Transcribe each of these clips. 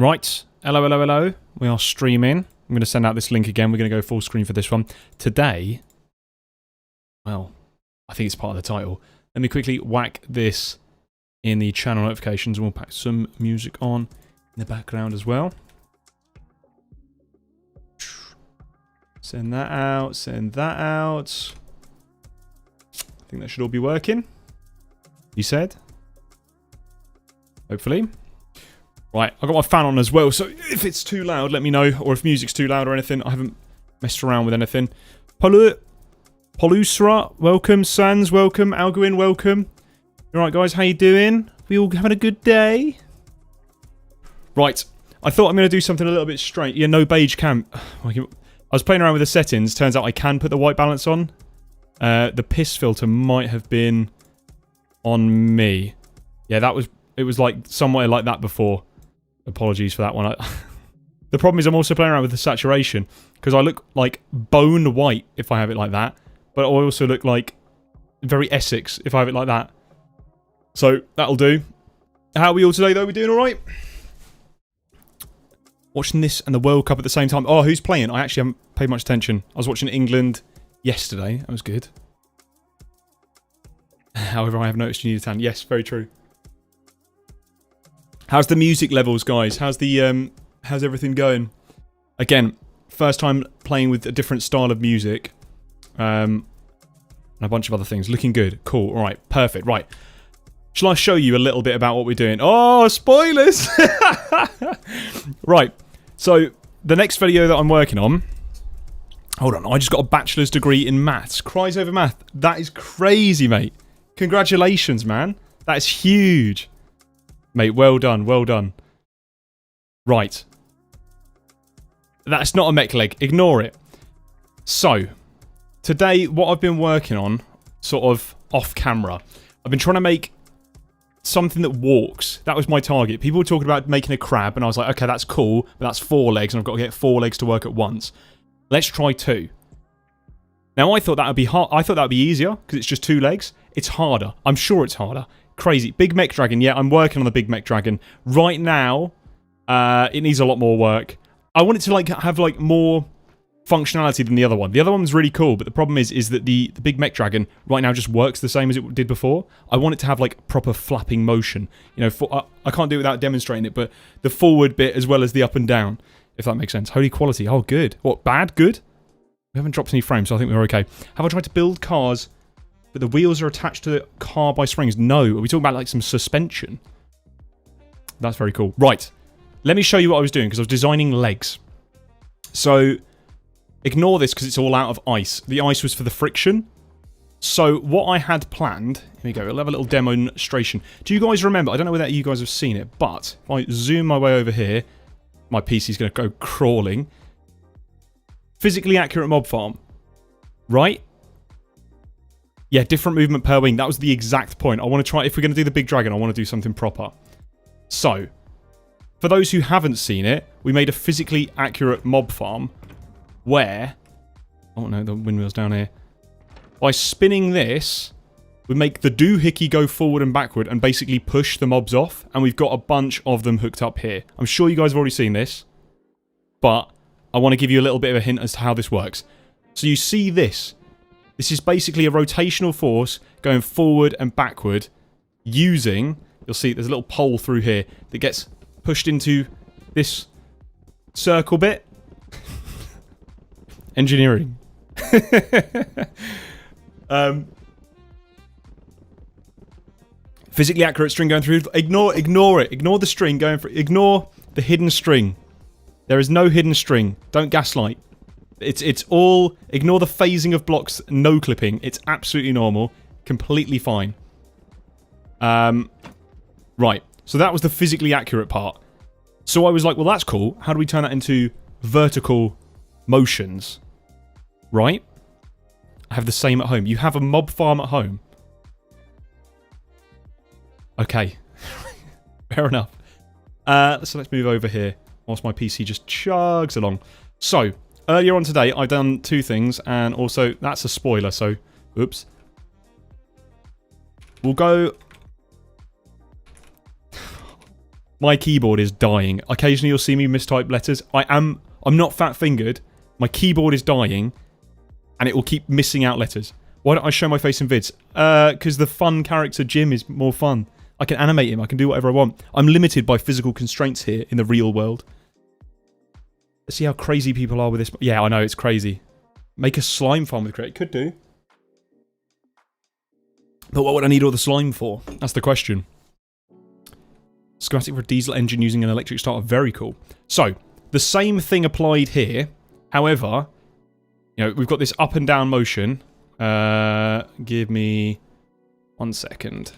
Right, hello, hello, hello. We are streaming. I'm going to send out this link again. We're going to go full screen for this one. Today, well, I think it's part of the title. Let me quickly whack this in the channel notifications and we'll pack some music on in the background as well. Send that out, send that out. I think that should all be working. You said? Hopefully. Right, I've got my fan on as well, so if it's too loud, let me know, or if music's too loud or anything. I haven't messed around with anything. Polusra, welcome. Sans, welcome. Alguin, welcome. Alright guys, how you doing? We all having a good day? Right, I thought I'm going to do something a little bit strange. Yeah, no beige cam. I was playing around with the settings. Turns out I can put the white balance on. The piss filter might have been on me. Yeah, it was like somewhere like that before. Apologies for that one. The problem is I'm also playing around with the saturation because I look like bone white if I have it like that, but I also look like very Essex if I have it like that. So that'll do. How are we all today though? We doing all right? Watching this and the World Cup at the same time. Oh, who's playing? I actually haven't paid much attention. I was watching England yesterday. That was good. However, I have noticed you need a tan. Yes, very true. How's the music levels, guys? How's everything going? Again, first time playing with a different style of music. And a bunch of other things. Looking good. Cool. All right. Perfect. Right. Shall I show you a little bit about what we're doing? Oh, spoilers! Right. So, the next video that I'm working on... Hold on. I just got a bachelor's degree in maths. Cries over math. That is crazy, mate. Congratulations, man. That is huge. Mate, well done, well done. Right. That's not a mech leg. Ignore it. So, today, what I've been working on, sort of off camera, I've been trying to make something that walks. That was my target. People were talking about making a crab, and I was like, okay, that's cool, but that's 4 legs, and I've got to get 4 legs to work at once. Let's try 2. Now, I thought that would be hard. I thought that would be easier, because it's just 2 legs. It's harder. I'm sure it's harder. Crazy. Big mech dragon. Yeah, I'm working on the big mech dragon. Right now, it needs a lot more work. I want it to have more functionality than the other one. The other one's really cool, but the problem is that the big mech dragon right now just works the same as it did before. I want it to have proper flapping motion. You know, I can't do it without demonstrating it, but the forward bit as well as the up and down, if that makes sense. Holy quality. Oh, good. What, bad? Good? We haven't dropped any frames, so I think we're okay. Have I tried to build cars... but the wheels are attached to the car by springs? No. Are we talking about some suspension? That's very cool. Right. Let me show you what I was doing because I was designing legs. So, ignore this because it's all out of ice. The ice was for the friction. So, what I had planned... Here we go. We'll have a little demonstration. Do you guys remember? I don't know whether you guys have seen it, but if I zoom my way over here, my PC's going to go crawling. Physically accurate mob farm. Right? Yeah, different movement per wing. That was the exact point. I want to try... If we're going to do the big dragon, I want to do something proper. So, for those who haven't seen it, we made a physically accurate mob farm where... Oh no, the windmill's down here. By spinning this, we make the doohickey go forward and backward and basically push the mobs off. And we've got a bunch of them hooked up here. I'm sure you guys have already seen this. But I want to give you a little bit of a hint as to how this works. So you see this. This is basically a rotational force going forward and backward using... You'll see there's a little pole through here that gets pushed into this circle bit. Engineering. Physically accurate string going through... Ignore it. Ignore the string going through... Ignore the hidden string. There is no hidden string. Don't gaslight. It's all... Ignore the phasing of blocks, no clipping. It's absolutely normal. Completely fine. Right. So that was the physically accurate part. So I was like, well, that's cool. How do we turn that into vertical motions? Right? I have the same at home. You have a mob farm at home. Okay. Fair enough. So let's move over here whilst my PC just chugs along. So... Earlier on today, I've done 2 things, and also, that's a spoiler, so, oops. We'll go... My keyboard is dying. Occasionally you'll see me mistype letters. I'm not fat-fingered. My keyboard is dying, and it will keep missing out letters. Why don't I show my face in vids? Because the fun character Jim is more fun. I can animate him. I can do whatever I want. I'm limited by physical constraints here in the real world. Let's see how crazy people are with this. Yeah, I know, it's crazy. Make a slime farm with Create. Could do. But what would I need all the slime for? That's the question. Schematic for a diesel engine using an electric starter. Very cool. So, the same thing applied here. However, you know, we've got this up and down motion. Give me 1 second.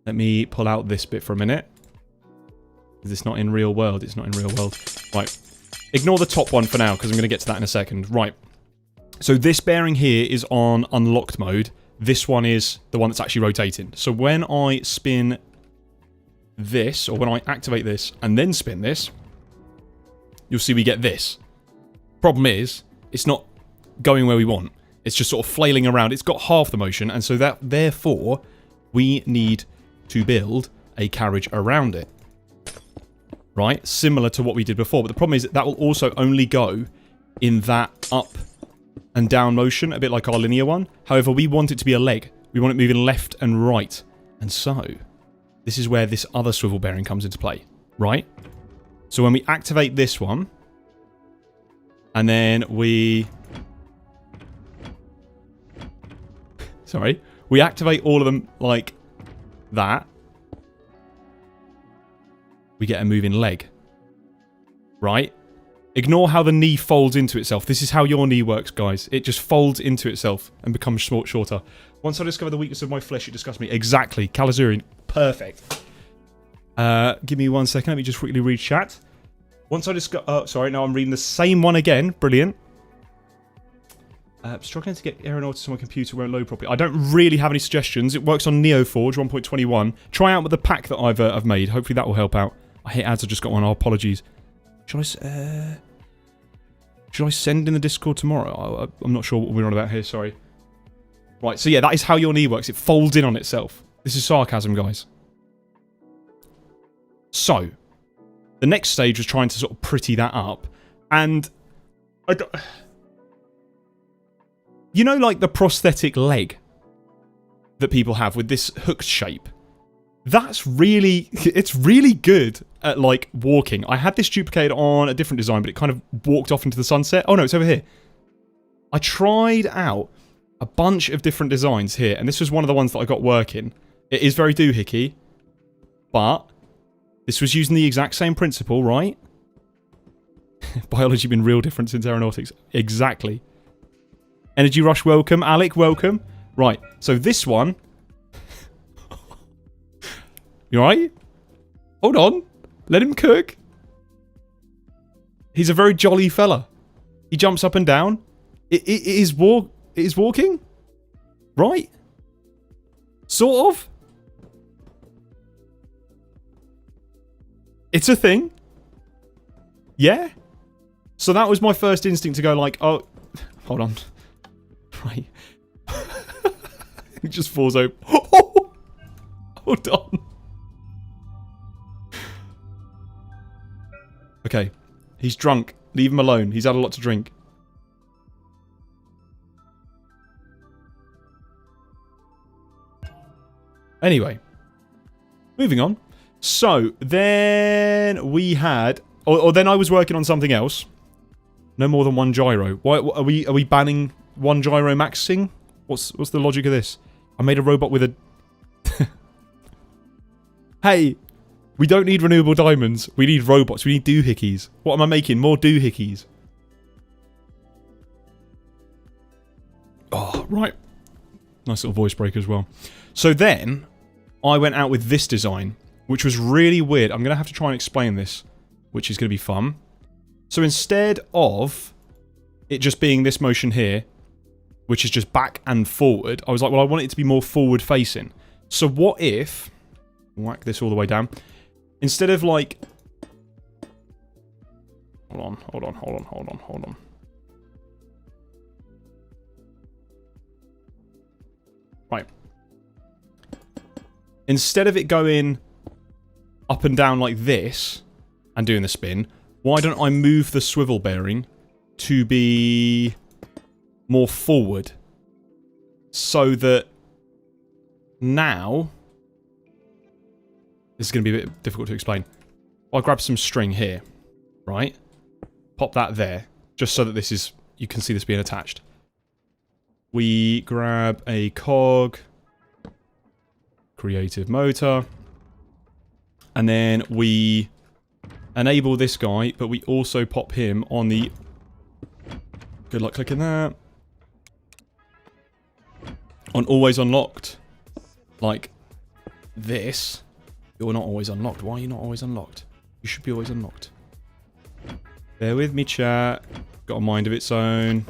Let me pull out this bit for a minute. Is this not in real world? It's not in real world. Right. Ignore the top one for now, because I'm going to get to that in a second. Right. So this bearing here is on unlocked mode. This one is the one that's actually rotating. So when I spin this, or when I activate this and then spin this, you'll see we get this. Problem is, it's not going where we want. It's just sort of flailing around. It's got half the motion, and so that, therefore, we need to build a carriage around it. Right? Similar to what we did before, but the problem is that will also only go in that up and down motion, a bit like our linear one. However, we want it to be a leg. We want it moving left and right. And so, this is where this other swivel bearing comes into play. Right? So when we activate this one, and then we... Sorry. We activate all of them like that. We get a moving leg. Right? Ignore how the knee folds into itself. This is how your knee works, guys. It just folds into itself and becomes shorter. Once I discover the weakness of my flesh, it disgusts me. Exactly. Kalazurian. Perfect. Give me 1 second. Let me just quickly read chat. Once I discover... sorry, now I'm reading the same one again. Brilliant. Struggling to get aeronautics on my computer won't load properly. I don't really have any suggestions. It works on NeoForge 1.21. Try out with the pack that I've made. Hopefully that will help out. I hate ads. I just got one. Oh, apologies. Should I send in the Discord tomorrow? I'm not sure what we're on about here. Sorry. Right. So yeah, that is how your knee works. It folds in on itself. This is sarcasm, guys. So, the next stage was trying to sort of pretty that up, and you know, like the prosthetic leg that people have with this hooked shape. That's really... It's really good at, like, walking. I had this duplicated on a different design, but it kind of walked off into the sunset. Oh, no, it's over here. I tried out a bunch of different designs here, and this was one of the ones that I got working. It is very doohickey, but this was using the exact same principle, right? Biology been real different since aeronautics. Exactly. Energy Rush, welcome. Alec, welcome. Right, so this one... You alright? Hold on. Let him cook. He's a very jolly fella. He jumps up and down. It is walking? Right? Sort of? It's a thing. Yeah? So that was my first instinct to go like, oh... Hold on. Right. He just falls over. Hold on. Okay. He's drunk. Leave him alone. He's had a lot to drink. Anyway. Moving on. So, then we had... Or then I was working on something else. No more than one gyro. Why are we banning one gyro maxing? What's the logic of this? I made a robot with a... Hey! We don't need renewable diamonds. We need robots. We need doohickeys. What am I making? More doohickeys. Oh, right. Nice little voice break as well. So then, I went out with this design, which was really weird. I'm going to have to try and explain this, which is going to be fun. So instead of it just being this motion here, which is just back and forward, I was like, well, I want it to be more forward facing. So what if... Whack this all the way down. Instead of like... Hold on. Right. instead of it going up and down like this and doing the spin, why don't I move the swivel bearing to be more forward so that now, this is going to be a bit difficult to explain. I'll grab some string here, right? Pop that there, just so that this is, you can see this being attached. We grab a cog, creative motor, and then we enable this guy, but we also pop him on the, good luck clicking that, on always unlocked, like this. You're not always unlocked. Why are you not always unlocked? You should be always unlocked. Bear with me, chat. Got a mind of its own.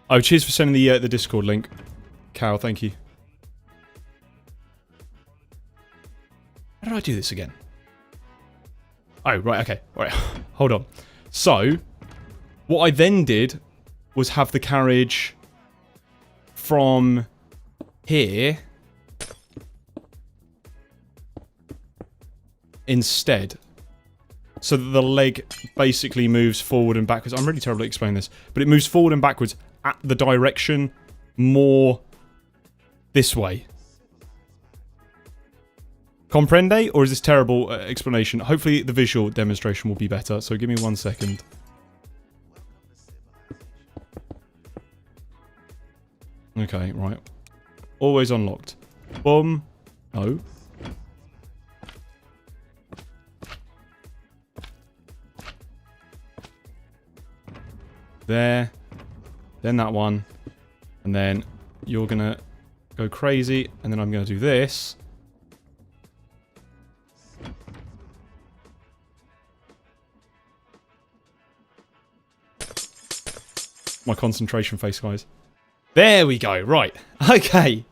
Oh, cheers for sending the Discord link. Cal, thank you. How did I do this again? Oh, right, okay. Alright, hold on. So, what I then did was have the carriage from here instead. So that the leg basically moves forward and backwards. I'm really terrible at explaining this. But it moves forward and backwards at the direction more this way. Comprende? Or is this terrible explanation? Hopefully the visual demonstration will be better. So give me 1 second. Okay, right. Always unlocked. Boom. No. There. Then that one. And then you're gonna go crazy. And then I'm gonna do this. My concentration face, guys. There we go, right. Okay.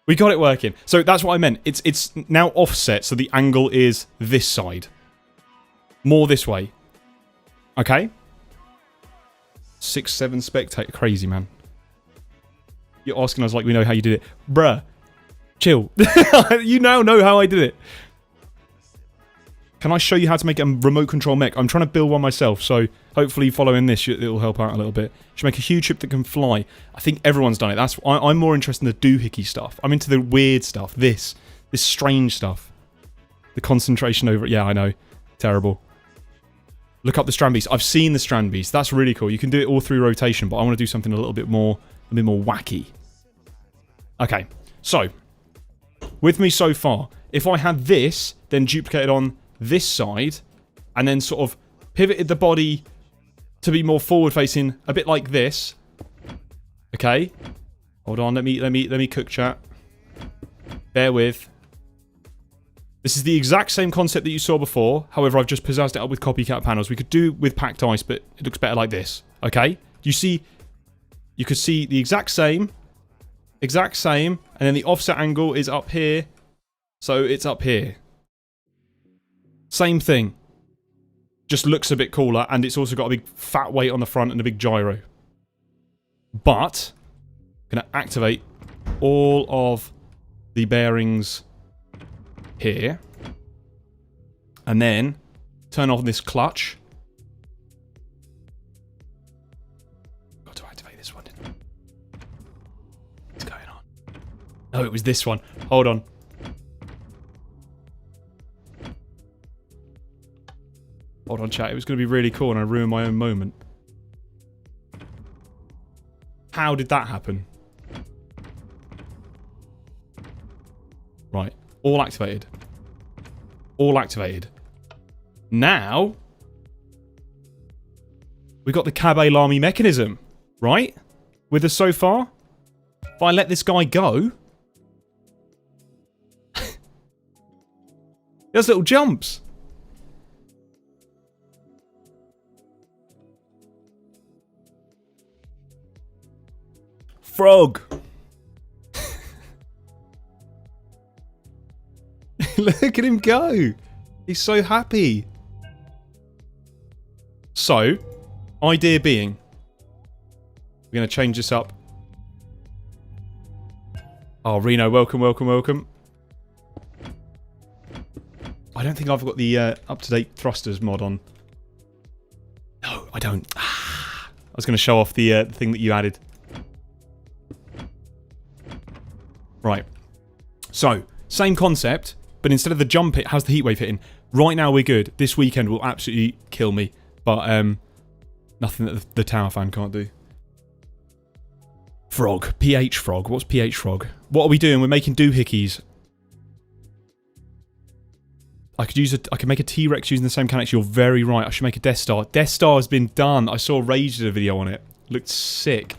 We got it working. So that's what I meant. It's now offset, so the angle is this side. More this way. Okay? 6-7 spectator. Crazy, man. You're asking us like we know how you did it. Bruh. Chill. You now know how I did it. Can I show you how to make a remote control mech? I'm trying to build one myself, so hopefully following this, it'll help out a little bit. Should make a huge ship that can fly. I think everyone's done it. I'm more interested in the doohickey stuff. I'm into the weird stuff. This strange stuff. The concentration over it. Yeah, I know. Terrible. Look up the strand beast. I've seen the strand beast. That's really cool. You can do it all through rotation, but I want to do something a little bit more wacky. Okay, so with me so far, if I had this, then duplicated on this side, and then sort of pivoted the body to be more forward facing, a bit like this. Okay, hold on. Let me cook, chat. Bear with. This is the exact same concept that you saw before. However, I've just pizzazzed it up with copycat panels. We could do with packed ice, but it looks better like this. Okay, you see, you could see the exact same, and then the offset angle is up here, so it's up here. Same thing. Just looks a bit cooler, and it's also got a big fat weight on the front and a big gyro. But I'm going to activate all of the bearings here. And then turn off this clutch. Got to activate this one, didn't I? What's going on? No, it was this one. Hold on. Hold on, chat. It was going to be really cool and I ruined my own moment. How did that happen? Right. All activated. All activated. Now, we got the Cabe Lamy mechanism, right? With us so far. If I let this guy go... There's little jumps. Frog. Look at him go. He's so happy. So, idea being, we're We're going to change this up. Oh, Reno, welcome, welcome, welcome. I don't think I've got the up-to-date thrusters mod on. No, I don't. I was going to show off the thing that you added. Right. So, same concept, but instead of the jump hit, how's the heatwave hitting? Right now we're good. This weekend will absolutely kill me. But, nothing that the tower fan can't do. Frog. PH frog. What's PH frog? What are we doing? We're making doohickeys. I could make a T-Rex using the same mechanics. You're very right. I should make a Death Star. Death Star has been done. I saw Rage did a video on it. Looked sick.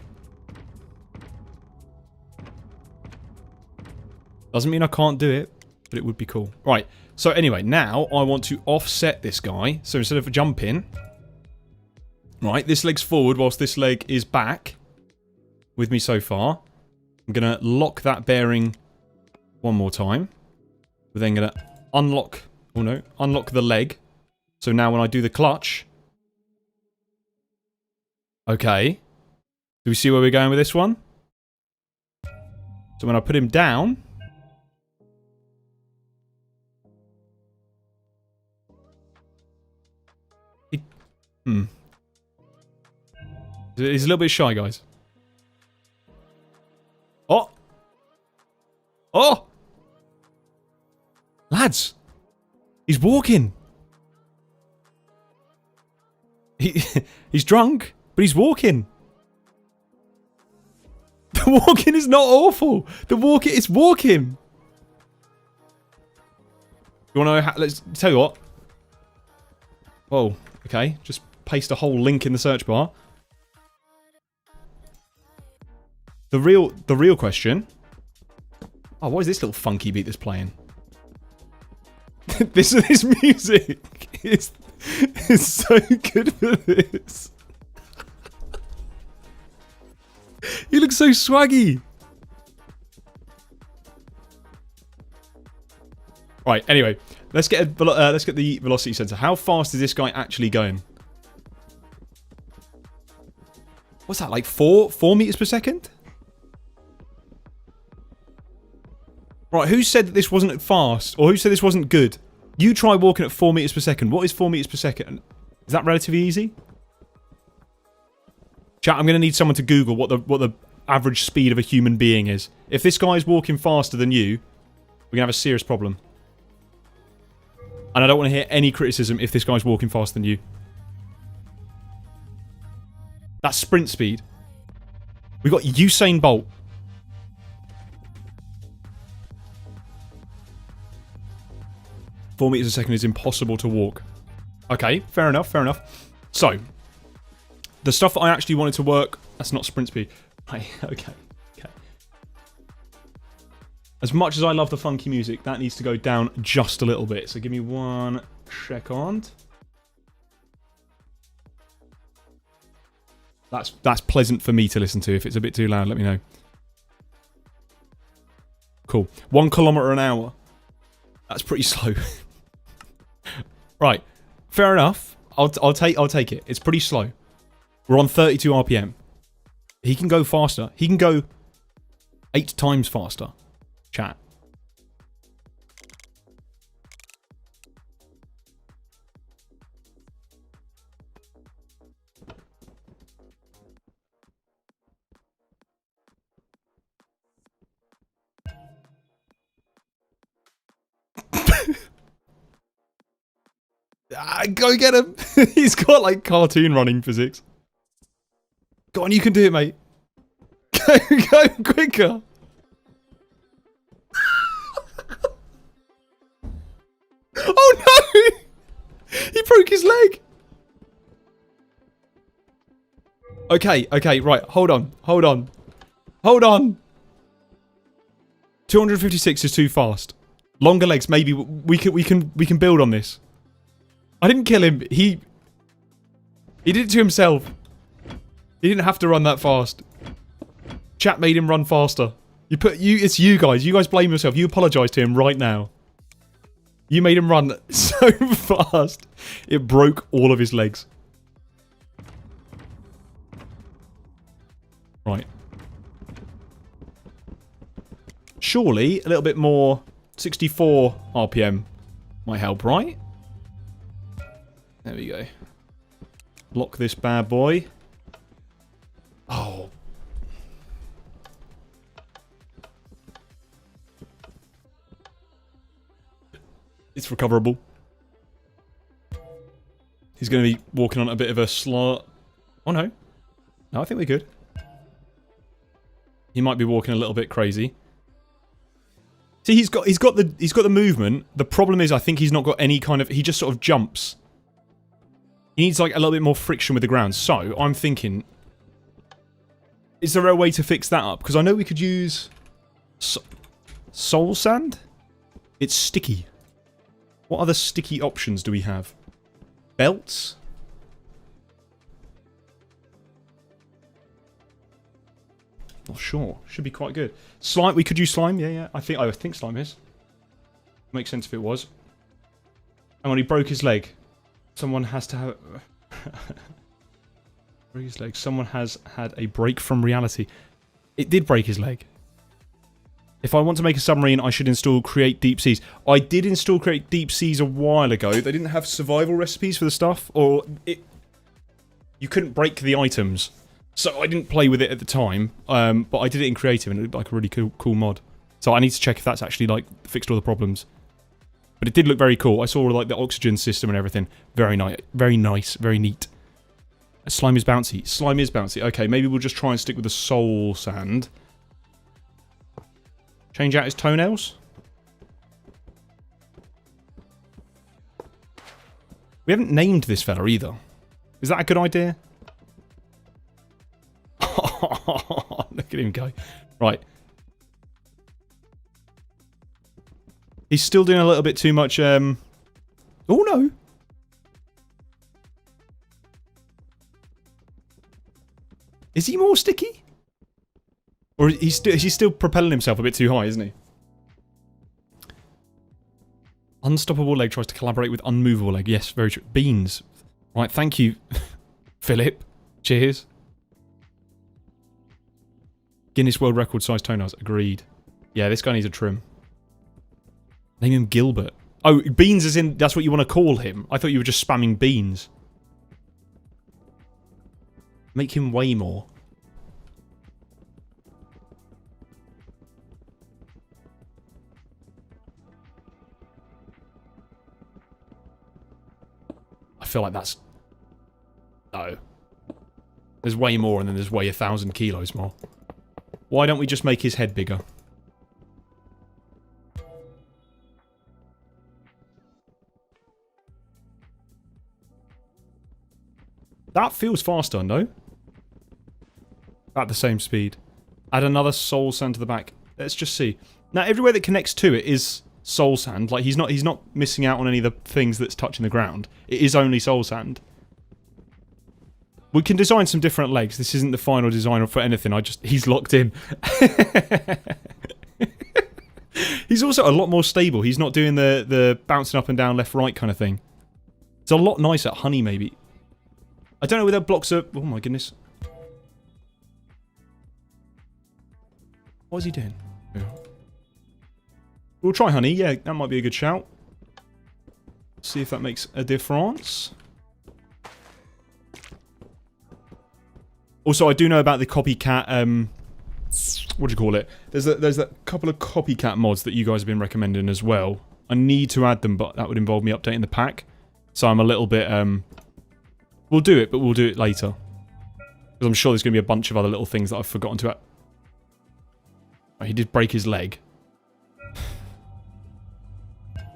Doesn't mean I can't do it, but it would be cool. Right. So anyway, now I want to offset this guy. So instead of jumping, right, this leg's forward whilst this leg is back with me so far. I'm going to lock that bearing one more time. We're then going to unlock... Oh no, unlock the leg. So now when I do the clutch... Okay. Do we see where we're going with this one? So when I put him down... He's a little bit shy, guys. Oh! Oh! Lads! He's walking! He's drunk, but he's walking. The walking is not awful. The walking is walking. You want to know how... Let's tell you what. Whoa. Okay. Just paste a whole link in the search bar. The real question... Oh, what is this little funky beat that's playing? This music is so good for this. You look so swaggy. Right. Anyway, let's get the velocity sensor. How fast is this guy actually going? What's that? Like 4 meters per second? Right, who said that this wasn't fast? Or who said this wasn't good? You try walking at 4 meters per second. What is 4 meters per second? Is that relatively easy? Chat, I'm going to need someone to Google what the average speed of a human being is. If this guy is walking faster than you, we're going to have a serious problem. And I don't want to hear any criticism if this guy's walking faster than you. That's sprint speed. We've got Usain Bolt. $4 meters a second is impossible to walk. Okay, fair enough, fair enough. So, the stuff that I actually wanted to work... That's not sprint speed. Right, okay. As much as I love the funky music, that needs to go down just a little bit. So give me 1 second. That's pleasant for me to listen to. If it's a bit too loud, let me know. Cool. 1 kilometer an hour. That's pretty slow. Right, fair enough. I'll take it. It's pretty slow. We're on 32 RPM. He can go faster. He can go 8 times faster. Chat. Go get him. He's got like cartoon running physics. Go on, you can do it, mate. Go quicker. Oh no! He broke his leg. Okay, right. Hold on. 256 is too fast. Longer legs, maybe we can build on this. I didn't kill him. He did it to himself. He didn't have to run that fast. Chat made him run faster. It's you guys. You guys blame yourself. You apologise to him right now. You made him run so fast. It broke all of his legs. Right. Surely a little bit more 64 RPM might help, right? There we go. Lock this bad boy. Oh. It's recoverable. He's going to be walking on a bit of a slot. Oh no. No, I think we're good. He might be walking a little bit crazy. See, he's got the movement. The problem is I think he's not got any kind of, he just sort of jumps. He needs like a little bit more friction with the ground. So, I'm thinking, is there a way to fix that up? Because I know we could use soul sand. It's sticky. What other sticky options do we have? Belts? Not sure. Should be quite good. Slime, we could use slime. Yeah. I think slime is. Makes sense if it was. And when he broke his leg, someone has to have... broke his leg. Someone has had a break from reality. It did break his leg. If I want to make a submarine, I should install Create Deep Seas. I did install Create Deep Seas a while ago. They didn't have survival recipes for the stuff, or you couldn't break the items. So I didn't play with it at the time, but I did it in creative and it looked like a really cool mod. So I need to check if that's actually like fixed all the problems. But it did look very cool. I saw like the oxygen system and everything. Very nice, very neat. Slime is bouncy. Slime is bouncy. Okay, maybe we'll just try and stick with the soul sand. Change out his toenails. We haven't named this fella either. Is that a good idea? Look at him go. Right. He's still doing a little bit too much, Oh no! Is he more sticky? Or he's still propelling himself a bit too high, isn't he? Unstoppable leg tries to collaborate with unmovable leg. Yes, very true. Beans. Right, thank you, Philip. Cheers. Guinness World Record size toenails. Agreed. Yeah, this guy needs a trim. Name him Gilbert. Oh, Beans is in... That's what you want to call him. I thought you were just spamming Beans. Make him way more. I feel like that's... No. There's way more and then there's way 1,000 kilos more. Why don't we just make his head bigger? That feels faster, no? At the same speed. Add another soul sand to the back. Let's just see. Now, everywhere that connects to it is soul sand. Like, he's not missing out on any of the things that's touching the ground. It is only soul sand. We can design some different legs. This isn't the final design for anything. He's locked in. He's also a lot more stable. He's not doing the bouncing up and down, left, right kind of thing. It's a lot nicer. Honey, maybe. I don't know whether blocks are... Oh my goodness. What is he doing? We'll try honey. Yeah, that might be a good shout. See if that makes a difference. Also, I do know about the copycat, what do you call it? There's a couple of copycat mods that you guys have been recommending as well. I need to add them, but that would involve me updating the pack. So I'm a little bit, we'll do it, but we'll do it later. Because I'm sure there's going to be a bunch of other little things that I've forgotten to add. Oh, he did break his leg.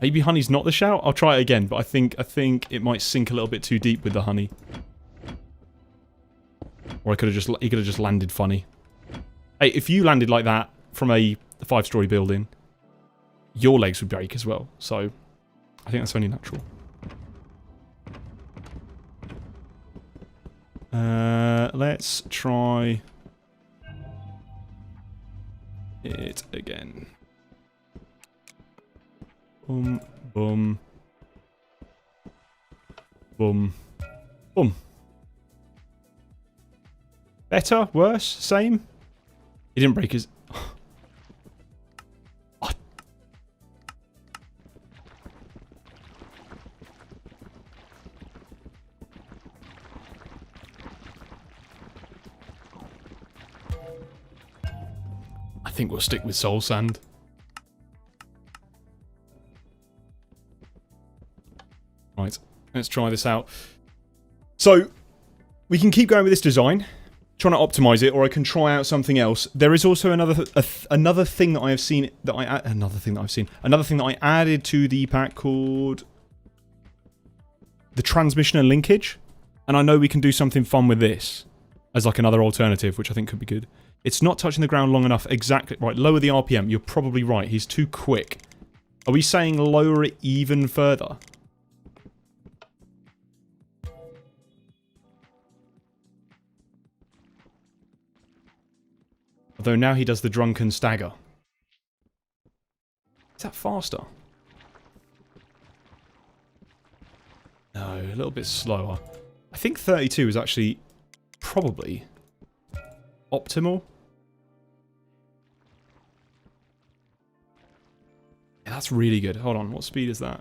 Maybe honey's not the shout? I'll try it again, but I think it might sink a little bit too deep with the honey. Or he could have just landed funny. Hey, if you landed like that from a 5-story building, your legs would break as well. So, I think that's only natural. Let's try it again. Boom, boom, boom, boom. Better? Worse? Same? He didn't break his... I think we'll stick with soul sand. Right, let's try this out. So, we can keep going with this design, trying to optimize it, or I can try out something else. There is also another thing that I have seen that another thing that I added to the pack called the transmission and linkage, and I know we can do something fun with this as like another alternative, which I think could be good. It's not touching the ground long enough. Exactly right. Lower the RPM. You're probably right. He's too quick. Are we saying lower it even further? Although now he does the drunken stagger. Is that faster? No, a little bit slower. I think 32 is actually probably optimal. Yeah, that's really good. Hold on, what speed is that?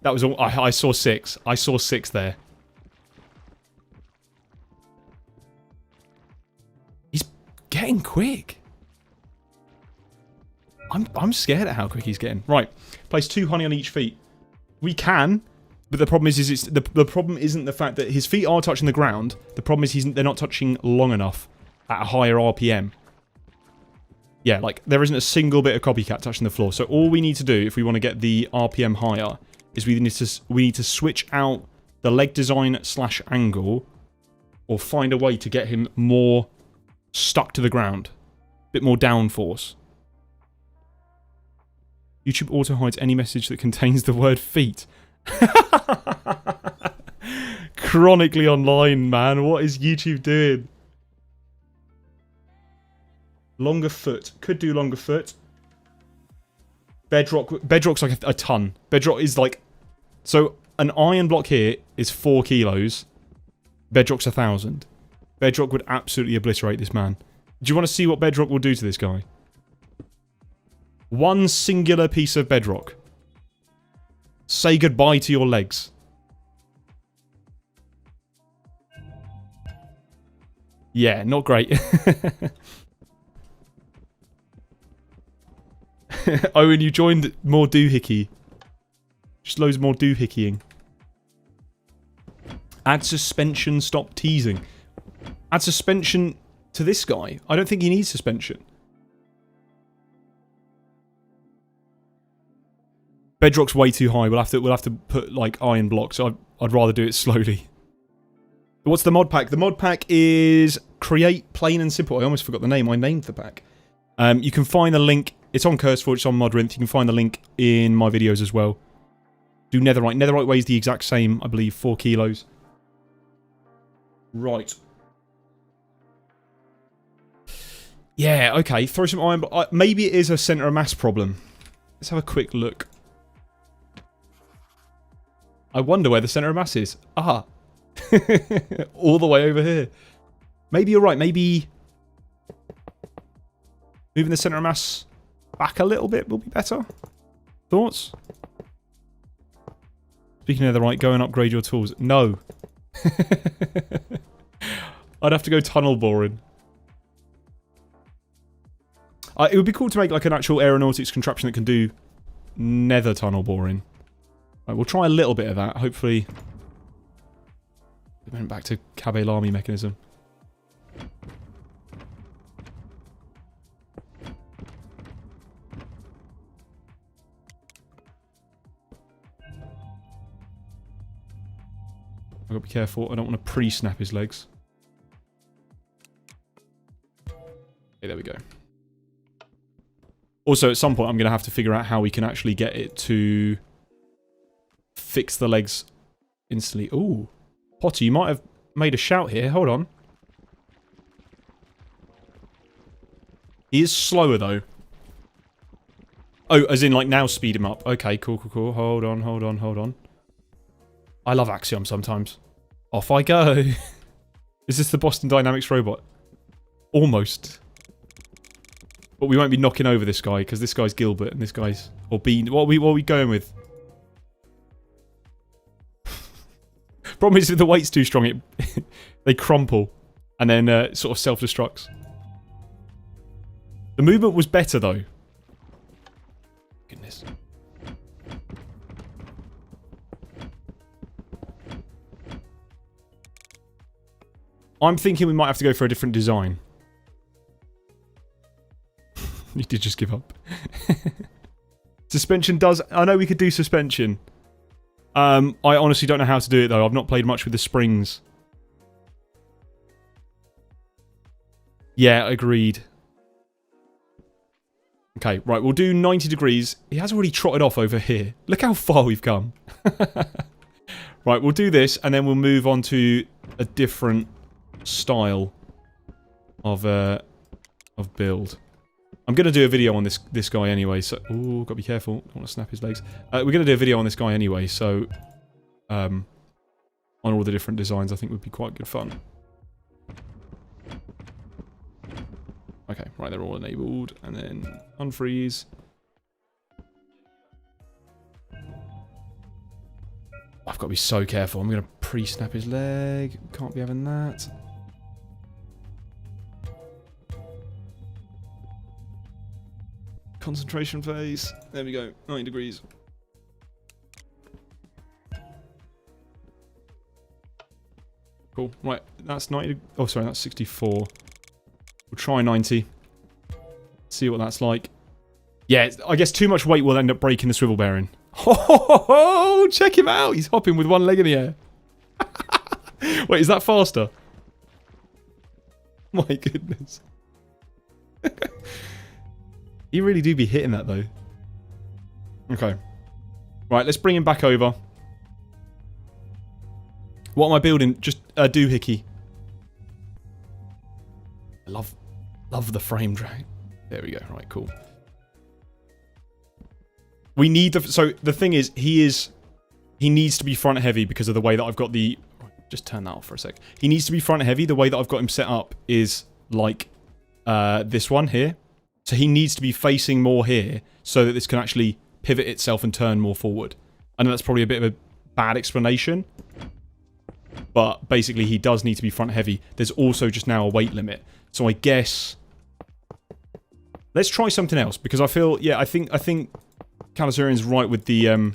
That was all. I saw 6. I saw 6 there. He's getting quick. I'm scared at how quick he's getting. Right, place 2 honey on each feet. We can, but the problem is the problem isn't the fact that his feet are touching the ground. The problem is they're not touching long enough at a higher RPM. Yeah, like, there isn't a single bit of copycat touching the floor. So all we need to do, if we want to get the RPM higher, is we need to switch out the leg design / angle, or find a way to get him more stuck to the ground. A bit more downforce. YouTube auto hides any message that contains the word feet. Chronically online, man. What is YouTube doing? Longer foot. Could do longer foot. Bedrock's like a ton. Bedrock is like... So, an iron block here is 4 kilos. Bedrock's 1,000. Bedrock would absolutely obliterate this man. Do you want to see what Bedrock will do to this guy? One singular piece of Bedrock. Say goodbye to your legs. Yeah, not great. Owen, you joined more doohickey. Just loads more doohickeying. Add suspension, stop teasing. Add suspension to this guy. I don't think he needs suspension. Bedrock's way too high. We'll have to put like iron blocks. I'd rather do it slowly. What's the mod pack? The mod pack is Create Plain and Simple. I almost forgot the name. I named the pack. You can find the link. It's on CurseForge, it's on Modrinth. You can find the link in my videos as well. Do netherite. Netherite weighs the exact same, I believe, 4 kilos. Right. Yeah, okay. Throw some iron. Maybe it is a centre of mass problem. Let's have a quick look. I wonder where the centre of mass is. Aha. All the way over here. Maybe you're right. Maybe moving the centre of mass back a little bit will be better. Thoughts? Speaking of the right, go and upgrade your tools. No. I'd have to go tunnel boring. It would be cool to make like an actual aeronautics contraption that can do nether tunnel boring. Right, we'll try a little bit of that. Hopefully... We went back to Kabe Lamy mechanism. I've got to be careful. I don't want to pre-snap his legs. Okay, there we go. Also, at some point, I'm going to have to figure out how we can actually get it to fix the legs instantly. Ooh. Potter, you might have made a shout here. Hold on. He is slower, though. Oh, as in, like, now speed him up. Okay, cool, cool, cool. Hold on, hold on, hold on. I love Axiom sometimes. Off I go. Is this the Boston Dynamics robot? Almost. But we won't be knocking over this guy, because this guy's Gilbert, and this guy's... Or Bean. What are we going with? Problem is, if the weight's too strong, they crumple. And then sort of self-destructs. The movement was better, though. Goodness. I'm thinking we might have to go for a different design. You did just give up. Suspension does... I know we could do suspension. I honestly don't know how to do it, though. I've not played much with the springs. Yeah, agreed. Okay, right, we'll do 90 degrees. He has already trotted off over here. Look how far we've come. Right, we'll do this, and then we'll move on to a different style of build. I'm going to do a video on this guy anyway, so... Ooh, gotta be careful. Don't want to snap his legs. We're going to do a video on this guy anyway, so... on all the different designs, I think would be quite good fun. Okay, right, they're all enabled, and then unfreeze. I've got to be so careful. I'm going to pre-snap his leg. Can't be having that. Concentration phase. There we go. 90 degrees. Cool. Right, that's 90. Oh, sorry, that's 64. We'll try 90. See what that's like. Yeah, I guess too much weight will end up breaking the swivel bearing. Oh, check him out. He's hopping with one leg in the air. Wait, is that faster? My goodness. You really do be hitting that, though. Okay. Right, let's bring him back over. What am I building? Just a doohickey. I love the frame drag. There we go. Right, cool. We need the... So, the thing is, he needs to be front heavy because of the way that I've got the... Just turn that off for a sec. He needs to be front heavy. The way that I've got him set up is like this one here. So he needs to be facing more here so that this can actually pivot itself and turn more forward. I know that's probably a bit of a bad explanation. But basically he does need to be front heavy. There's also just now a weight limit. So I guess... Let's try something else because I feel... Yeah, I think Calasurian's right with the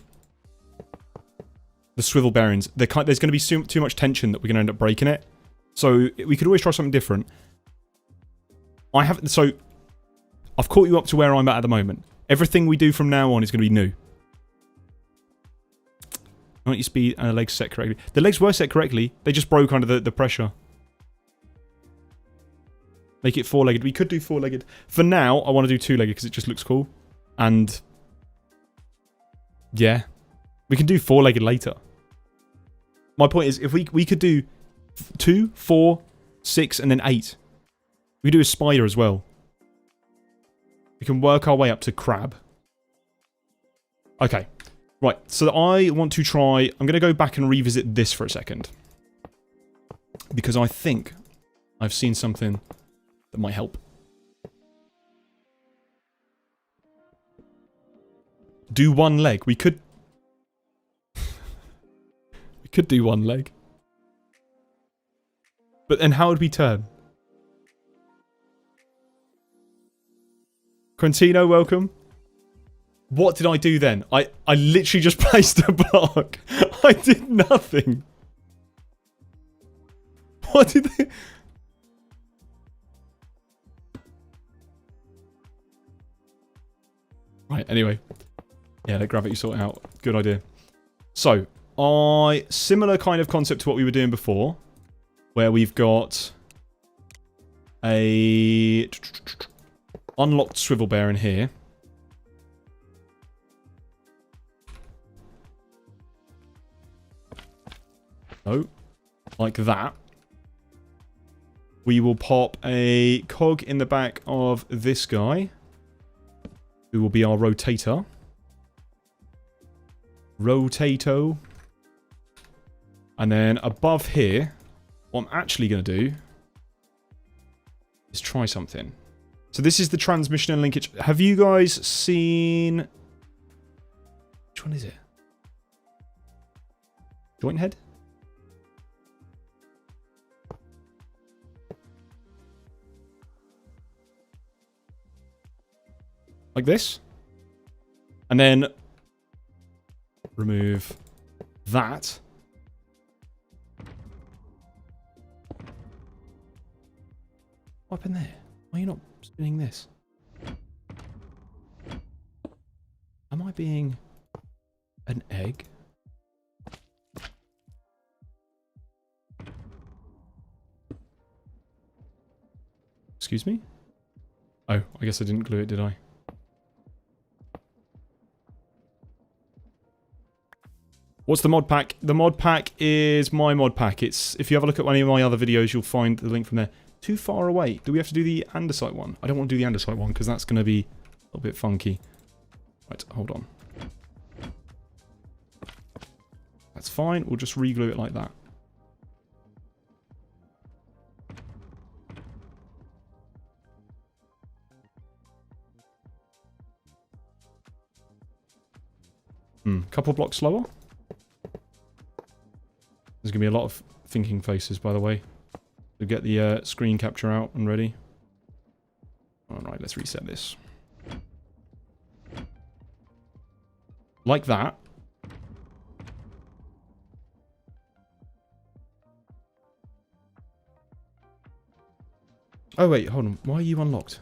swivel bearings. There's going to be too much tension that we're going to end up breaking it. So we could always try something different. So I've caught you up to where I'm at the moment. Everything we do from now on is going to be new. 90 speed and the legs set correctly. The legs were set correctly. They just broke under the pressure. Make it four-legged. We could do four-legged. For now, I want to do two-legged because it just looks cool. And... yeah. We can do four-legged later. My point is, if we could do 2, 4, 6, and then 8. We could do a spider as well. We can work our way up to crab. Okay. Right, so I want to try... I'm going to go back and revisit this for a second. Because I think I've seen something that might help. Do one leg. We could... we could do one leg. But then how would we turn? Quintino, welcome. What did I do then? I literally just placed a block. I did nothing. What did they... Right, anyway. Yeah, let gravity sort it out. Good idea. So, similar kind of concept to what we were doing before. Where we've got a unlocked swivel bearing here. No. Like that. We will pop a cog in the back of this guy. Who will be our rotator. Rotato. And then above here, what I'm actually going to do is try something. So this is the transmission and linkage. Have you guys seen... Which one is it? Joint head? Like this. And then remove that. What happened there? Why are you not spinning this? Am I being an egg? Excuse me? Oh, I guess I didn't glue it, did I? What's the mod pack? The mod pack is my mod pack. It's, if you have a look at any of my other videos, you'll find the link from there. Too far away. Do we have to do the andesite one? I don't want to do the andesite one because that's going to be a little bit funky. Right, hold on. That's fine. We'll just re-glue it like that. Couple blocks slower. There's going to be a lot of thinking faces, by the way. To get the screen capture out and ready. Alright, let's reset this. Like that. Oh wait, hold on. Why are you unlocked?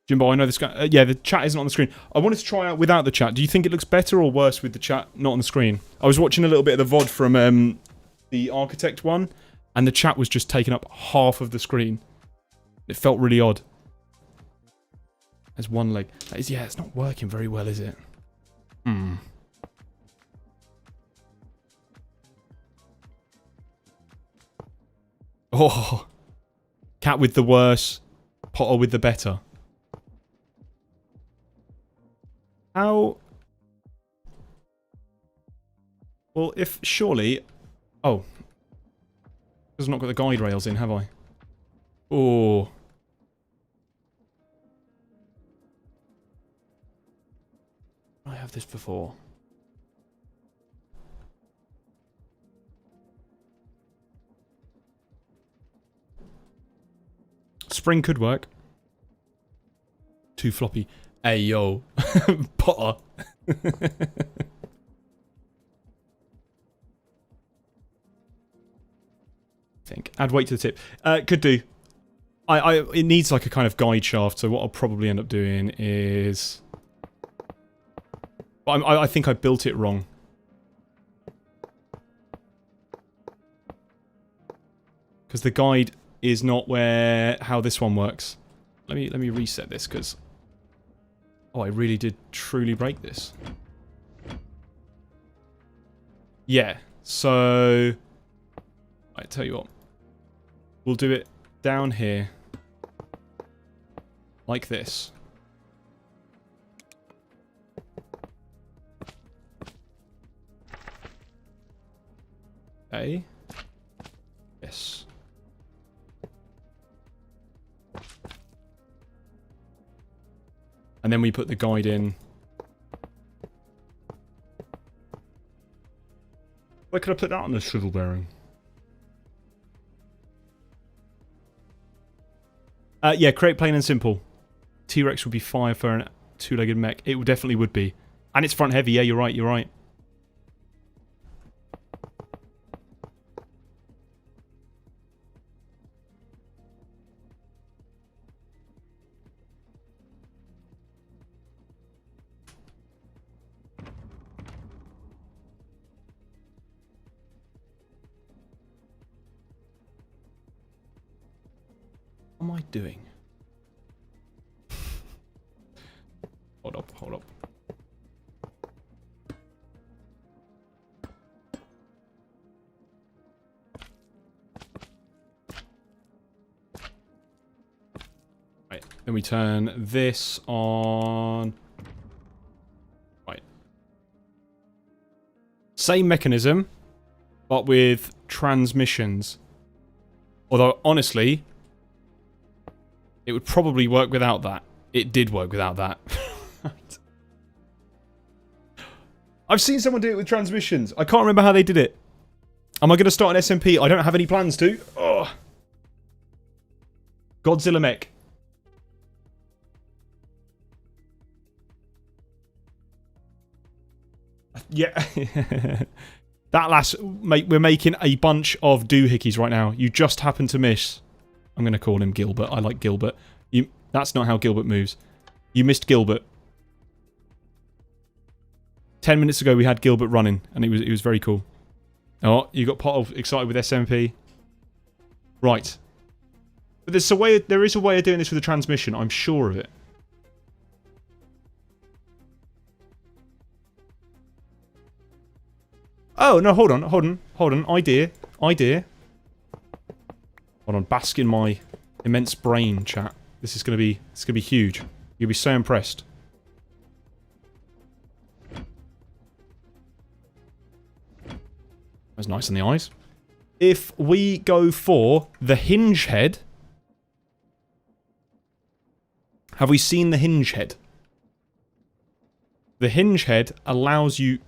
Jimbo, I know this guy. Yeah, the chat isn't on the screen. I wanted to try out without the chat. Do you think it looks better or worse with the chat not on the screen? I was watching a little bit of the VOD from the Architect one, and the chat was just taking up half of the screen. It felt really odd. There's one leg. That is, yeah, it's not working very well, is it? Oh. Cat with the worse, Potter with the better. How? Well, if surely... Oh. Because I've not got the guide rails in, have I? Oh. I have this before. Spring could work. Too floppy. Hey, yo. Potter. Think. Add weight to the tip. Could do. It needs like a kind of guide shaft, so what I'll probably end up doing is... I think I built it wrong. Because the guide is not how this one works. Let me reset this, because... Oh, I really did truly break this. Yeah, so... I tell you what. We'll do it down here. Like this. Okay. Yes. And then we put the guide in. Where could I put that on the swivel bearing? Yeah, create plain and simple. T-Rex would be fire for a two-legged mech. It definitely would be. And it's front heavy. Yeah, you're right, you're right. What am I doing? Hold up, hold up. Right, then we turn this on Same mechanism, but with transmissions. Although, honestly, it would probably work without that. It did work without that. I've seen someone do it with transmissions. I can't remember how they did it. Am I going to start an SMP? I don't have any plans to. Oh. Godzilla mech. Yeah. That last... Mate, we're making a bunch of doohickeys right now. You just happen to miss... I'm going to call him Gilbert. I like Gilbert. That's not how Gilbert moves. You missed Gilbert. 10 minutes ago we had Gilbert running, and it was very cool. Oh, you got Potter excited with SMP. Right. But there is a way of doing this with a transmission, I'm sure of it. Oh, no, hold on. Idea. Hold on, bask in my immense brain, chat. This is gonna be huge. You'll be so impressed. That's nice in the eyes. If we go for the hinge head... Have we seen the hinge head? The hinge head allows you...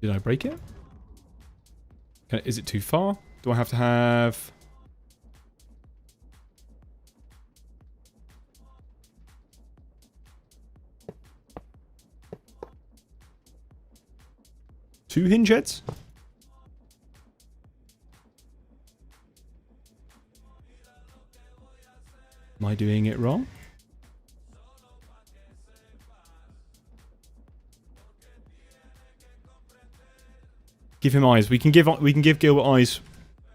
Did I break it? Is it too far? Do I have to have... Two hinge heads? Am I doing it wrong? Give him eyes. We can give Gilbert eyes.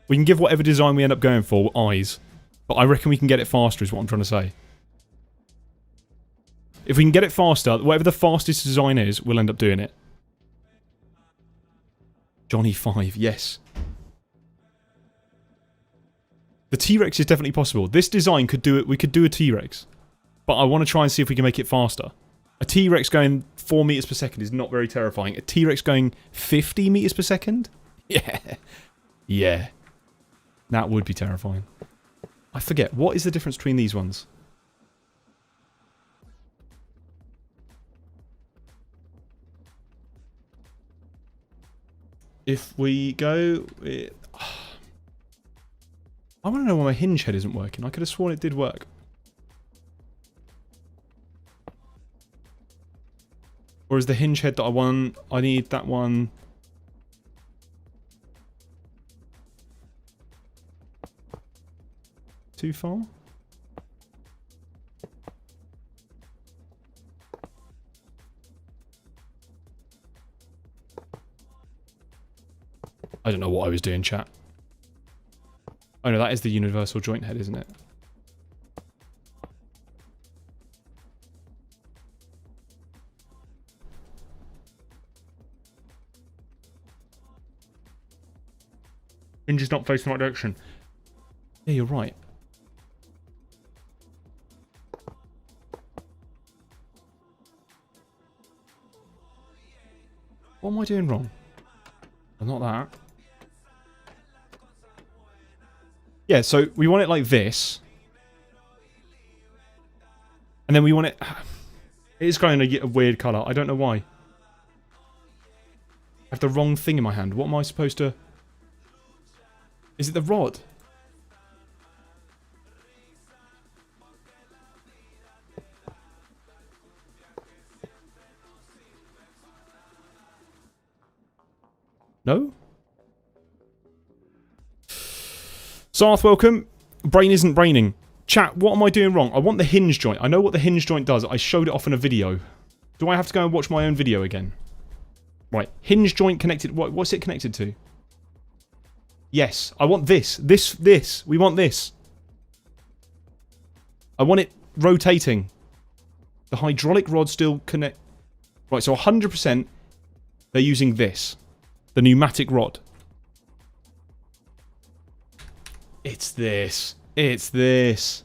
We can give whatever design we end up going for eyes. But I reckon we can get it faster is what I'm trying to say. If we can get it faster, whatever the fastest design is, we'll end up doing it. Johnny 5, yes. The T-Rex is definitely possible. This design could do it. We could do a T-Rex. But I want to try and see if we can make it faster. A T-Rex going 4 meters per second is not very terrifying. A T-Rex going 50 meters per second? Yeah. Yeah. That would be terrifying. I forget. What is the difference between these ones? If we go... I want to know why my hinge head isn't working. I could have sworn it did work. Or is the hinge head that I want... I need that one... Too far? I don't know what I was doing, chat. Oh no, that is the universal joint head, isn't it? Hinge is not facing the right direction. Yeah, you're right. What am I doing wrong? Well, not that. Yeah, so we want it like this. And then we want it... It is going to get a weird colour. I don't know why. I have the wrong thing in my hand. What am I supposed to... Is it the rod? No? Sarth, welcome. Brain isn't braining. Chat, what am I doing wrong? I want the hinge joint. I know what the hinge joint does. I showed it off in a video. Do I have to go and watch my own video again? Right. Hinge joint connected... What's it connected to? Yes. I want this. This. We want this. I want it rotating. The hydraulic rod still connect... Right, so 100% they're using this. The pneumatic rod. It's this. It's this.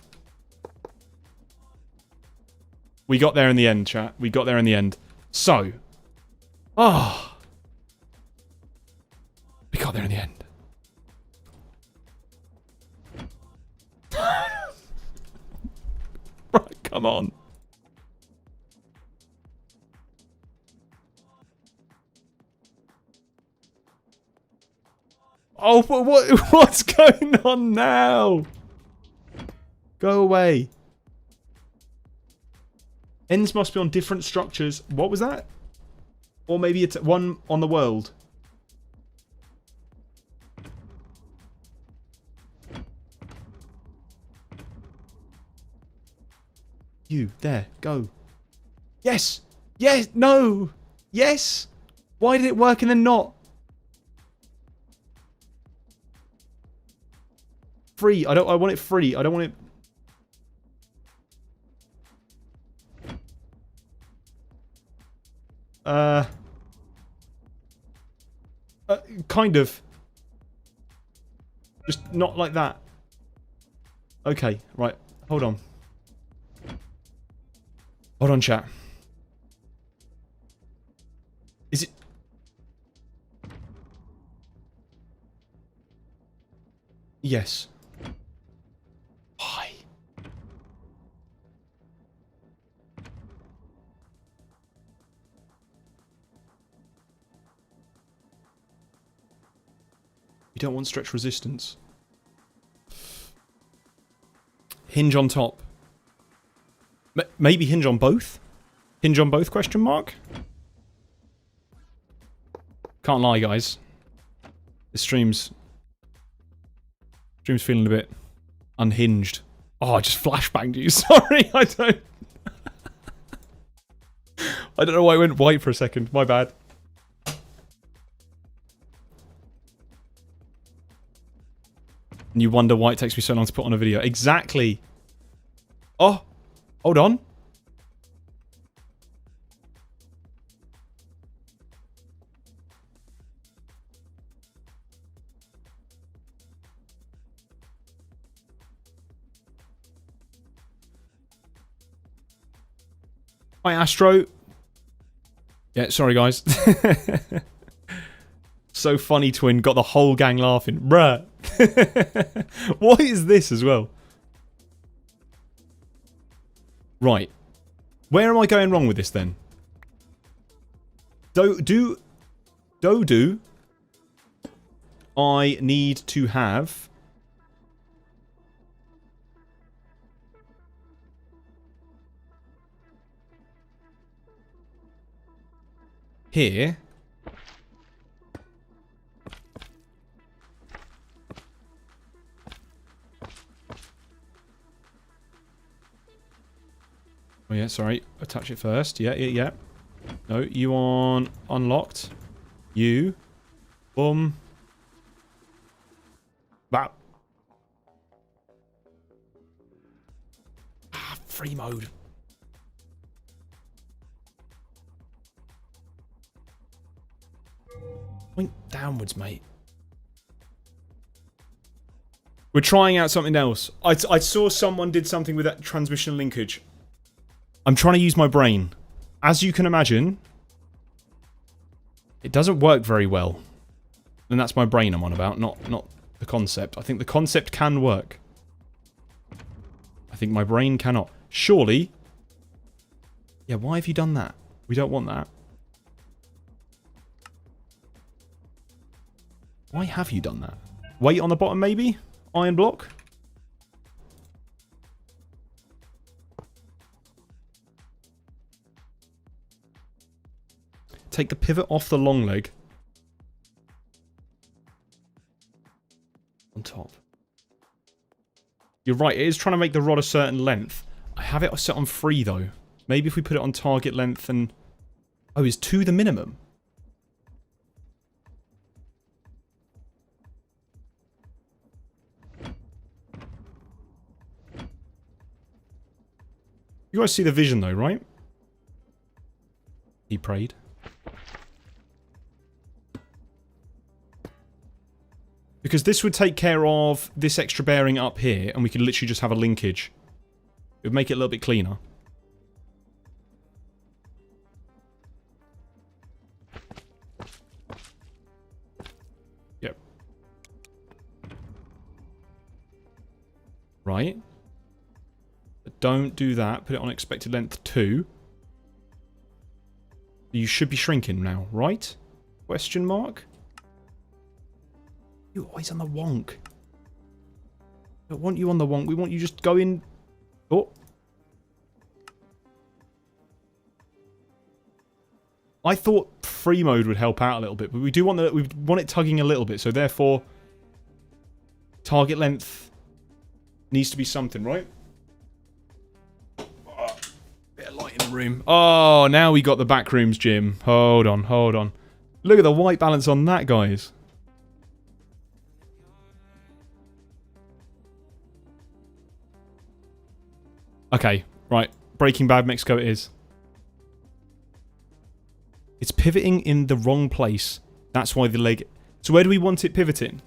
We got there in the end, chat. We got there in the end. So. Oh. We got there in the end. Right, come on. Oh, but what's going on now? Go away. Ends must be on different structures. What was that? Or maybe it's one on the world. You, there, go. Yes! Yes! No! Yes! Why did it work and then not? Free. I want it free. I don't want it... kind of. Just not like that. Okay, right. Hold on. Hold on, chat. Is it... Yes. Why? You don't want stretch resistance. Hinge on top. Maybe hinge on both? Hinge on both, question mark? Can't lie, guys. This stream's feeling a bit unhinged. Oh, I just flashbanged you. Sorry, I don't know why I went white for a second. My bad. And you wonder why it takes me so long to put on a video. Exactly. Oh, hold on. Hi, Astro. Yeah, sorry, guys. So funny, twin. Got the whole gang laughing. Bruh. What is this as well? Right. Where am I going wrong with this then? Do I need to have... Here... Oh yeah, sorry. Attach it first. Yeah. No, you on unlocked. You. Boom. Wow. Ah, free mode. Point downwards, mate. We're trying out something else. I saw someone did something with that transmission linkage. I'm trying to use my brain. As you can imagine, it doesn't work very well. And that's my brain I'm on about, not the concept. I think the concept can work. I think my brain cannot. Surely... Yeah, why have you done that? We don't want that. Why have you done that? Weight on the bottom, maybe? Iron block? Take the pivot off the long leg. On top. You're right, it is trying to make the rod a certain length. I have it set on 3 though. Maybe if we put it on target length and... Oh, is 2 the minimum? You guys see the vision though, right? He prayed. Because this would take care of this extra bearing up here, and we could literally just have a linkage. It would make it a little bit cleaner. Yep. Right. But don't do that. Put it on expected length 2. You should be shrinking now, right? Question mark? You're always on the wonk. We don't want you on the wonk. We want you just going... Oh. I thought free mode would help out a little bit, but we do want we want it tugging a little bit, so therefore target length needs to be something, right? Oh, bit of light in the room. Oh, now we got the back rooms, Jim. Hold on, hold on. Look at the white balance on that, guys. Okay, right. Breaking Bad Mexico it is. It's pivoting in the wrong place. That's why the leg... So where do we want it pivoting?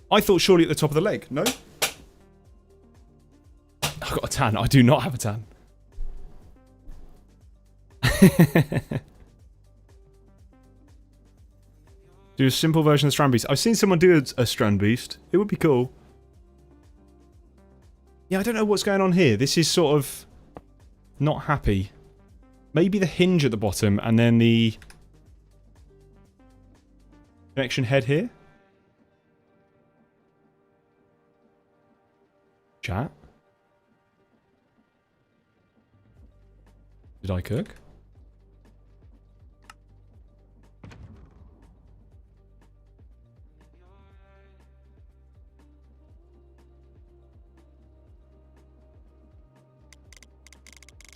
I thought surely at the top of the leg. No? I've got a tan. I do not have a tan. Do a simple version of Strand Beast. I've seen someone do a Strand Beast. It would be cool. Yeah, I don't know what's going on here. This is sort of not happy. Maybe the hinge at the bottom and then the connection head here. Chat. Did I cook?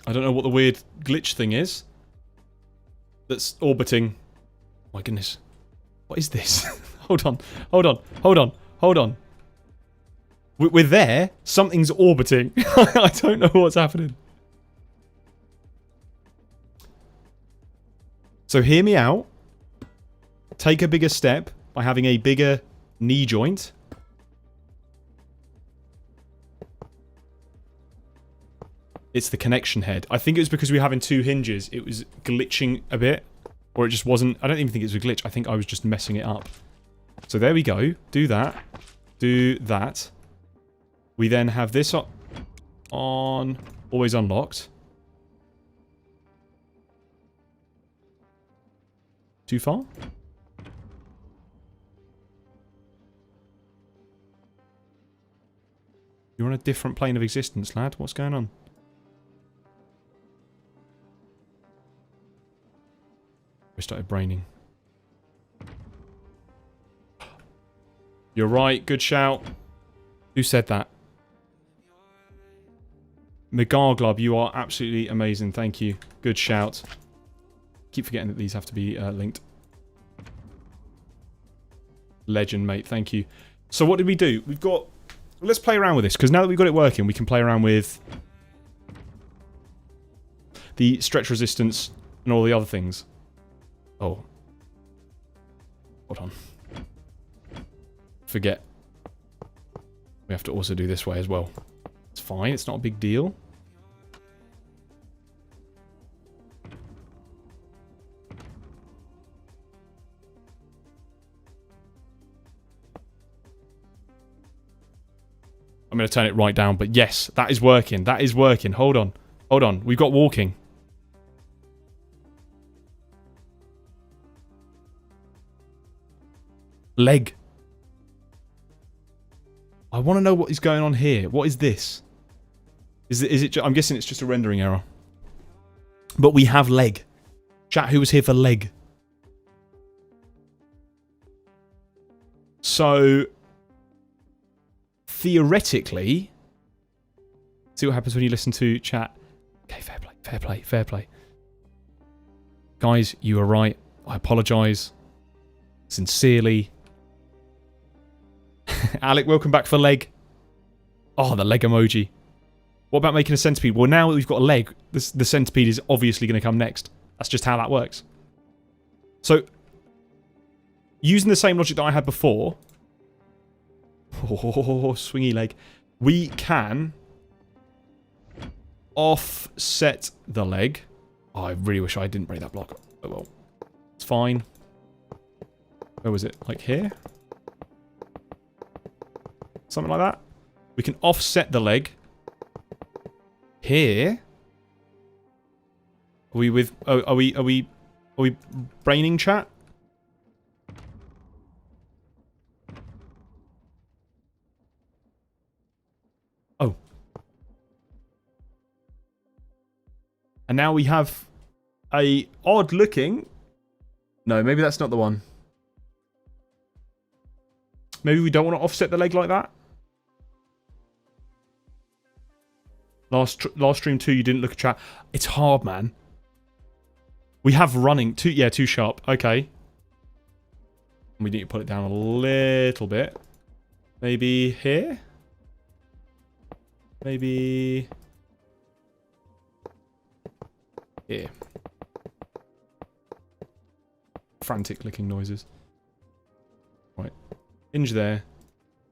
I don't know what the weird glitch thing is that's orbiting. Oh my goodness. What is this? Hold on. Hold on. Hold on. Hold on. We're there. Something's orbiting. I don't know what's happening. So hear me out. Take a bigger step by having a bigger knee joint. It's the connection head. I think it was because we were having 2 hinges. It was glitching a bit. Or it just wasn't... I don't even think it was a glitch. I think I was just messing it up. So there we go. Do that. Do that. We then have this on... Always unlocked. Too far? You're on a different plane of existence, lad. What's going on? I started braining. You're right. Good shout. Who said that? Megarglub, you are absolutely amazing. Thank you. Good shout. Keep forgetting that these have to be linked. Legend, mate. Thank you. So what did we do? We've got... Let's play around with this, because now that we've got it working, we can play around with the stretch resistance and all the other things. Oh. Hold on. Forget. We have to also do this way as well. It's fine. It's not a big deal. I'm going to turn it right down, but yes, that is working. That is working. Hold on. Hold on. We've got walking. Leg. I want to know what is going on here. What is this? Is it I'm guessing it's just a rendering error. But we have leg. Chat, who was here for leg? So, theoretically, see what happens when you listen to chat. Okay, fair play, fair play, fair play. Guys, you are right. I apologise. Sincerely. Alec, welcome back for leg. Oh, the leg emoji. What about making a centipede? Well, now that we've got a leg, the centipede is obviously going to come next. That's just how that works. So, using the same logic that I had before... Oh, swingy leg. We can offset the leg. Oh, I really wish I didn't break that block. Oh well. It's fine. Where was it? Like here? Something like that. We can offset the leg. Here. Are we with... Oh, are we braining chat? Oh. And now we have a odd looking... No, maybe that's not the one. Maybe we don't want to offset the leg like that. Last stream too, you didn't look at chat. It's hard, man. We have running. Too sharp. Okay. We need to put it down a little bit. Maybe here? Maybe... here. Frantic clicking noises. Right. Hinge there.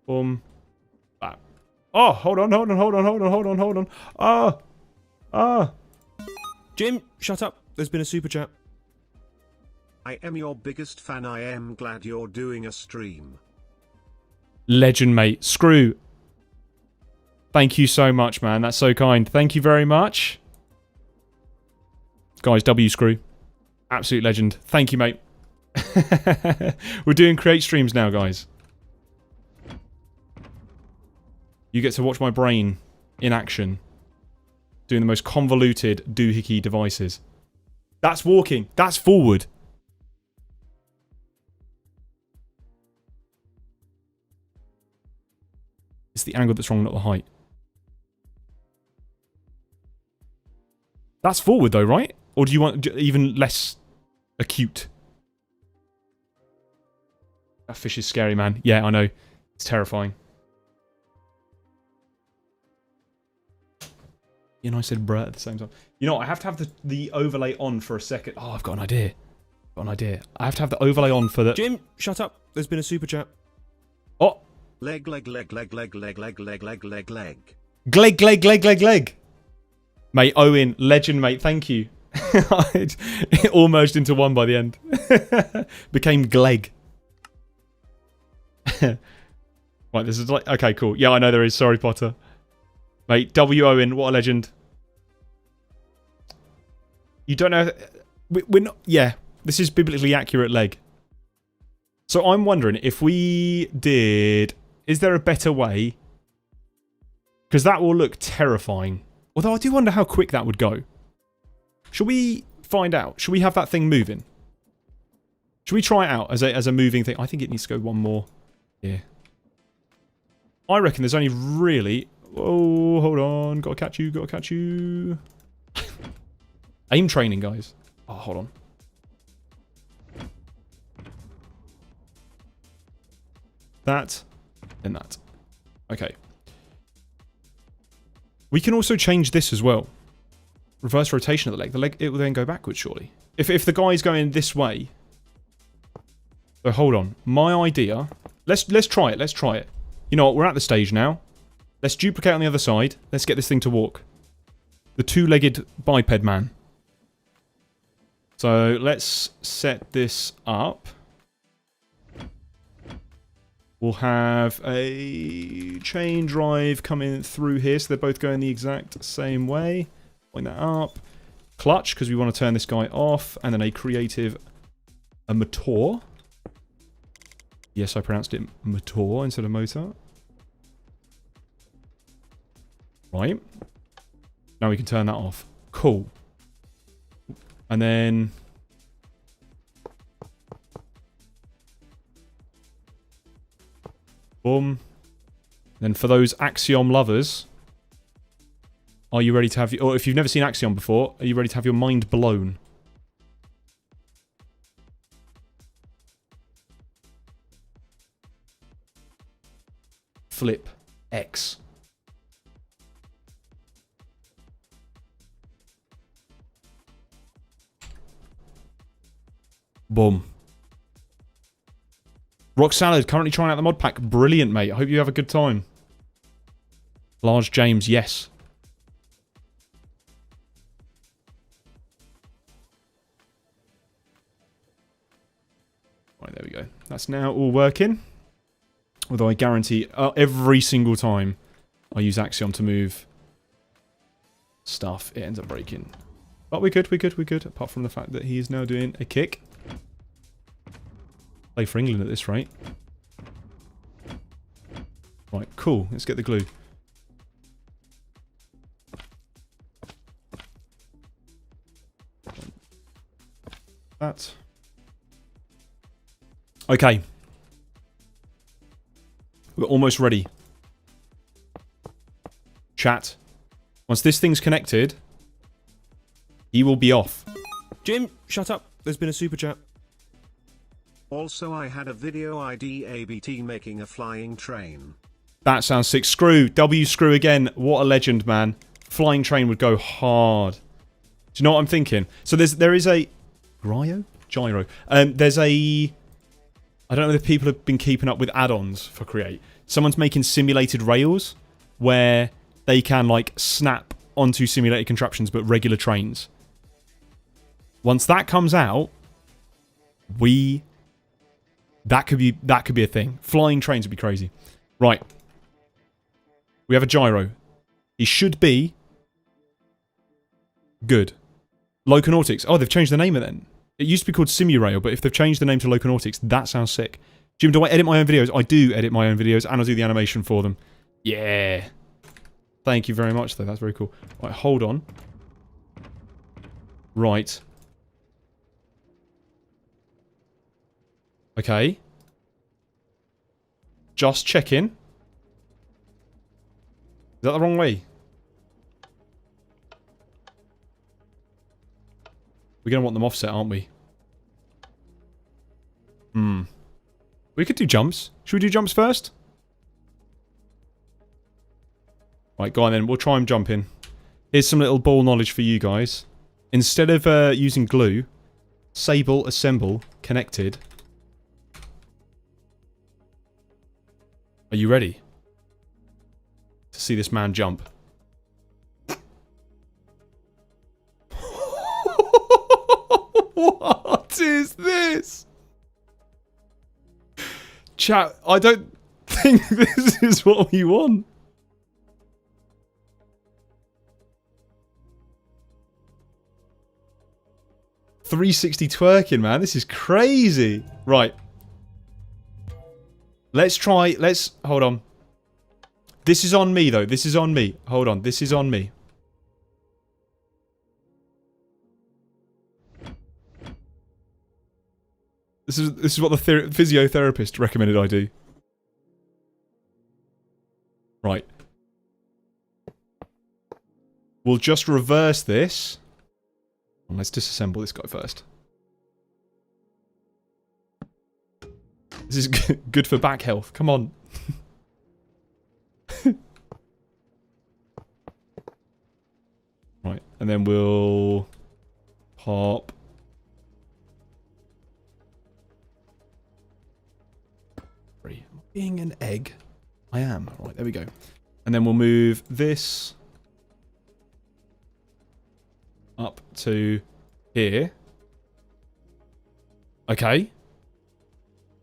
Boom. Ah. Oh, hold on. Jim, shut up. There's been a super chat. I am your biggest fan. I am glad you're doing a stream. Legend, mate. Screw. Thank you so much, man. That's so kind. Thank you very much. Guys, W Screw. Absolute legend. Thank you, mate. We're doing create streams now, guys. You get to watch my brain in action. Doing the most convoluted doohickey devices. That's walking. That's forward. It's the angle that's wrong, not the height. That's forward though, right? Or do you want even less acute? That fish is scary, man. Yeah, I know. It's terrifying. You know, I said bruh at the same time. You know, I have to have the overlay on for a second. Oh, I've got an idea. I have to have the overlay on for the... Jim, shut up. There's been a super chat. Oh. Leg. Gleg. Mate, Owen, legend, mate. Thank you. It all merged into one by the end. Became Gleg. Right, this is like... Okay, cool. Yeah, I know there is. Sorry, Potter. Mate, W. Owen, what a legend. You don't know... We're not... Yeah, this is biblically accurate leg. So I'm wondering if we did... Is there a better way? Because that will look terrifying. Although I do wonder how quick that would go. Should we find out? Should we have that thing moving? Should we try it out as a moving thing? I think it needs to go one more here. I reckon there's only really... Oh, hold on. Gotta catch you. Aim training, guys. Oh, hold on. That. And that. Okay. We can also change this as well. Reverse rotation of the leg. The leg, it will then go backwards, surely. If the guy's going this way. So hold on. My idea. Let's try it. You know what? We're at the stage now. Let's duplicate on the other side. Let's get this thing to walk. The two-legged biped man. So let's set this up. We'll have a chain drive coming through here. So they're both going the exact same way. Point that up. Clutch, because we want to turn this guy off. And then a motor. Yes, I pronounced it motor instead of motor. Right. Now we can turn that off. Cool. And then... boom. Then for those Axiom lovers, are you ready to have... Or if you've never seen Axiom before, are you ready to have your mind blown? Flip X. Boom. Rock Salad, currently trying out the mod pack. Brilliant, mate. I hope you have a good time. Large James, yes. Right, there we go. That's now all working. Although I guarantee every single time I use Axiom to move stuff, it ends up breaking. But we're good, we're good, we're good. Apart from the fact that he is now doing a kick. Play for England at this rate. Right, cool. Let's get the glue. That. Okay. We're almost ready. Chat. Once this thing's connected, he will be off. Jim, shut up. There's been a super chat. Also, I had a video ID ABT making a flying train. That sounds sick. Screw. W Screw again. What a legend, man. Flying train would go hard. Do you know what I'm thinking? So there is a... Gyro? There's a... I don't know if people have been keeping up with add-ons for Create. Someone's making simulated rails where they can, like, snap onto simulated contraptions but regular trains. Once that comes out, that could be a thing. Flying trains would be crazy. Right. We have a gyro. He should be good. Loconautics. Oh, they've changed the name of it then. It used to be called Simurail, but if they've changed the name to Loconautics, that sounds sick. Jim, do I edit my own videos? I do edit my own videos, and I do the animation for them. Yeah. Thank you very much, though. That's very cool. Right, hold on. Right. Okay. Just checking. Is that the wrong way? We're going to want them offset, aren't we? We could do jumps. Should we do jumps first? Right, go on then. We'll try and jump in. Here's some little ball knowledge for you guys. Instead of using glue, Sable, assemble, connected. Are you ready to see this man jump? What is this? Chat, I don't think this is what we want. .360 twerking, man. This is crazy. Right. Let's hold on. This is on me, though. This is on me. Hold on. This is on me. This is what the physiotherapist recommended I do. Right. We'll just reverse this. Let's disassemble this guy first. This is good for back health. Come on. Right. And then we'll pop. Being an egg. I am. Right, there we go. And then we'll move this up to here. Okay.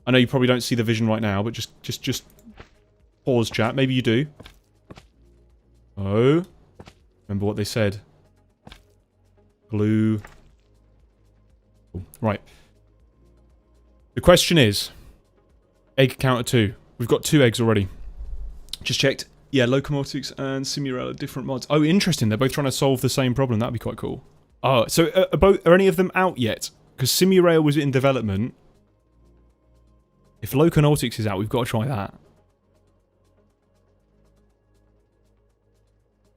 I know you probably don't see the vision right now, but just pause chat. Maybe you do. Oh. Remember what they said. Glue. Cool. Right. The question is, egg counter 2. We've got 2 eggs already. Just checked. Yeah, Locomotics and Simurel are different mods. Oh, interesting. They're both trying to solve the same problem. That'd be quite cool. Oh, so are any of them out yet? Because Simurail was in development. If Loconautics is out, we've got to try that.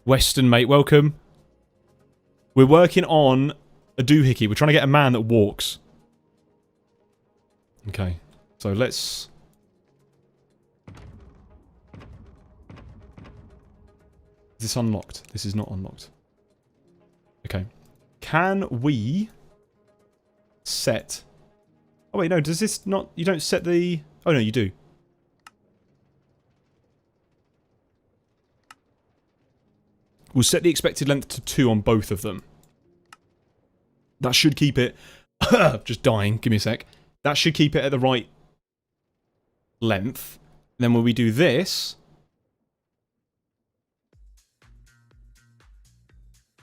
Western, mate, welcome. We're working on a doohickey. We're trying to get a man that walks. Okay. So let's... Is this unlocked? This is not unlocked. Okay. Can we set Oh wait, no, does this not... You don't set the... Oh no, you do. We'll set the expected length to 2 on both of them. That should keep it... Just dying, give me a sec. That should keep it at the right length. And then when we do this...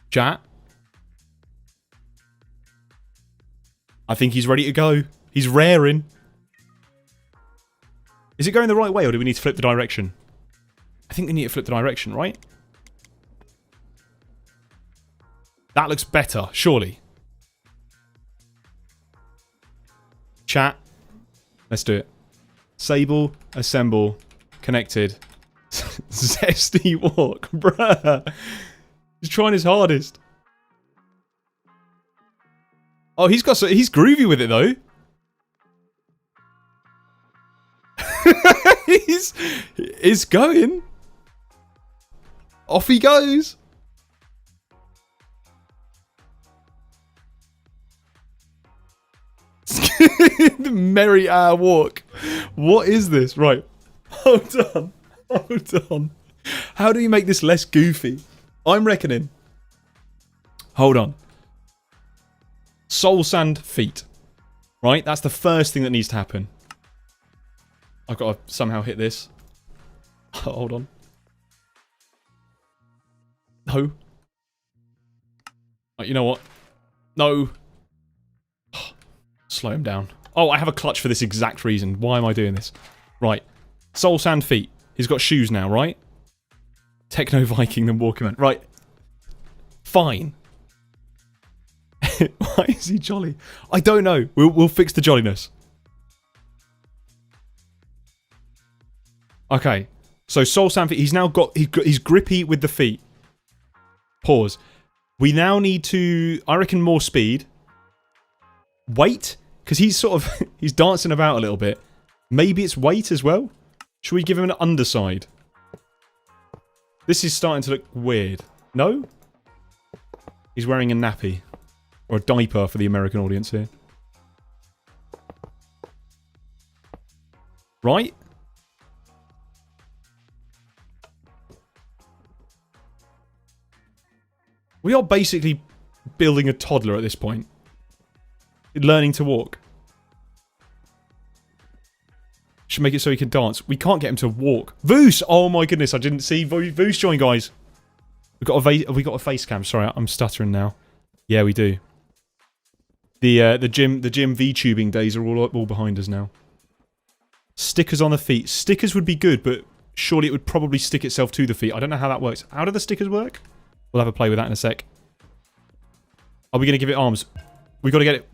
Chat. I think he's ready to go. He's raring. Is it going the right way, or do we need to flip the direction? I think we need to flip the direction, right? That looks better, surely. Chat. Let's do it. Sable, assemble, connected. Zesty walk, bruh. He's trying his hardest. Oh, he's groovy with it though. he's going. Off he goes. The merry hour walk. What is this? Right. Hold on. Hold on. How do you make this less goofy? I'm reckoning. Hold on. Soul sand feet. Right? That's the first thing that needs to happen. I've got to somehow hit this. Hold on. No. Right, you know what? No. Slow him down. Oh, I have a clutch for this exact reason. Why am I doing this? Right. Soul sand feet. He's got shoes now, right? Techno Viking, then Walker Man. Right. Fine. Why is he jolly? I don't know. We'll fix the jolliness. Okay. So Soul Sand feet. He's now got... He's grippy with the feet. Pause. We now need to... I reckon more speed. Weight. Because he's sort of... he's dancing about a little bit. Maybe it's weight as well. Should we give him an underside? This is starting to look weird. No? He's wearing a nappy. Or a diaper for the American audience here. Right? We are basically building a toddler at this point. Learning to walk. Should make it so he can dance. We can't get him to walk. Voos! Oh my goodness, I didn't see Voos join, guys. We got a face cam. Sorry, I'm stuttering now. Yeah, we do. The gym VTubing days are all behind us now. Stickers on the feet. Stickers would be good, but surely it would probably stick itself to the feet. I don't know how that works. How do the stickers work? We'll have a play with that in a sec. Are we going to give it arms? We got to get it...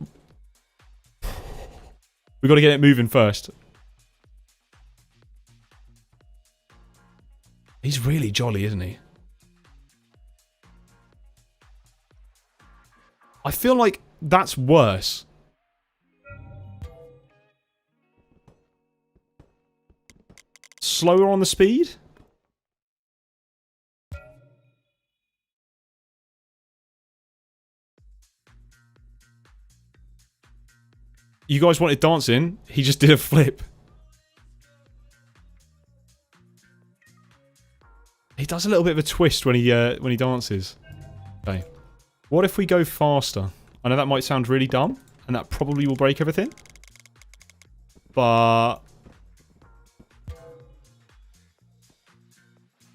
We got to get it moving first. He's really jolly, isn't he? I feel like that's worse. Slower on the speed? You guys wanted dancing. He just did a flip. He does a little bit of a twist when he dances. Okay. What if we go faster? I know that might sound really dumb, and that probably will break everything. But...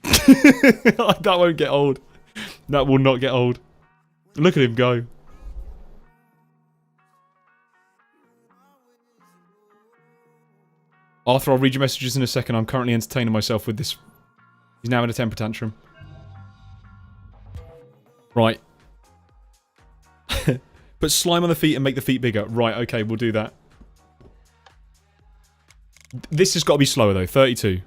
that won't get old. That will not get old. Look at him go. Arthur, I'll read your messages in a second. I'm currently entertaining myself with this. He's now in a temper tantrum. Right. Put slime on the feet and make the feet bigger. Right, okay, we'll do that. This has got to be slower though. 32.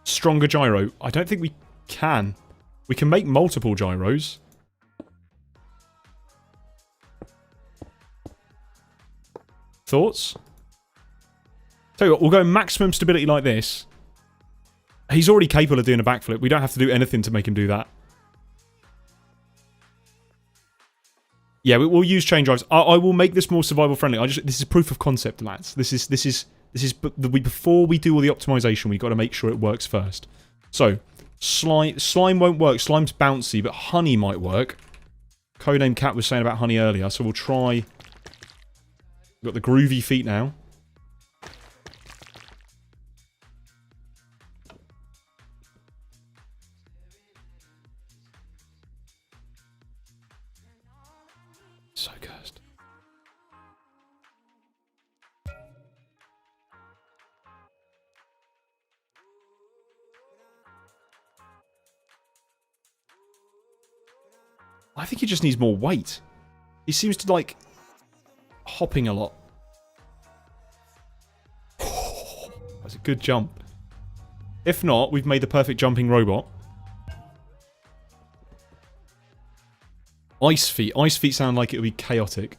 Stronger gyro. I don't think we can. We can make multiple gyros. Thoughts? Tell you what, we'll go maximum stability like this. He's already capable of doing a backflip. We don't have to do anything to make him do that. Yeah, we'll use chain drives. I will make this more survival friendly. This is proof of concept, lads. This is before we do all the optimization, we got to make sure it works first. So, slime won't work. Slime's bouncy, but honey might work. Codename Cat was saying about honey earlier, so we'll try. We've got the groovy feet now. So cursed. I think he just needs more weight. He seems to like hopping a lot. That's a good jump. If not, we've made the perfect jumping robot. Ice feet. Ice feet sound like it would be chaotic.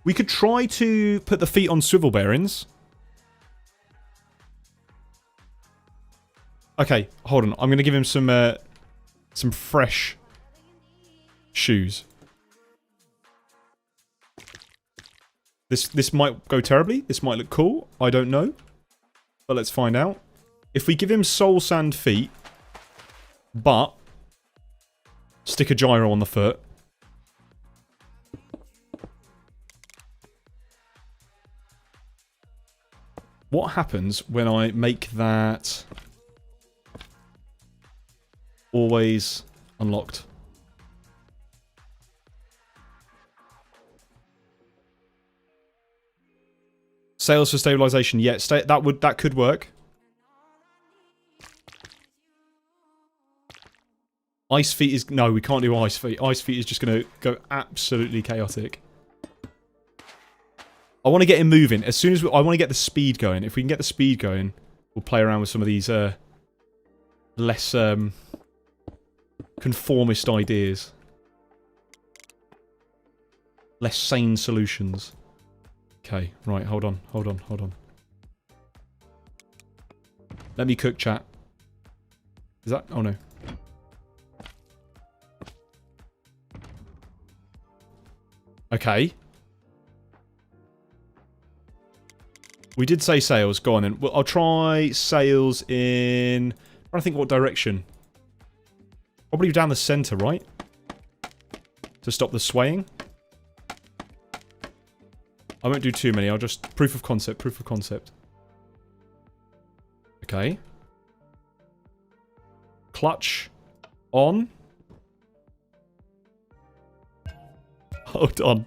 We could try to put the feet on swivel bearings. Okay, hold on. I'm going to give him some fresh shoes. This might go terribly. This might look cool. I don't know. But let's find out. If we give him soul sand feet, but stick a gyro on the foot. What happens when I make that always unlocked? Sails for stabilization. Yeah, that could work. Ice feet is... No, we can't do ice feet. Ice feet is just going to go absolutely chaotic. I want to get him moving. As soon as... I want to get the speed going. If we can get the speed going, we'll play around with some of these less conformist ideas. Less sane solutions. Okay, right, hold on. Let me cook, chat. Is that... Oh, no. Okay. We did say sails. Go on then. Well, I'll try sails in... I'm trying to think what direction. Probably down the centre, right? To stop the swaying. I won't do too many. I'll just... Proof of concept. Okay. Clutch. On. Hold on.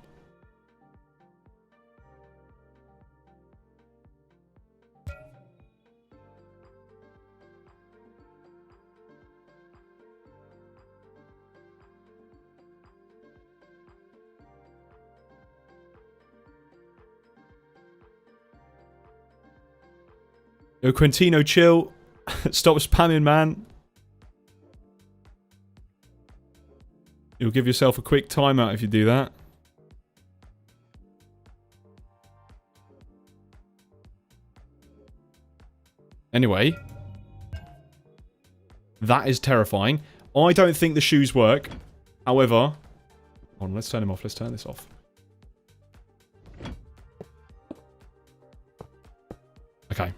Yo, Quintino, chill. Stop spamming, man. You'll give yourself a quick timeout if you do that. Anyway. That is terrifying. I don't think the shoes work. However... Hold on, let's turn them off. Let's turn this off. Okay.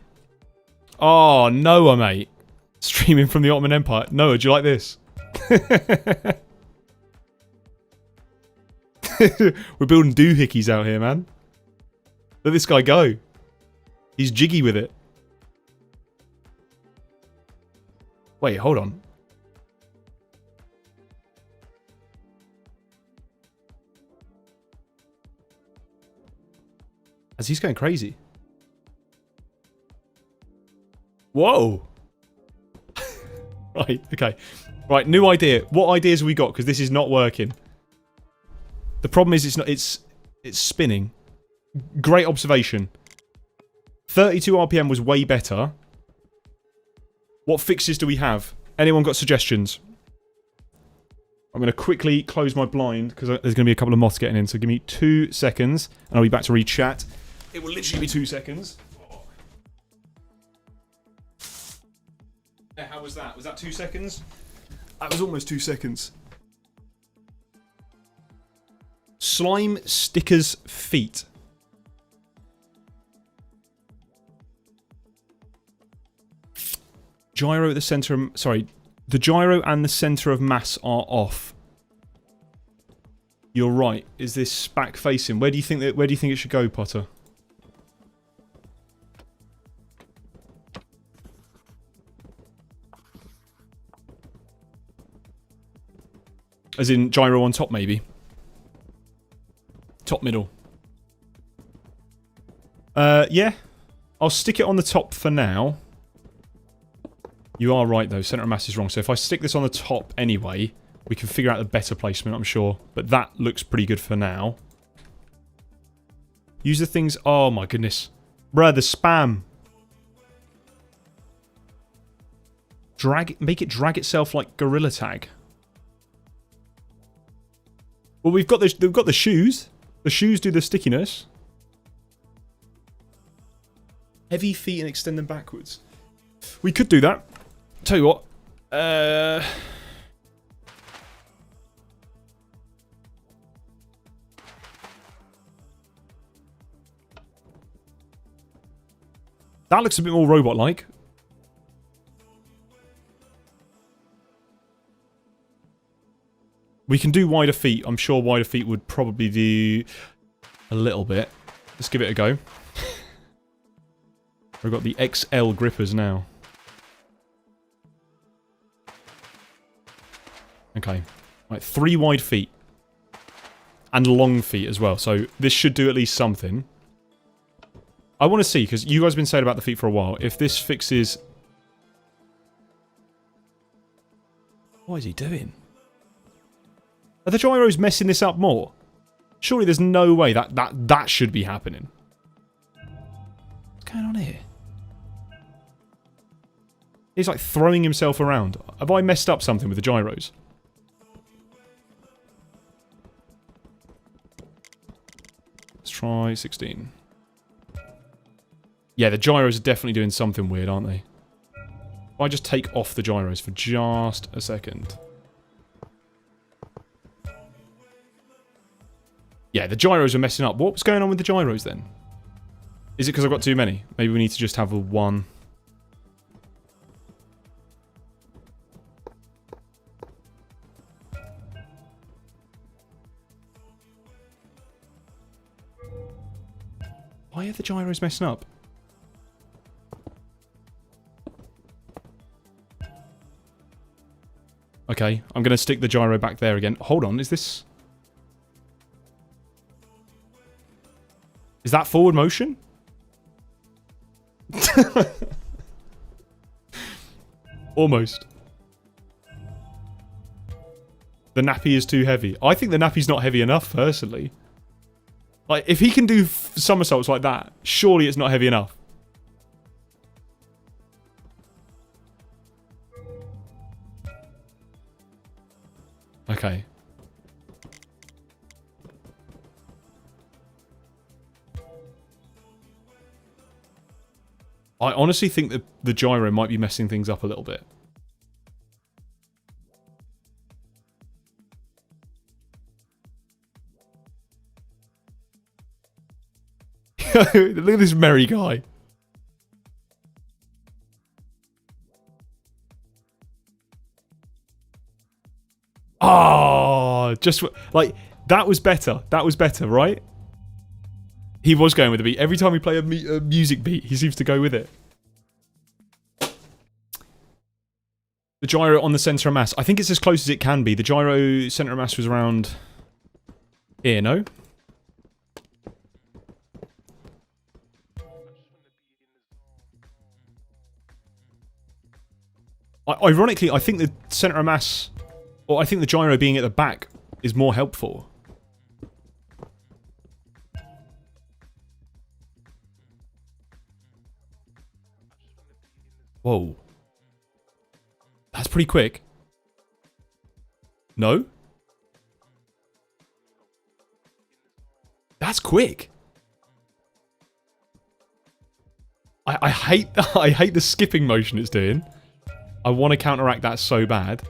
Oh, Noah, mate. Streaming from the Ottoman Empire. Noah, do you like this? We're building doohickeys out here, man. Let this guy go. He's jiggy with it. Wait, hold on. As he's going crazy. Whoa. Right, okay. Right, new idea. What ideas have we got? Because this is not working. The problem is it's spinning. Great observation. 32 RPM was way better. What fixes do we have? Anyone got suggestions? I'm going to quickly close my blind because there's going to be a couple of moths getting in. So give me 2 seconds and I'll be back to read chat. It will literally be 2 seconds. Yeah, how was that? Was that 2 seconds? That was almost 2 seconds. Slime stickers feet. Gyro at the center of... Sorry. The gyro and the center of mass are off. You're right. Is this back facing? Where do you think it should go, Potter? As in gyro on top, maybe. Top middle. Yeah. I'll stick it on the top for now. You are right, though. Center of mass is wrong. So if I stick this on the top anyway, we can figure out the better placement, I'm sure. But that looks pretty good for now. Use the things... Oh, my goodness. Bruh, the spam. Make it drag itself like Gorilla Tag. Well, we've got the shoes. The shoes do the stickiness. Heavy feet and extend them backwards. We could do that. Tell you what. That looks a bit more robot-like. We can do wider feet. I'm sure wider feet would probably do a little bit. Let's give it a go. We've got the XL grippers now. Okay. Right, 3 wide feet. And long feet as well. So this should do at least something. I want to see, because you guys have been saying about the feet for a while. If this fixes... What is he doing? Are the gyros messing this up more? Surely there's no way that should be happening. What's going on here? He's like throwing himself around. Have I messed up something with the gyros? Let's try 16. Yeah, the gyros are definitely doing something weird, aren't they? If I just take off the gyros for just a second. Yeah, the gyros are messing up. What was going on with the gyros then? Is it because I've got too many? Maybe we need to just have a 1. Why are the gyros messing up? Okay, I'm going to stick the gyro back there again. Hold on, is this... Is that forward motion? Almost. The nappy is too heavy. I think the nappy's not heavy enough, personally. Like, if he can do somersaults like that, surely it's not heavy enough. Okay. I honestly think that the gyro might be messing things up a little bit. Look at this merry guy. Oh, just like that was better. That was better, right? He was going with the beat. Every time we play a music beat, he seems to go with it. The gyro on the center of mass. I think it's as close as it can be. The gyro center of mass was around here, no? Ironically, I think the center of mass, or I think the gyro being at the back is more helpful. Whoa. That's pretty quick. No? That's quick. I hate I hate the skipping motion it's doing. I want to counteract that so bad.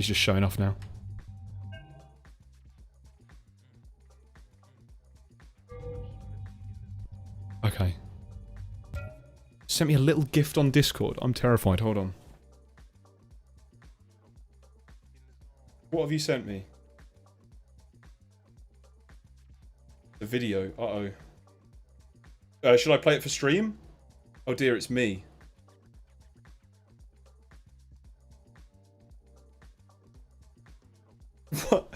he's just showing off now. Okay. Sent me a little gift on Discord. I'm terrified. Hold on. What have you sent me? The video. Uh-oh. Should I play it for stream? Oh dear, it's me. What?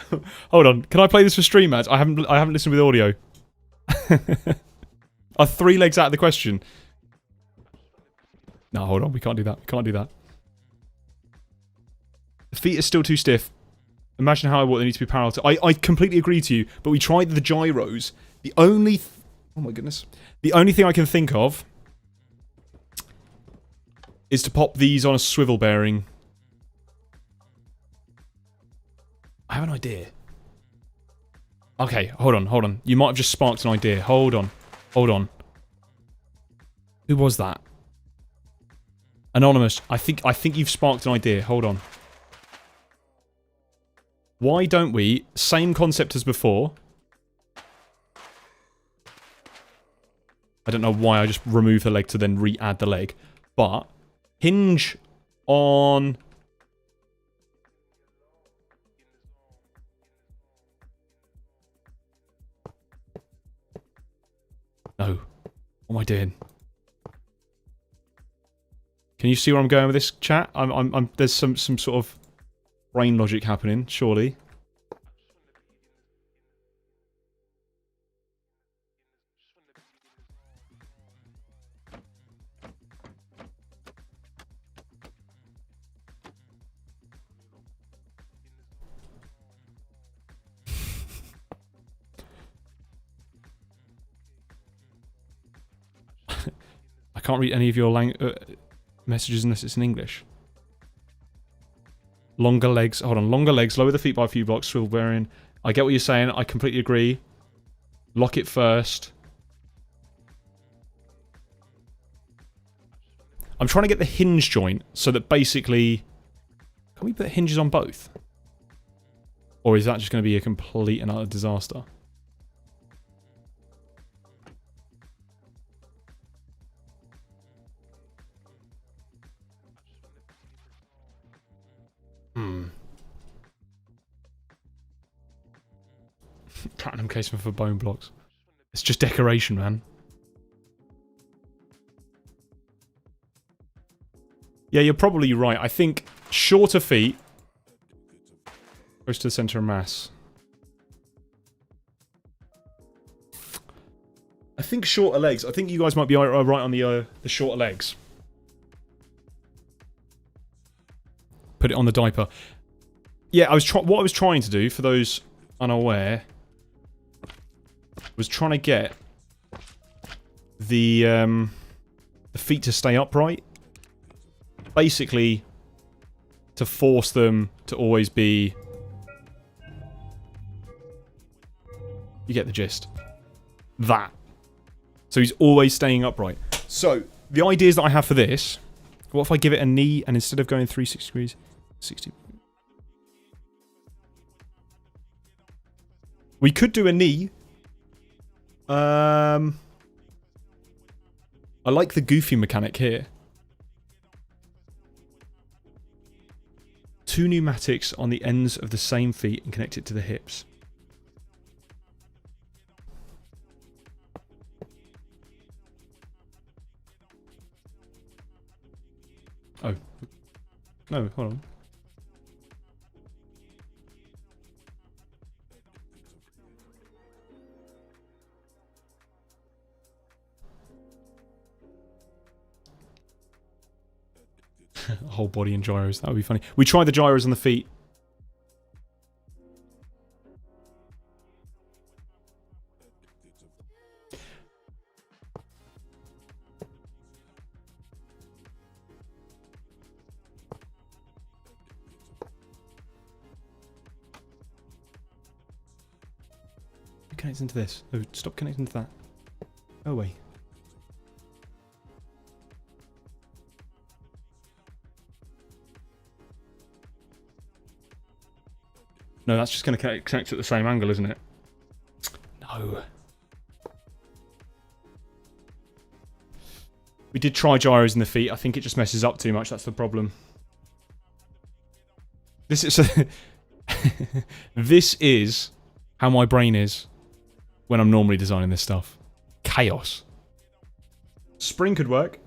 Hold on. Can I play this for stream, ads? I haven't listened with audio. Are 3 legs out of the question? No, hold on. We can't do that. We can't do that. The feet are still too stiff. Imagine how I walk. They need to be parallel to... I completely agree to you, but we tried the gyros. The only... oh my goodness. The only thing I can think of is to pop these on a swivel bearing. I have an idea. Okay, hold on, hold on. You might have just sparked an idea. Hold on. Hold on. Who was that? Anonymous. I think you've sparked an idea. Hold on. Why don't we, same concept as before. I don't know why I just removed the leg to then re-add the leg. But, hinge on... No. What am I doing? Can you see where I'm going with this chat? There's some sort of brain logic happening, surely. I can't read any of your messages unless it's in English. Longer legs. Hold on. Longer legs. Lower the feet by a few blocks. Swivel bearing. I get what you're saying. I completely agree. Lock it first. I'm trying to get the hinge joint so that basically... Can we put hinges on both? Or is that just going to be a complete and utter disaster? Platinum casement for bone blocks. It's just decoration, man. Yeah, you're probably right. I think shorter feet goes to the center of mass. I think shorter legs. I think you guys might be right on the shorter legs. Put it on the diaper. Yeah, what I was trying to do, for those unaware, was trying to get the feet to stay upright. Basically, to force them to always be... You get the gist. That. So he's always staying upright. So, the ideas that I have for this... What if I give it a knee and instead of going 360 degrees... 60... We could do a knee. I like the goofy mechanic here. 2 pneumatics on the ends of the same feet and connect it to the hips. Oh. No, hold on. Whole body and gyros. That would be funny. We tried the gyros on the feet. It connects into this. Oh, stop connecting to that. Go away. No, that's just going to connect at the same angle, isn't it? No. We did try gyros in the feet. I think it just messes up too much. That's the problem. This is... this is how my brain is when I'm normally designing this stuff. Chaos. Spring could work.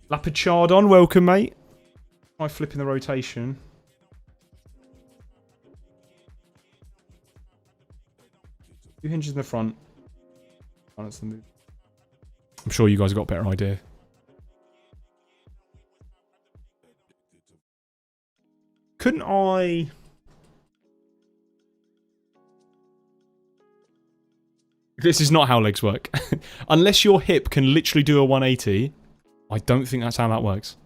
Lapachardon, welcome, mate. Try flipping the rotation. Two hinges in the front. Balance the move. I'm sure you guys have got a better idea. Couldn't I... This is not how legs work. Unless your hip can literally do a 180, I don't think that's how that works.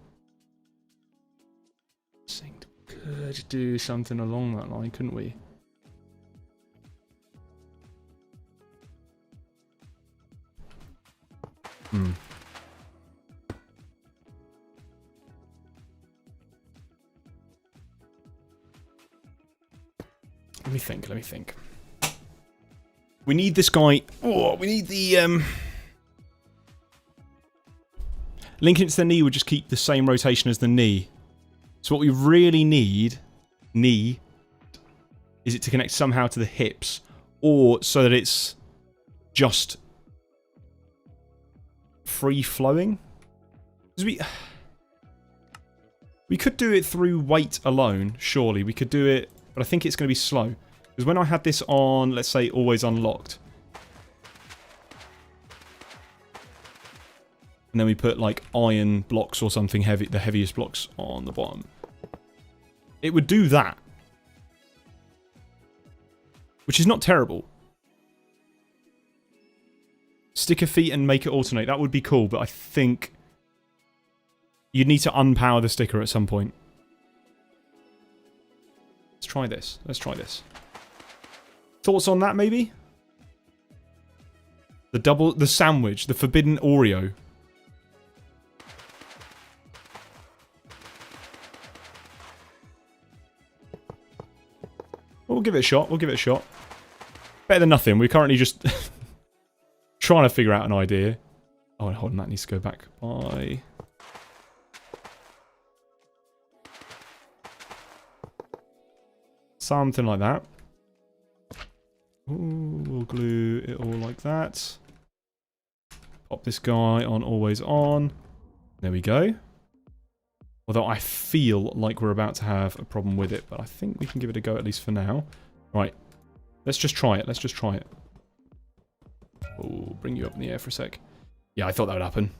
Could do something along that line, couldn't we? Hmm. Let me think, let me think. We need this guy... Oh, we need the... Linking it to the knee would just keep the same rotation as the knee. So what we really need... is it to connect somehow to the hips. Or so that it's just... free-flowing? Because we could do it through weight alone, surely. We could do it... But I think it's going to be slow. Because when I had this on, let's say, always unlocked. And then we put, like, iron blocks or something heavy, the heaviest blocks on the bottom. It would do that. Which is not terrible. Sticker feet and make it alternate. That would be cool, but I think... you'd need to unpower the sticker at some point. Let's try this. Let's try this. Thoughts on that, maybe? The sandwich, the forbidden Oreo. We'll give it a shot. We'll give it a shot. Better than nothing. We're currently just trying to figure out an idea. Oh, hold on. That needs to go back by... something like that. Ooh, we'll glue it all like that. Pop this guy on always on. There we go. Although I feel like we're about to have a problem with it, but I think we can give it a go at least for now. Right. Let's just try it. Let's just try it. Oh, bring you up in the air for a sec. Yeah, I thought that would happen.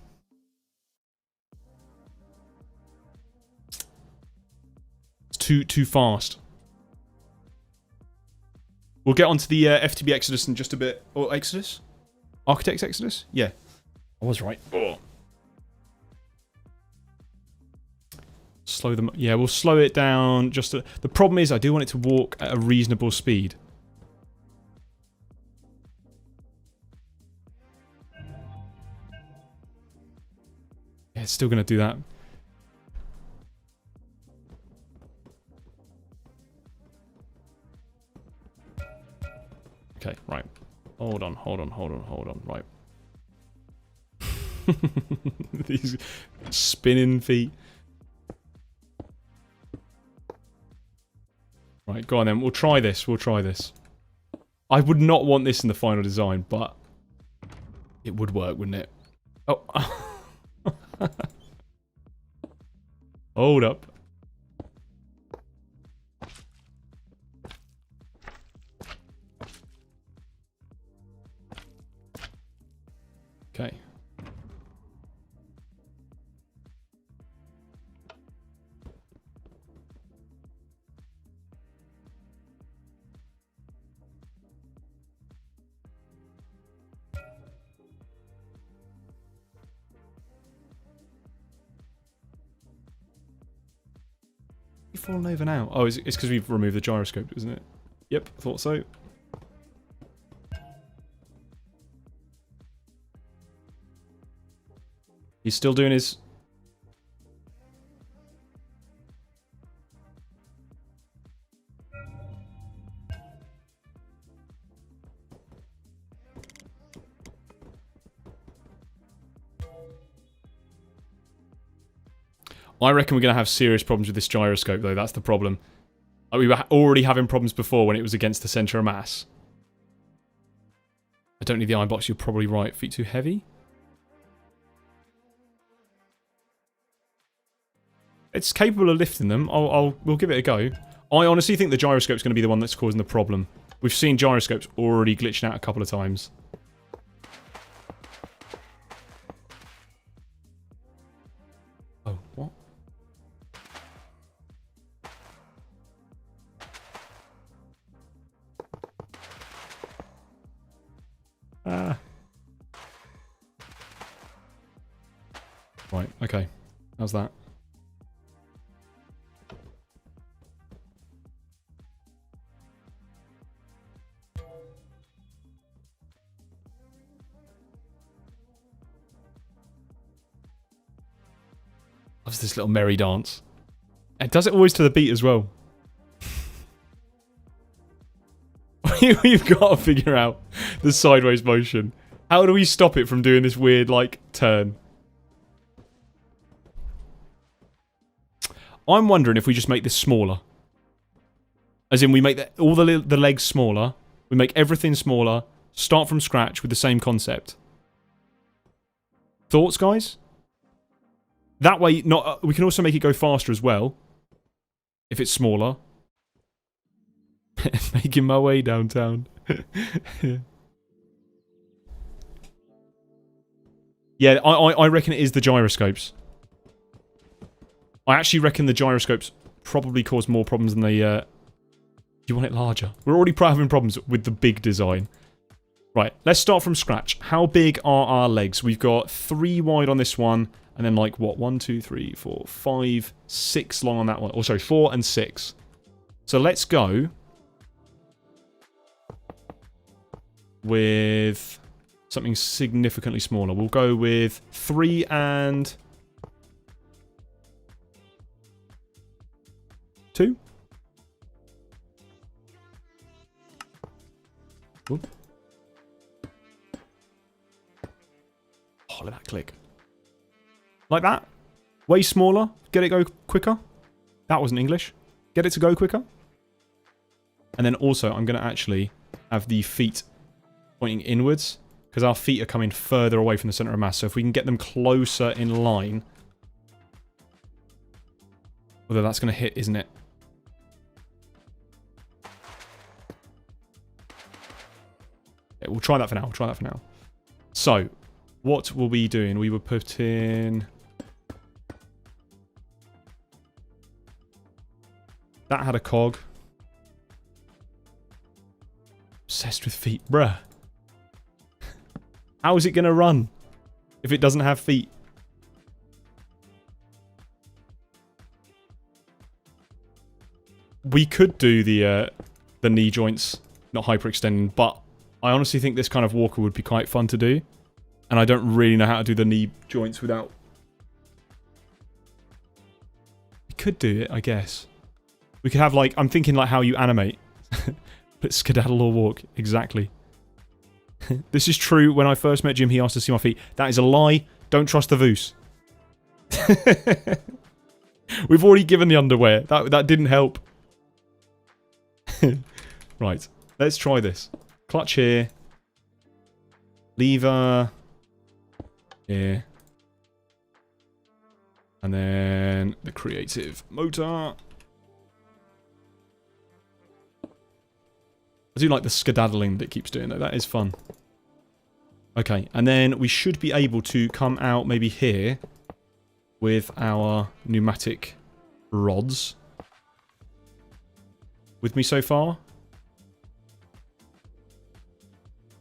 It's too fast. We'll get onto the FTB Exodus in just a bit. Or Exodus? Architects Exodus? Yeah. I was right. Oh. Slow them... Yeah, we'll slow it down just a... The problem is I do want it to walk at a reasonable speed. Yeah, it's still going to do that. Okay, right. Hold on. Right. These spinning feet. Right, go on then. We'll try this. I would not want this in the final design, but it would work, wouldn't it? Oh. Hold up. Okay. You've fallen over now. Oh, it's because we've removed the gyroscope, isn't it? Yep, thought so. He's still doing his... I reckon we're going to have serious problems with this gyroscope, though. That's the problem. Like, we were already having problems before when it was against the centre of mass. I don't need the iron box. You're probably right. Feet too heavy? It's capable of lifting them. We'll give it a go. I honestly think the gyroscope's going to be the one that's causing the problem. We've seen gyroscopes already glitching out a couple of times. Oh, what? Right, okay. How's that? Loves this little merry dance. It does it always to the beat as well. We've got to figure out the sideways motion. How do we stop it from doing this weird, like, turn? I'm wondering if we just make this smaller. As in, we make all the legs smaller. We make everything smaller. Start from scratch with the same concept. Thoughts, guys? That way, we can also make it go faster as well. If it's smaller. Making my way downtown. Yeah, I reckon it is the gyroscopes. I actually reckon the gyroscopes probably cause more problems than they... You want it larger? We're already having problems with the big design. Right, let's start from scratch. How big are our legs? We've got 3 wide on this one. And then like, what? 1, 2, 3, 4, 5, 6 long on that one. Oh, sorry, 4 and 6. So let's go with something significantly smaller. We'll go with 3 and 2. Ooh. Oh, let that click. Like that. Way smaller. Get it go quicker. That wasn't English. Get it to go quicker. And then also, I'm going to actually have the feet pointing inwards. Because our feet are coming further away from the centre of mass. So if we can get them closer in line. Although that's going to hit, isn't it? Yeah, we'll try that for now. We'll try that for now. So, what will we be doing? We will put in... That had a cog. Obsessed with feet. Bruh. How is it going to run if it doesn't have feet? We could do the knee joints not hyperextending, but I honestly think this kind of walker would be quite fun to do. And I don't really know how to do the knee joints without... We could do it, I guess. We could have, like... I'm thinking, like, how you animate. But skedaddle or walk. Exactly. This is true. When I first met Jim, he asked to see my feet. That is a lie. Don't trust the Voos. We've already given the underwear. That didn't help. Right. Let's try this. Clutch here. Lever. Here. And then the creative motor. I do like the skedaddling that it keeps doing though. That is fun. Okay, and then we should be able to come out maybe here with our pneumatic rods. With me so far?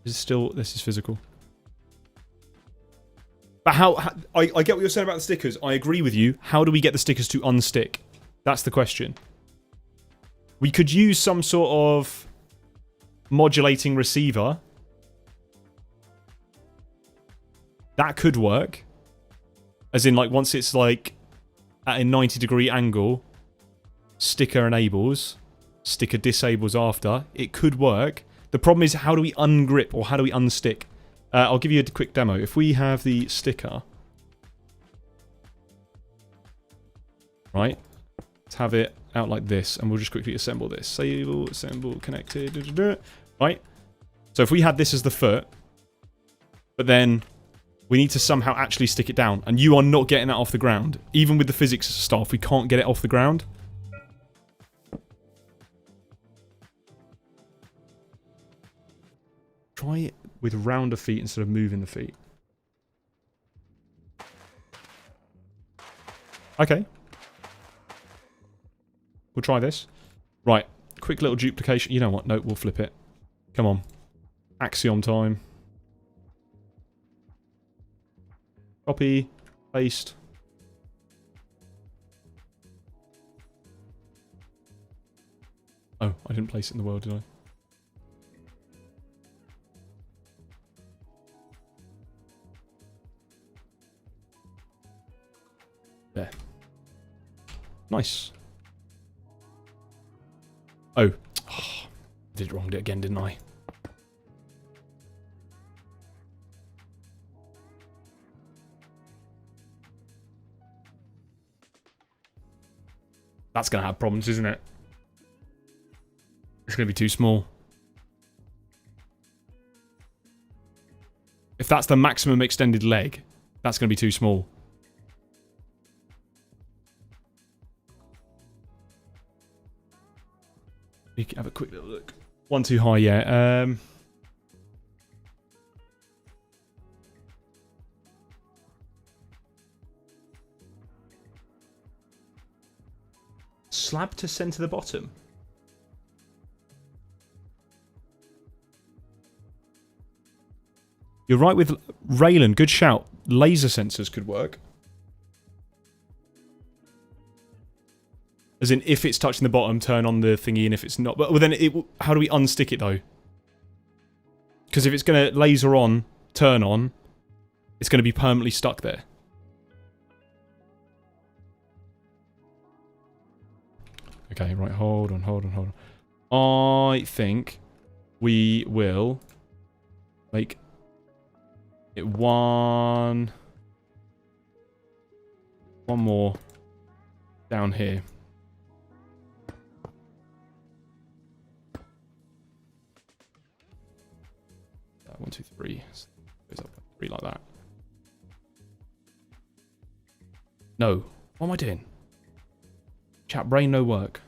This is physical. But I get what you're saying about the stickers. I agree with you. How do we get the stickers to unstick? That's the question. We could use some sort of modulating receiver. That could work. As in, like, once it's, like, at a 90-degree angle, sticker enables, sticker disables after. It could work. The problem is, how do we ungrip or how do we unstick? I'll give you a quick demo. If we have the sticker... Right? Let's have it out like this, and we'll just quickly assemble this. Sable, assemble, connected, right? So if we had this as the foot, but then we need to somehow actually stick it down, and you are not getting that off the ground. Even with the physics stuff, we can't get it off the ground. Try it with rounder feet instead of moving the feet. Okay. We'll try this. Right. Quick little duplication. You know what? No, we'll flip it. Come on. Axiom time. Copy. Paste. Oh, I didn't place it in the world, did I? There. Nice. Oh. I did it wrong again, didn't I? That's going to have problems, isn't it? It's going to be too small. If that's the maximum extended leg, that's going to be too small. We can have a quick little look. One too high, yeah. Slab to center the bottom. You're right with Raylan. Good shout. Laser sensors could work. As in, if it's touching the bottom, turn on the thingy, and if it's not... But well, then, how do we unstick it, though? Because if it's going to laser on, turn on, it's going to be permanently stuck there. Okay, right, hold on. I think we will make it one more down here. 1, 2, 3. Goes up 3 like that. No. What am I doing? Chat, brain no work.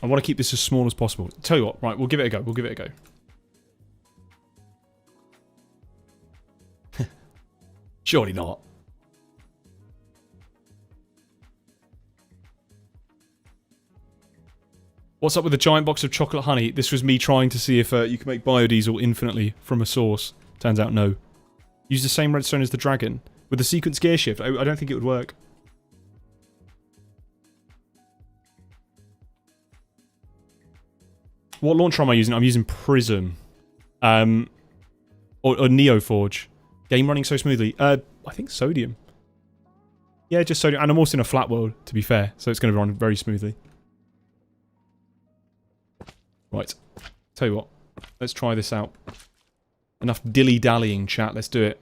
I want to keep this as small as possible. Tell you what, right, we'll give it a go. Surely not. What's up with the giant box of chocolate honey? This was me trying to see if you can make biodiesel infinitely from a source. Turns out no. Use the same redstone as the dragon. With the sequence gear shift, I don't think it would work. What launcher am I using? I'm using Prism. Or Neoforge. Game running so smoothly. I think Sodium. Yeah, just Sodium. And I'm also in a flat world, to be fair. So it's going to run very smoothly. Right. Tell you what. Let's try this out. Enough dilly-dallying, chat. Let's do it.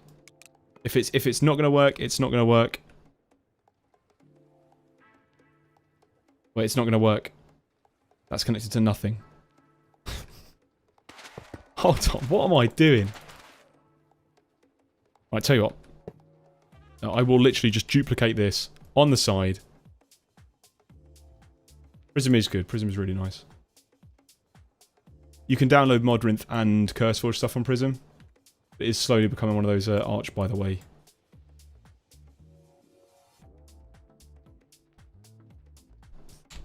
If it's not going to work, it's not going to work. Wait, it's not going to work. That's connected to nothing. Hold on. What am I doing? Right, tell you what. No, I will literally just duplicate this on the side. Prism is good. Prism is really nice. You can download Modrinth and CurseForge stuff on Prism. It is slowly becoming one of those Arch, by the way.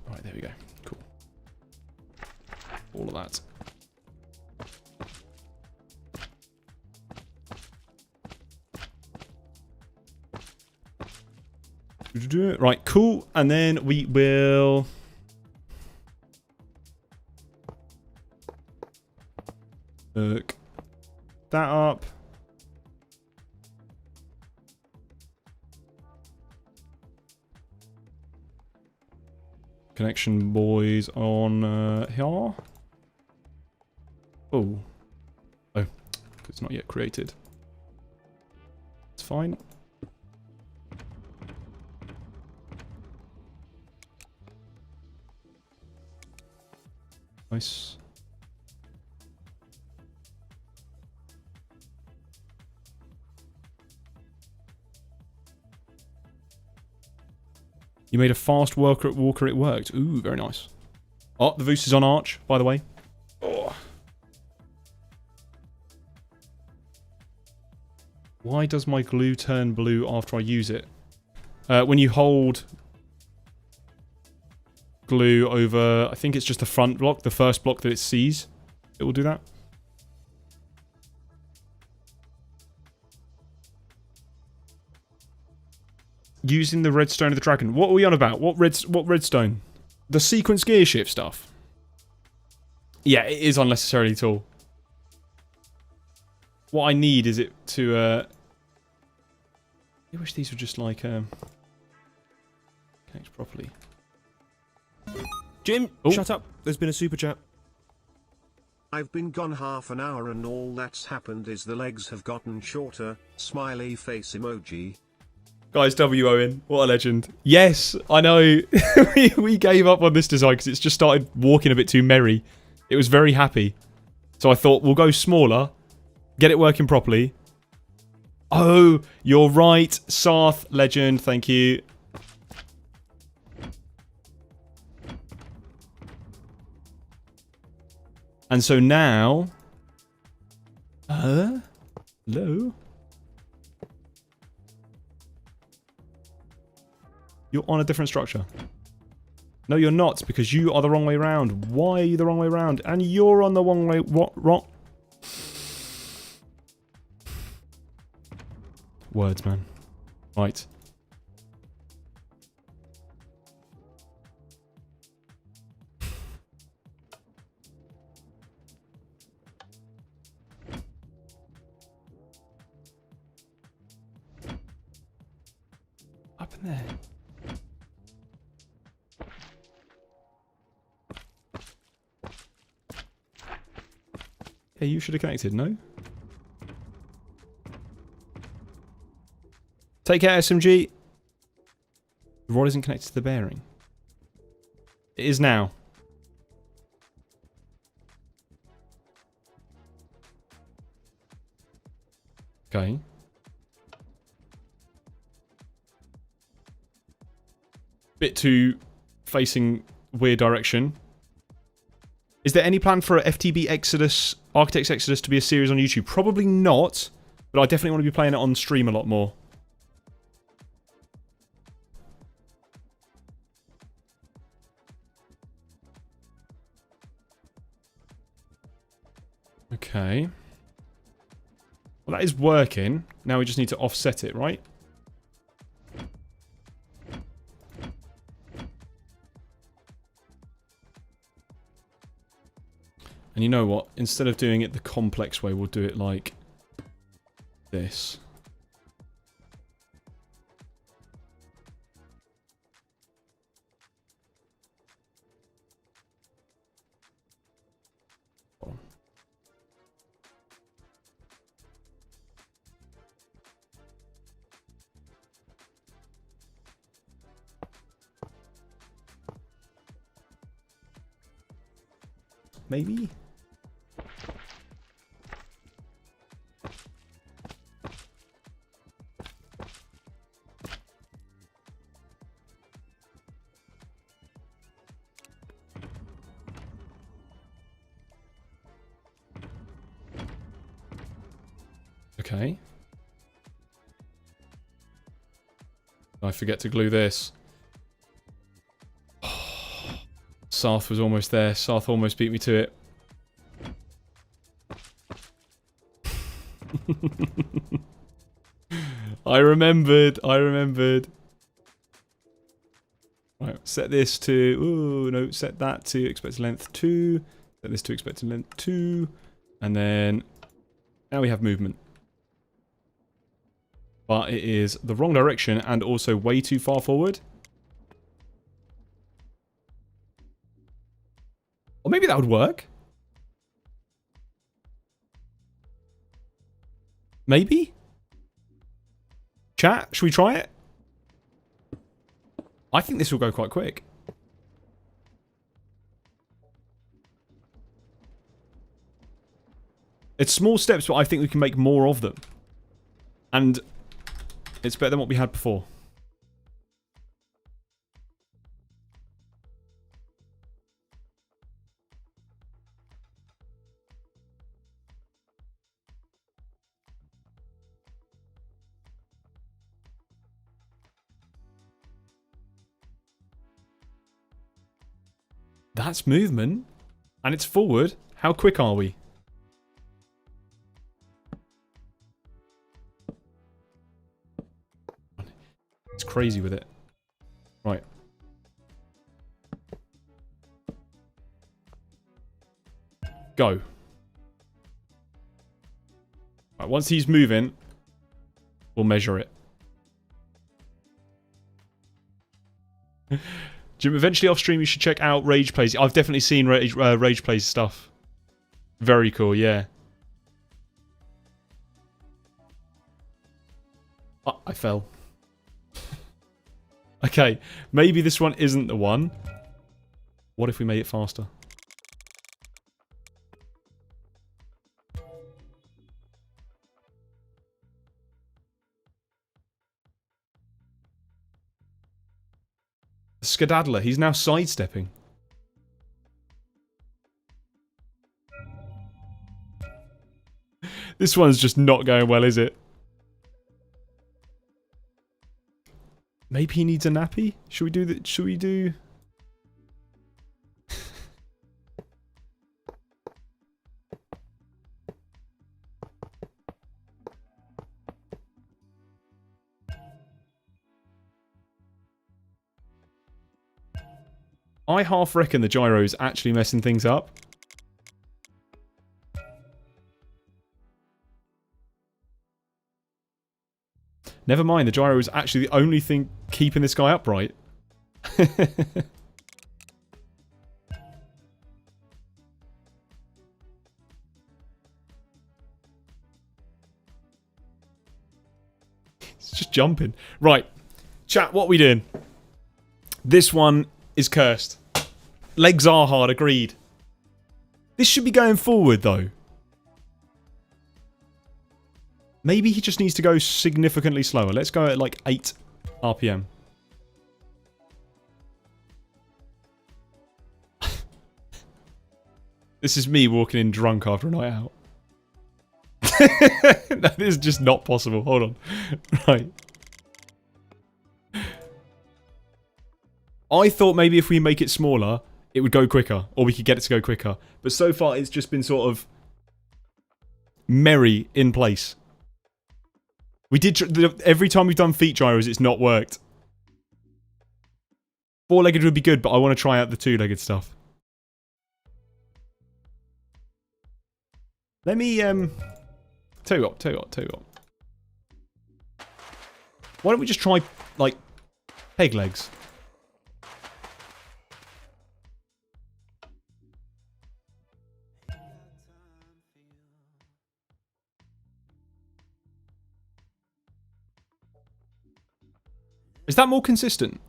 Alright, there we go. Cool. All of that. Right, cool. And then we will... hook that up. connection, boys, on here. Oh. Oh. It's not yet created. It's fine. Nice. You made a fast walker, it worked. Ooh, very nice. Oh, the Voos is on arch, by the way. Oh. Why does my glue turn blue after I use it? When you hold glue over, I think it's just the front block, the first block that it sees, it will do that. Using the redstone of the dragon. What are we on about? What redstone? The sequence gear shift stuff. Yeah, it is unnecessarily tall. What I need is it to I wish these were just like connect properly. Jim, shut up. There's been a super chat. I've been gone half an hour and all that's happened is the legs have gotten shorter. Smiley face emoji. Guys, W-O-N. What a legend. Yes, I know. we gave up on this design because it's just started walking a bit too merry. It was very happy. So I thought, we'll go smaller. Get it working properly. Oh, you're right. Sarth, legend. Thank you. And so now... hello? You're on a different structure. No, you're not, because you are the wrong way around. Why are you the wrong way around? And you're on the wrong way... What? Wrong? Words, man. Right. Up in there. Yeah, you should have connected, no? Take care, SMG. The rod isn't connected to the bearing. It is now. Okay. Bit too facing weird direction. Is there any plan for a FTB Exodus, Architects Exodus to be a series on YouTube? Probably not, but I definitely want to be playing it on stream a lot more. Okay. Well, that is working. Now we just need to offset it, right? And you know what? Instead of doing it the complex way, we'll do it like this. Maybe? Okay. I forget to glue this. Sarth was almost there. Sarth almost beat me to it. I remembered. Right, set this to... Ooh, no, set that to expected length 2. Set this to expected length 2. And then... Now we have movement. But it is the wrong direction and also way too far forward. maybe that would work. Maybe? Chat, should we try it? I think this will go quite quick. It's small steps, but I think we can make more of them. And it's better than what we had before. That's movement. And it's forward. How quick are we? It's crazy with it. Right. Go. Right, once he's moving, we'll measure it. Jim, eventually off stream you should check out Rage Plays. I've definitely seen Rage Plays stuff. Very cool, yeah. Oh, I fell. Okay, maybe this one isn't the one. What if we made it faster? Skedaddler, he's now sidestepping. This one's just not going well, is it? Maybe he needs a nappy? Should we do that? Should we do... I half reckon the gyro's actually messing things up. Never mind, the gyro is actually the only thing keeping this guy upright. It's just jumping. Right. Chat, what are we doing? This one is cursed. Legs are hard, agreed. This should be going forward, though. Maybe he just needs to go significantly slower. Let's go at like 8 RPM. This is me walking in drunk after a night out. That is just not possible. Hold on. Right. I thought maybe if we make it smaller, it would go quicker. Or we could get it to go quicker. But so far, it's just been sort of merry in place. We did... Every time we've done feet gyros, it's not worked. Four-legged would be good, but I want to try out the two-legged stuff. Let me... Tell you what. Why don't we just try, like, peg legs? Is that more consistent?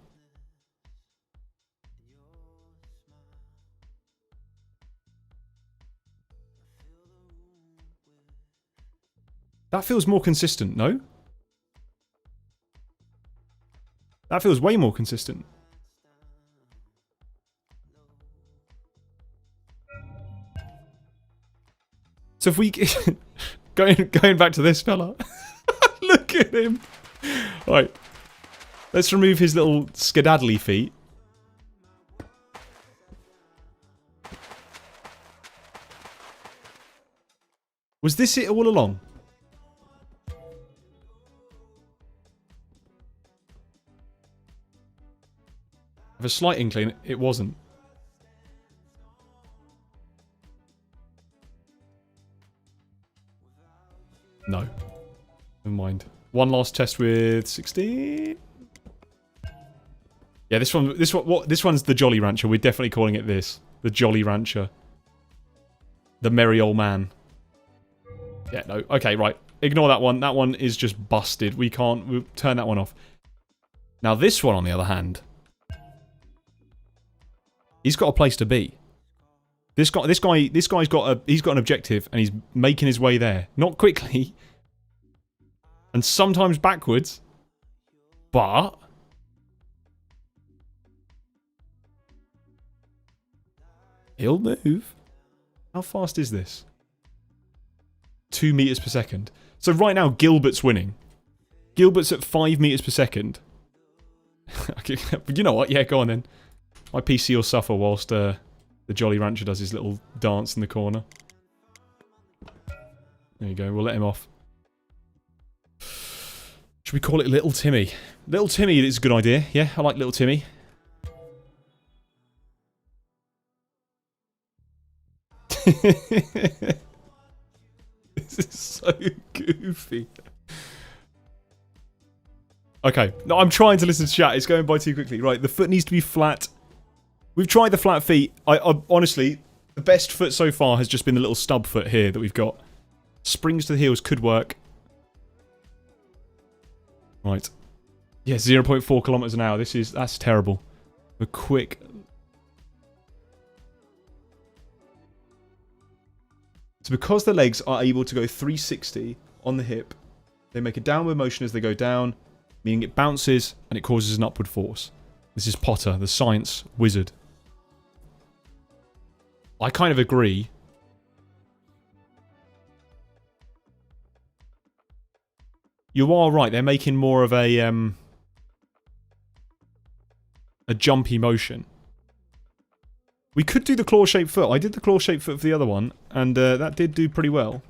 That feels more consistent, no? That feels way more consistent. So if we... going back to this fella. Look at him. Right. Let's remove his little skedaddly feet. Was this it all along? I have a slight inkling it wasn't. No. Never mind. One last test with 16. Yeah, this one's the Jolly Rancher. We're definitely calling it this. The Jolly Rancher. The merry old man. Yeah, no. Okay, right. Ignore that one. That one is just busted. We'll turn that one off. Now this one, on the other hand. He's got a place to be. This guy's got an objective, and he's making his way there. Not quickly. And sometimes backwards. But... he'll move. How fast is this? 2 meters per second. So right now, Gilbert's winning. Gilbert's at 5 meters per second. You know what? Yeah, go on then. My PC will suffer whilst the Jolly Rancher does his little dance in the corner. There you go. We'll let him off. Should we call it Little Timmy? Little Timmy is a good idea. Yeah, I like Little Timmy. This is so goofy. Okay, no, I'm trying to listen to chat. It's going by too quickly. Right, the foot needs to be flat. We've tried the flat feet. I honestly, the best foot so far has just been the little stub foot here that we've got. Springs to the heels could work. Right. Yeah, 0.4 kilometers an hour. That's terrible. A quick... So because the legs are able to go 360 on the hip, they make a downward motion as they go down, meaning it bounces and it causes an upward force. This is Potter, the science wizard. I kind of agree. You are right, they're making more of a jumpy motion. We could do the claw-shaped foot. I did the claw-shaped foot for the other one, and that did do pretty well.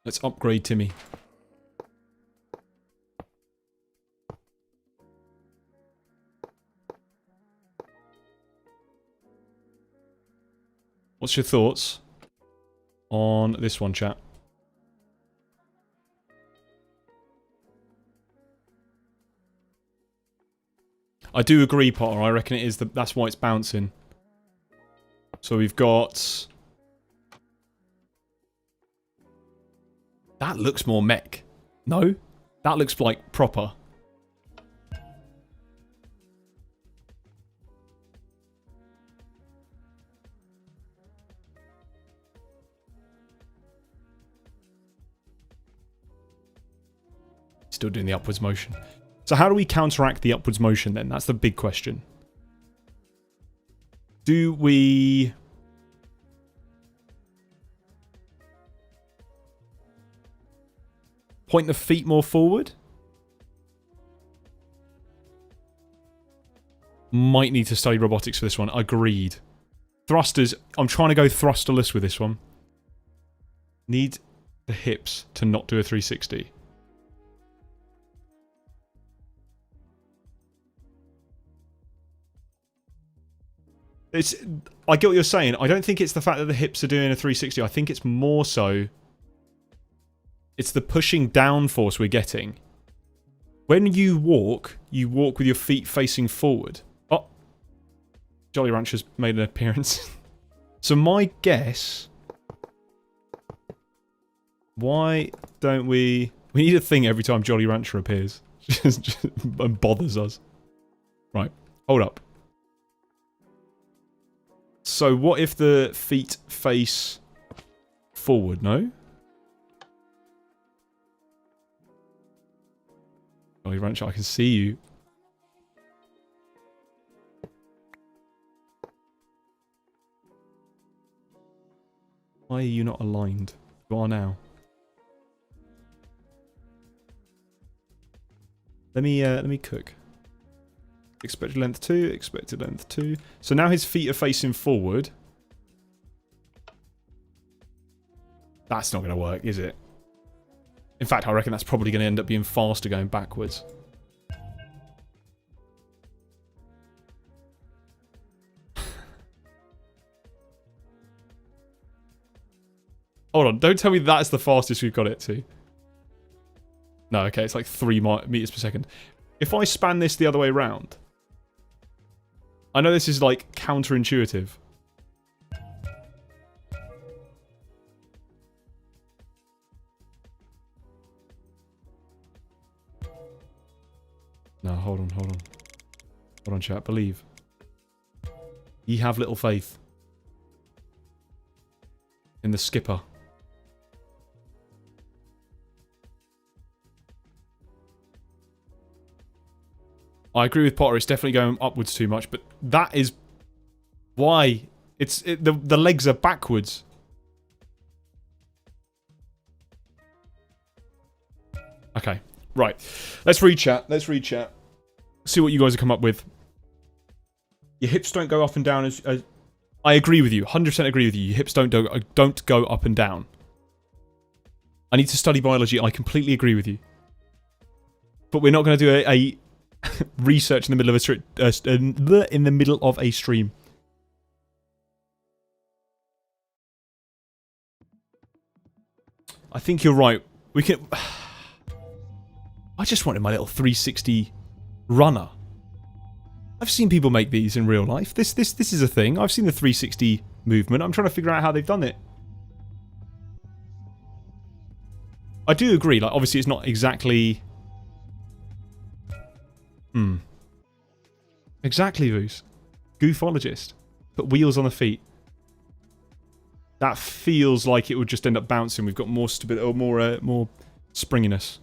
Let's upgrade Timmy. What's your thoughts on this one, chat? I do agree, Potter. I reckon it is that's why it's bouncing. So we've got... that looks more mech. No? That looks like proper. Still doing the upwards motion. So how do we counteract the upwards motion then? That's the big question. Do we... point the feet more forward? Might need to study robotics for this one. Agreed. Thrusters. I'm trying to go thrusterless with this one. Need the hips to not do a 360. I get what you're saying. I don't think it's the fact that the hips are doing a 360. I think it's more so... it's the pushing down force we're getting. When you walk with your feet facing forward. Oh! Jolly Rancher's made an appearance. So my guess... why don't we... we need a thing every time Jolly Rancher appears. And bothers us. Right. Hold up. So what if the feet face forward, no? Jolly Rancher, I can see you. Why are you not aligned? You are now. Let me cook. Expected length 2, expected length 2. So now his feet are facing forward. That's not going to work, is it? In fact, I reckon that's probably going to end up being faster going backwards. Hold on, don't tell me that's the fastest we've got it to. No, okay, it's like 3 meters per second. If I span this the other way around... I know this is, like, counterintuitive. No, hold on, hold on. Hold on, chat. Believe. Ye have little faith. In the skipper. I agree with Potter, it's definitely going upwards too much, but that is why the legs are backwards. Okay, right. Let's read chat. Let's read chat. See what you guys have come up with. Your hips don't go up and down as I agree with you. 100% agree with you. Your hips don't go up and down. I need to study biology. I completely agree with you. But we're not going to do a research in the middle of a stream. I think you're right. We can. I just wanted my little 360 runner. I've seen people make these in real life. This is a thing. I've seen the 360 movement. I'm trying to figure out how they've done it. I do agree. Like, obviously, it's not exactly. Exactly, Voos. Goofologist. Put wheels on the feet. That feels like it would just end up bouncing. We've got more stability, or more springiness.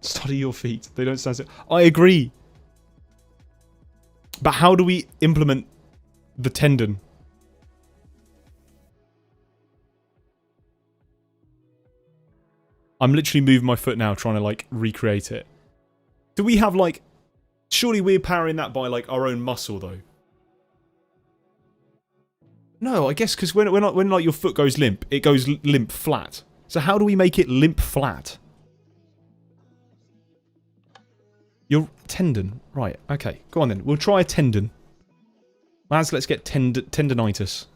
Study your feet. They don't stand still. I agree. But how do we implement the tendon? I'm literally moving my foot now, trying to, like, recreate it. Do we have, like... Surely we're powering that by, like, our own muscle, though. No, I guess because when like, your foot goes limp, it goes limp flat. So how do we make it limp flat? Your tendon. Right, okay. Go on then. We'll try a tendon. Lads, let's get tendonitis.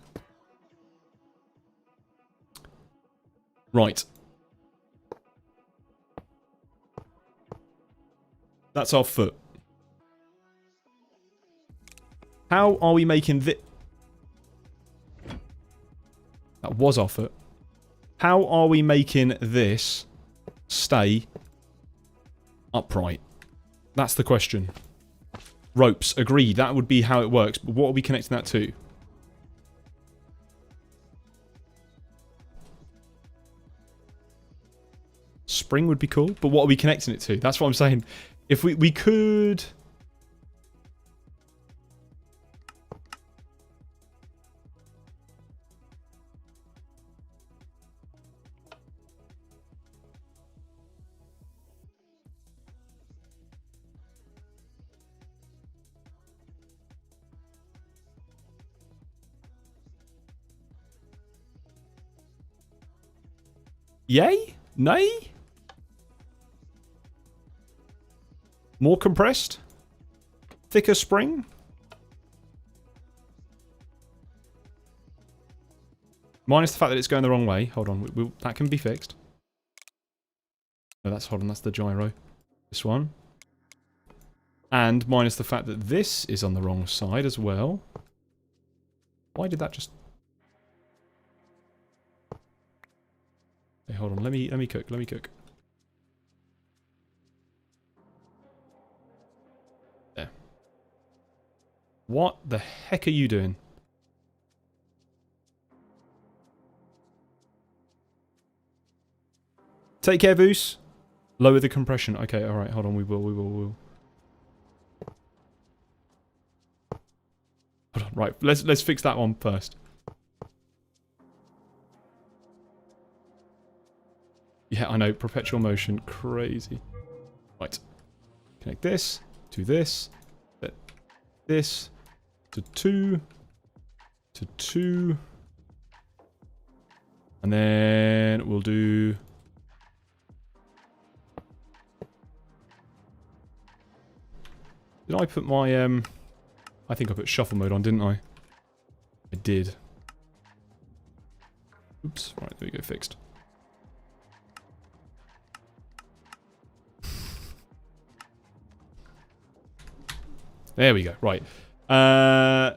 Right. That's our foot. How are we making this? That was our foot. How are we making this stay upright? That's the question. Ropes, agreed. That would be how it works. But what are we connecting that to? Spring would be cool, but what are we connecting it to? That's what I'm saying. If we could... Yay? Nay? More compressed? Thicker spring? Minus the fact that it's going the wrong way. Hold on, that can be fixed. No, hold on, that's the gyro. This one. And minus the fact that this is on the wrong side as well. Why did that just... Hey, hold on, let me cook. There. What the heck are you doing? Take care, Voos. Lower the compression. Okay, alright, hold on, we will. Hold on, right, let's fix that one first. Yeah, I know, perpetual motion, crazy. Right. Connect this to this. This to 2. To 2. And then we'll do... Did I put my, I think I put shuffle mode on, didn't I? I did. Oops, right, there we go, fixed. There we go. Right. So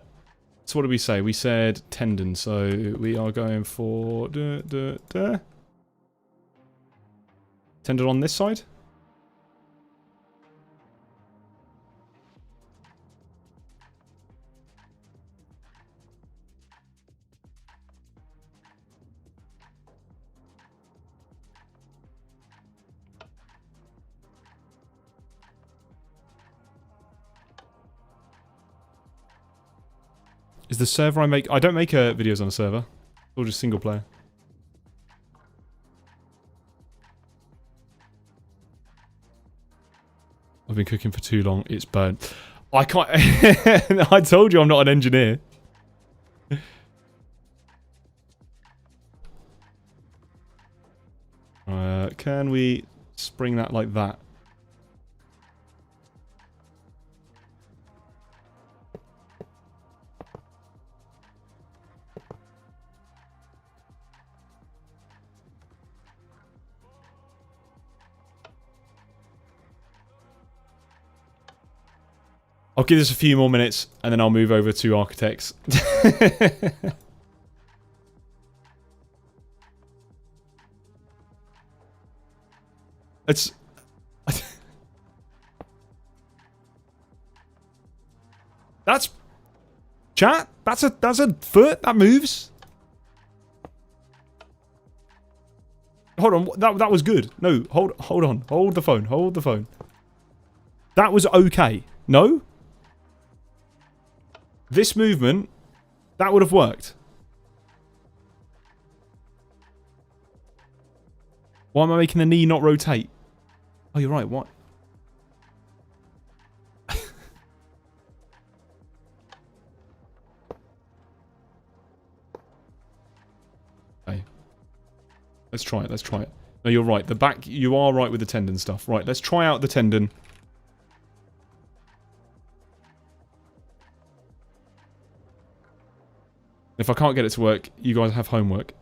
what did we say? We said tendon. So we are going for tendon on this side. Is the server I make... I don't make videos on a server. It's all just single player. I've been cooking for too long. It's burnt. I can't... I told you I'm not an engineer. Can we spring that like that? I'll give this a few more minutes, and then I'll move over to architects. It's... That's... Chat? That's a foot? That moves? Hold on, that was good. No, hold on. Hold the phone, hold the phone. That was okay. No? This movement, that would have worked. Why am I making the knee not rotate? Oh, you're right, what? Okay. Let's try it, let's try it. No, you're right, the back, you are right with the tendon stuff. Right, let's try out the tendon. If I can't get it to work, you guys have homework.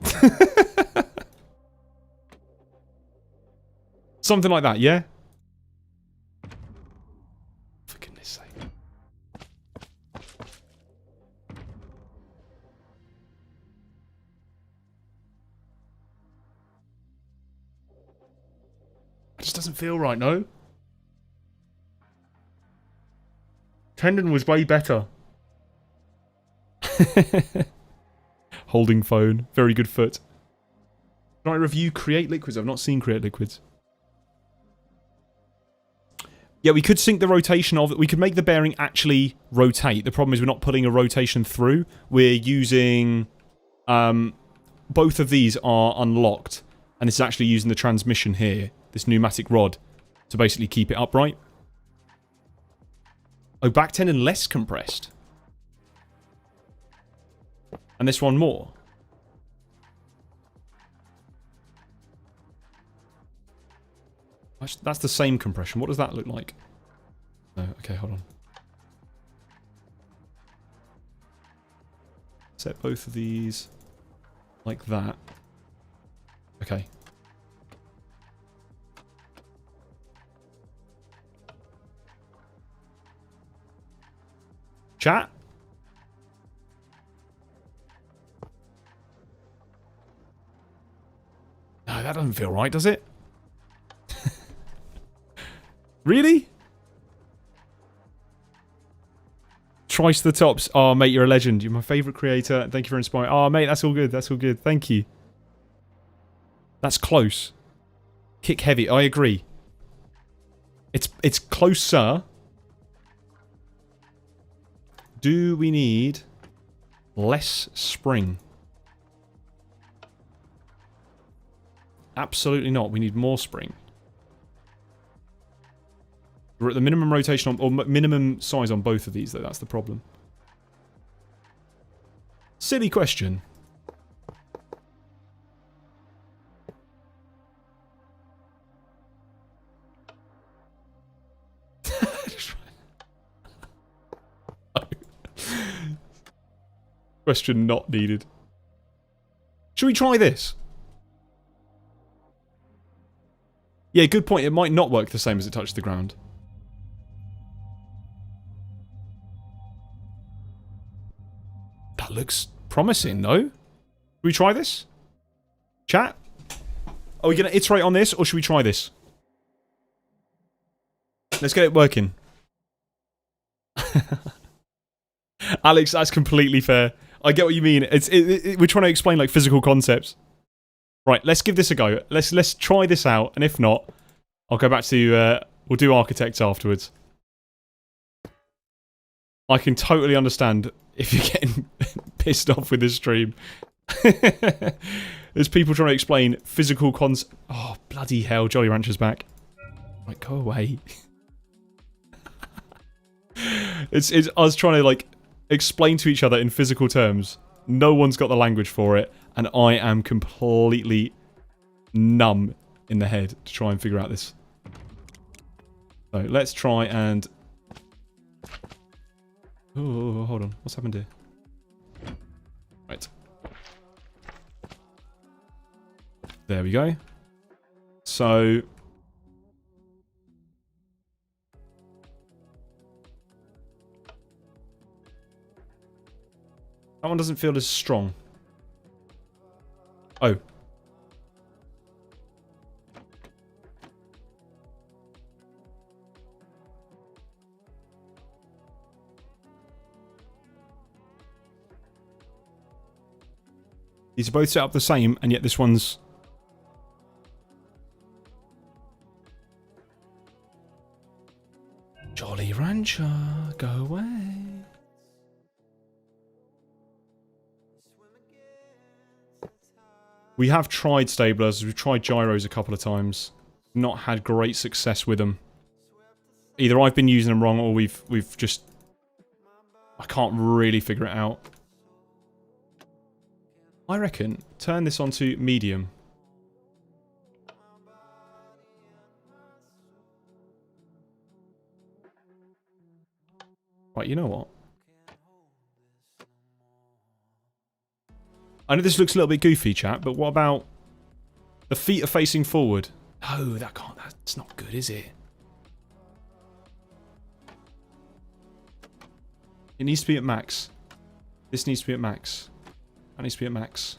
Something like that, yeah? For goodness sake. It just doesn't feel right, no? Tendon was way better. Holding phone. Very good foot. Can I review Create Liquids? I've not seen Create Liquids. Yeah, we could sync the rotation of it. We could make the bearing actually rotate. The problem is we're not putting a rotation through. We're using... both of these are unlocked. And it's actually using the transmission here. This pneumatic rod. To basically keep it upright. Oh, back tendon less compressed. And this one more. That's the same compression. What does that look like? No, okay, hold on. Set both of these like that. Okay. Chat? No, that doesn't feel right, does it? Really? Trice the tops. Oh, mate, you're a legend. You're my favourite creator. Thank you for inspiring. Oh, mate, that's all good. That's all good. Thank you. That's close. Kick heavy. I agree. It's closer. Do we need less spring? Absolutely not. We need more spring. We're at the minimum rotation on, or minimum size on both of these, though. That's the problem. Silly question. Question not needed. Should we try this? Yeah, good point. It might not work the same as it touches the ground. That looks promising, though. Should we try this? Chat? Are we going to iterate on this, or should we try this? Let's get it working. Alex, that's completely fair. I get what you mean. We're trying to explain, like, physical concepts. Right, let's give this a go. Let's try this out, and if not, I'll go back to... we'll do architects afterwards. I can totally understand if you're getting pissed off with this stream. There's people trying to explain physical concepts. Oh, bloody hell, Jolly Rancher's back. Right, go away. It's us trying to, like, explain to each other in physical terms. No one's got the language for it, and I am completely numb in the head to try and figure out this. So let's try and... Oh, hold on. What's happened here? Right. There we go. So... that one doesn't feel as strong. Oh. These are both set up the same, and yet this one's... Jolly Rancher, go away. We have tried stabilizers, we've tried gyros a couple of times. Not had great success with them. Either I've been using them wrong, or we've just... I can't really figure it out. I reckon, turn this onto medium. Right, you know what? I know this looks a little bit goofy, chat, but what about... the feet are facing forward? No, that's not good, is it? It needs to be at max. This needs to be at max. That needs to be at max.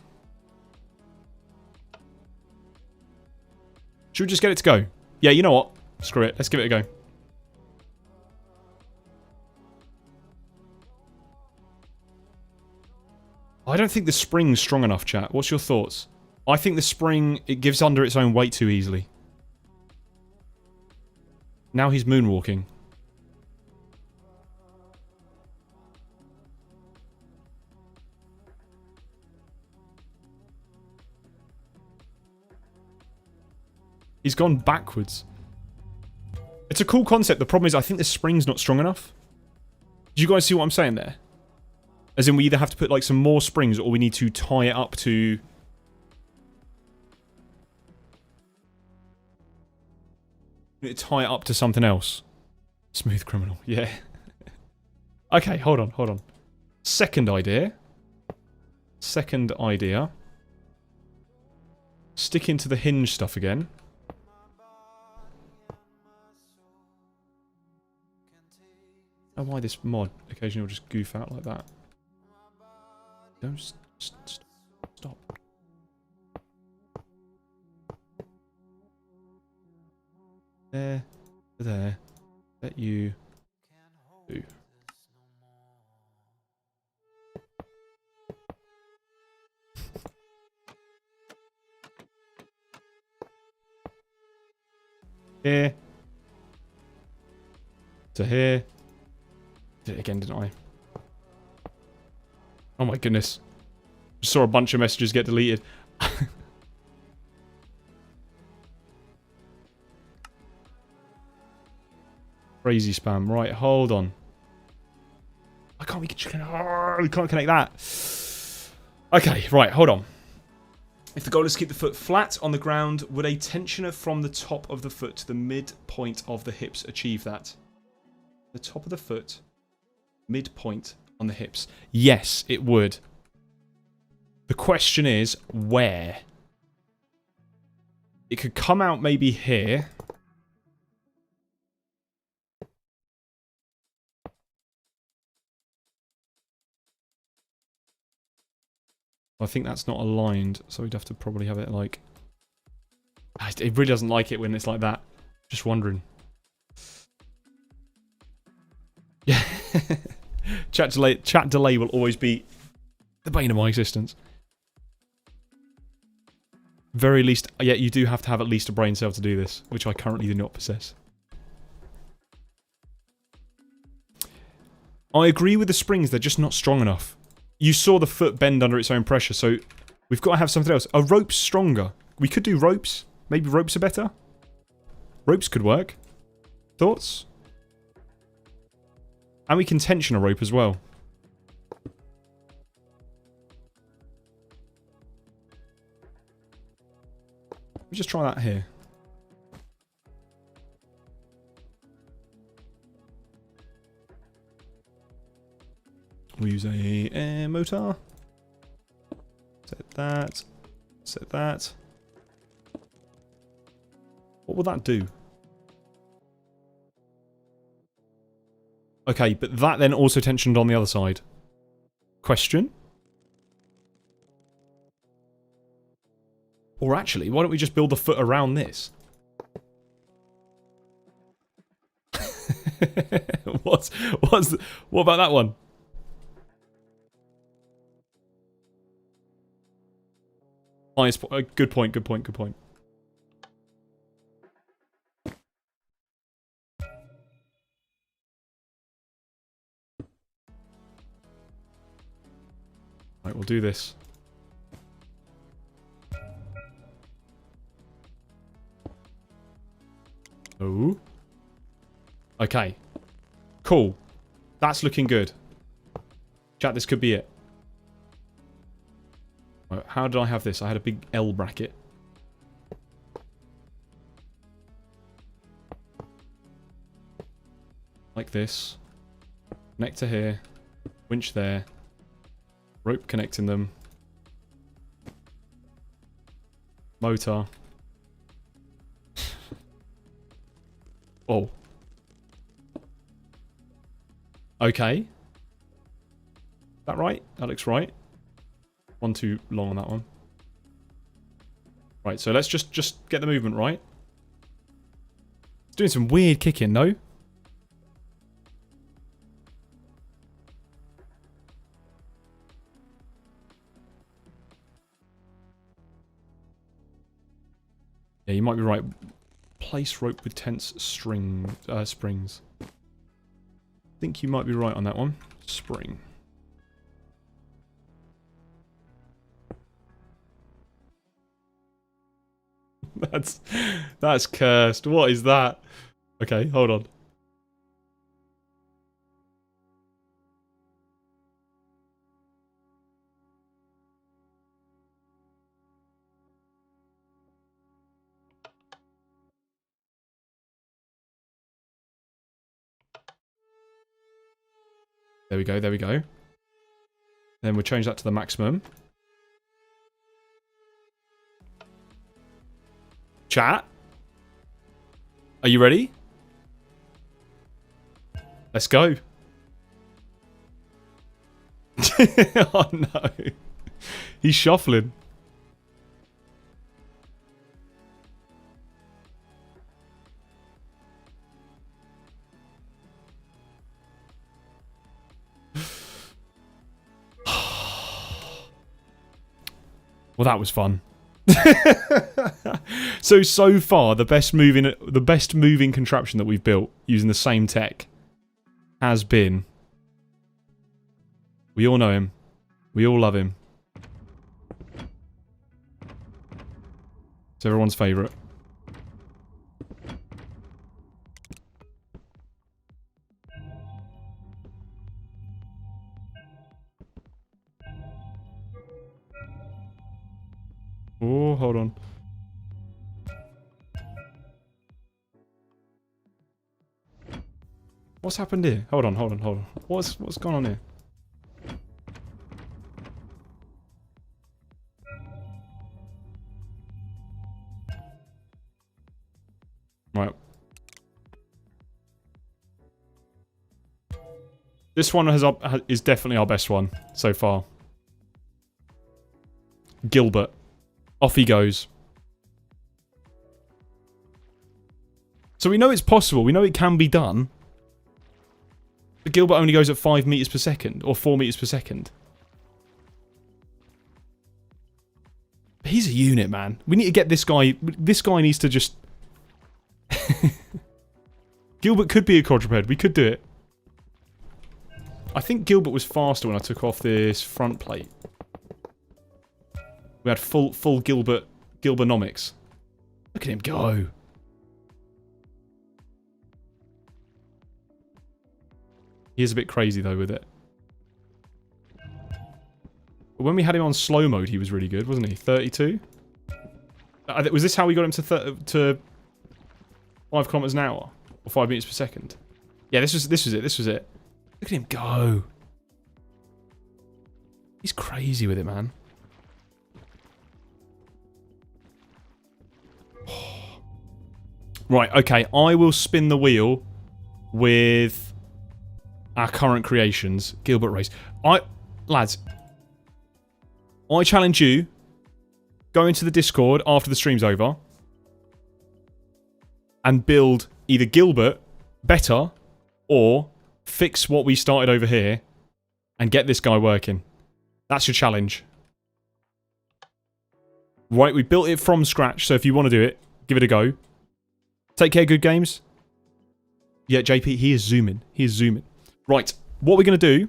Should we just get it to go? Yeah, you know what? Screw it. Let's give it a go. I don't think the spring's strong enough, chat. What's your thoughts? I think the spring, it gives under its own weight too easily. Now he's moonwalking. He's gone backwards. It's a cool concept. The problem is I think the spring's not strong enough. Do you guys see what I'm saying there? As in we either have to put like some more springs or we need to tie it up to... tie it up to something else. Smooth criminal, yeah. Okay, hold on. Second idea. Stick into the hinge stuff again. I don't know why this mod occasionally will just goof out like that. Don't stop. There. Let you do. Here. To here. Did it again, didn't I? Oh my goodness. Just saw a bunch of messages get deleted. Crazy spam. Right, hold on. Why can't we we can't connect that. Okay, right, hold on. If the goal is to keep the foot flat on the ground, would a tensioner from the top of the foot to the midpoint of the hips achieve that? The top of the foot, midpoint on the hips. Yes, it would. The question is, where? It could come out maybe here. I think that's not aligned, so we'd have to probably have it like... It really doesn't like it when it's like that. Just wondering. Yeah. Chat delay will always be the bane of my existence. Very least... Yeah, you do have to have at least a brain cell to do this, which I currently do not possess. I agree with the springs, they're just not strong enough. You saw the foot bend under its own pressure, so we've got to have something else. A rope's stronger. We could do ropes. Maybe ropes are better? Ropes could work. Thoughts? And we can tension a rope as well. Let me just try that here. We'll use a air motor. Set that. Set that. What will that do? Okay, but that then also tensioned on the other side. Question? Or actually, why don't we just build the foot around this? What about that one? Highest good point, good point, good point. Right, we'll do this. Oh. Okay. Cool. That's looking good. Chat, this could be it. Right, how did I have this? I had a big L bracket. Like this. Connect to here. Winch there. Rope connecting them. Motor. Oh. Okay. Is that right? That looks right. One too long on that one. Right, so let's just get the movement right. It's doing some weird kicking, no? Yeah, you might be right. Place rope with tense springs. I think you might be right on that one. Spring. That's cursed. What is that? Okay, hold on. There we go, there we go. Then we'll change that to the maximum. Chat? Are you ready? Let's go. Oh no. He's shuffling. Well, that was fun. So far, the best moving contraption that we've built using the same tech has been. We all know him. We all love him. It's everyone's favourite. Oh, hold on. What's happened here? Hold on. What's gone on here? Right. This one is definitely our best one so far. Gilbert. Off he goes. So we know it's possible. We know it can be done. But Gilbert only goes at 5 meters per second. Or 4 meters per second. He's a unit, man. We need to get this guy... This guy needs to just... Gilbert could be a quadruped. We could do it. I think Gilbert was faster when I took off this front plate. We had full Gilbernomics. Look at him go. He is a bit crazy though with it. But when we had him on slow mode, he was really good, wasn't he? 32? Was this how we got him to 5 kilometers an hour? Or 5 meters per second? Yeah, this was it. Look at him go. He's crazy with it, man. Right, okay. I will spin the wheel with our current creations. Gilbert race. Lads, I challenge you. Go into the Discord after the stream's over. And build either Gilbert better or fix what we started over here and get this guy working. That's your challenge. Right, we built it from scratch, so if you want to do it, give it a go. Take care, good games. Yeah, JP, he is zooming. He is zooming. Right, what we're going to do,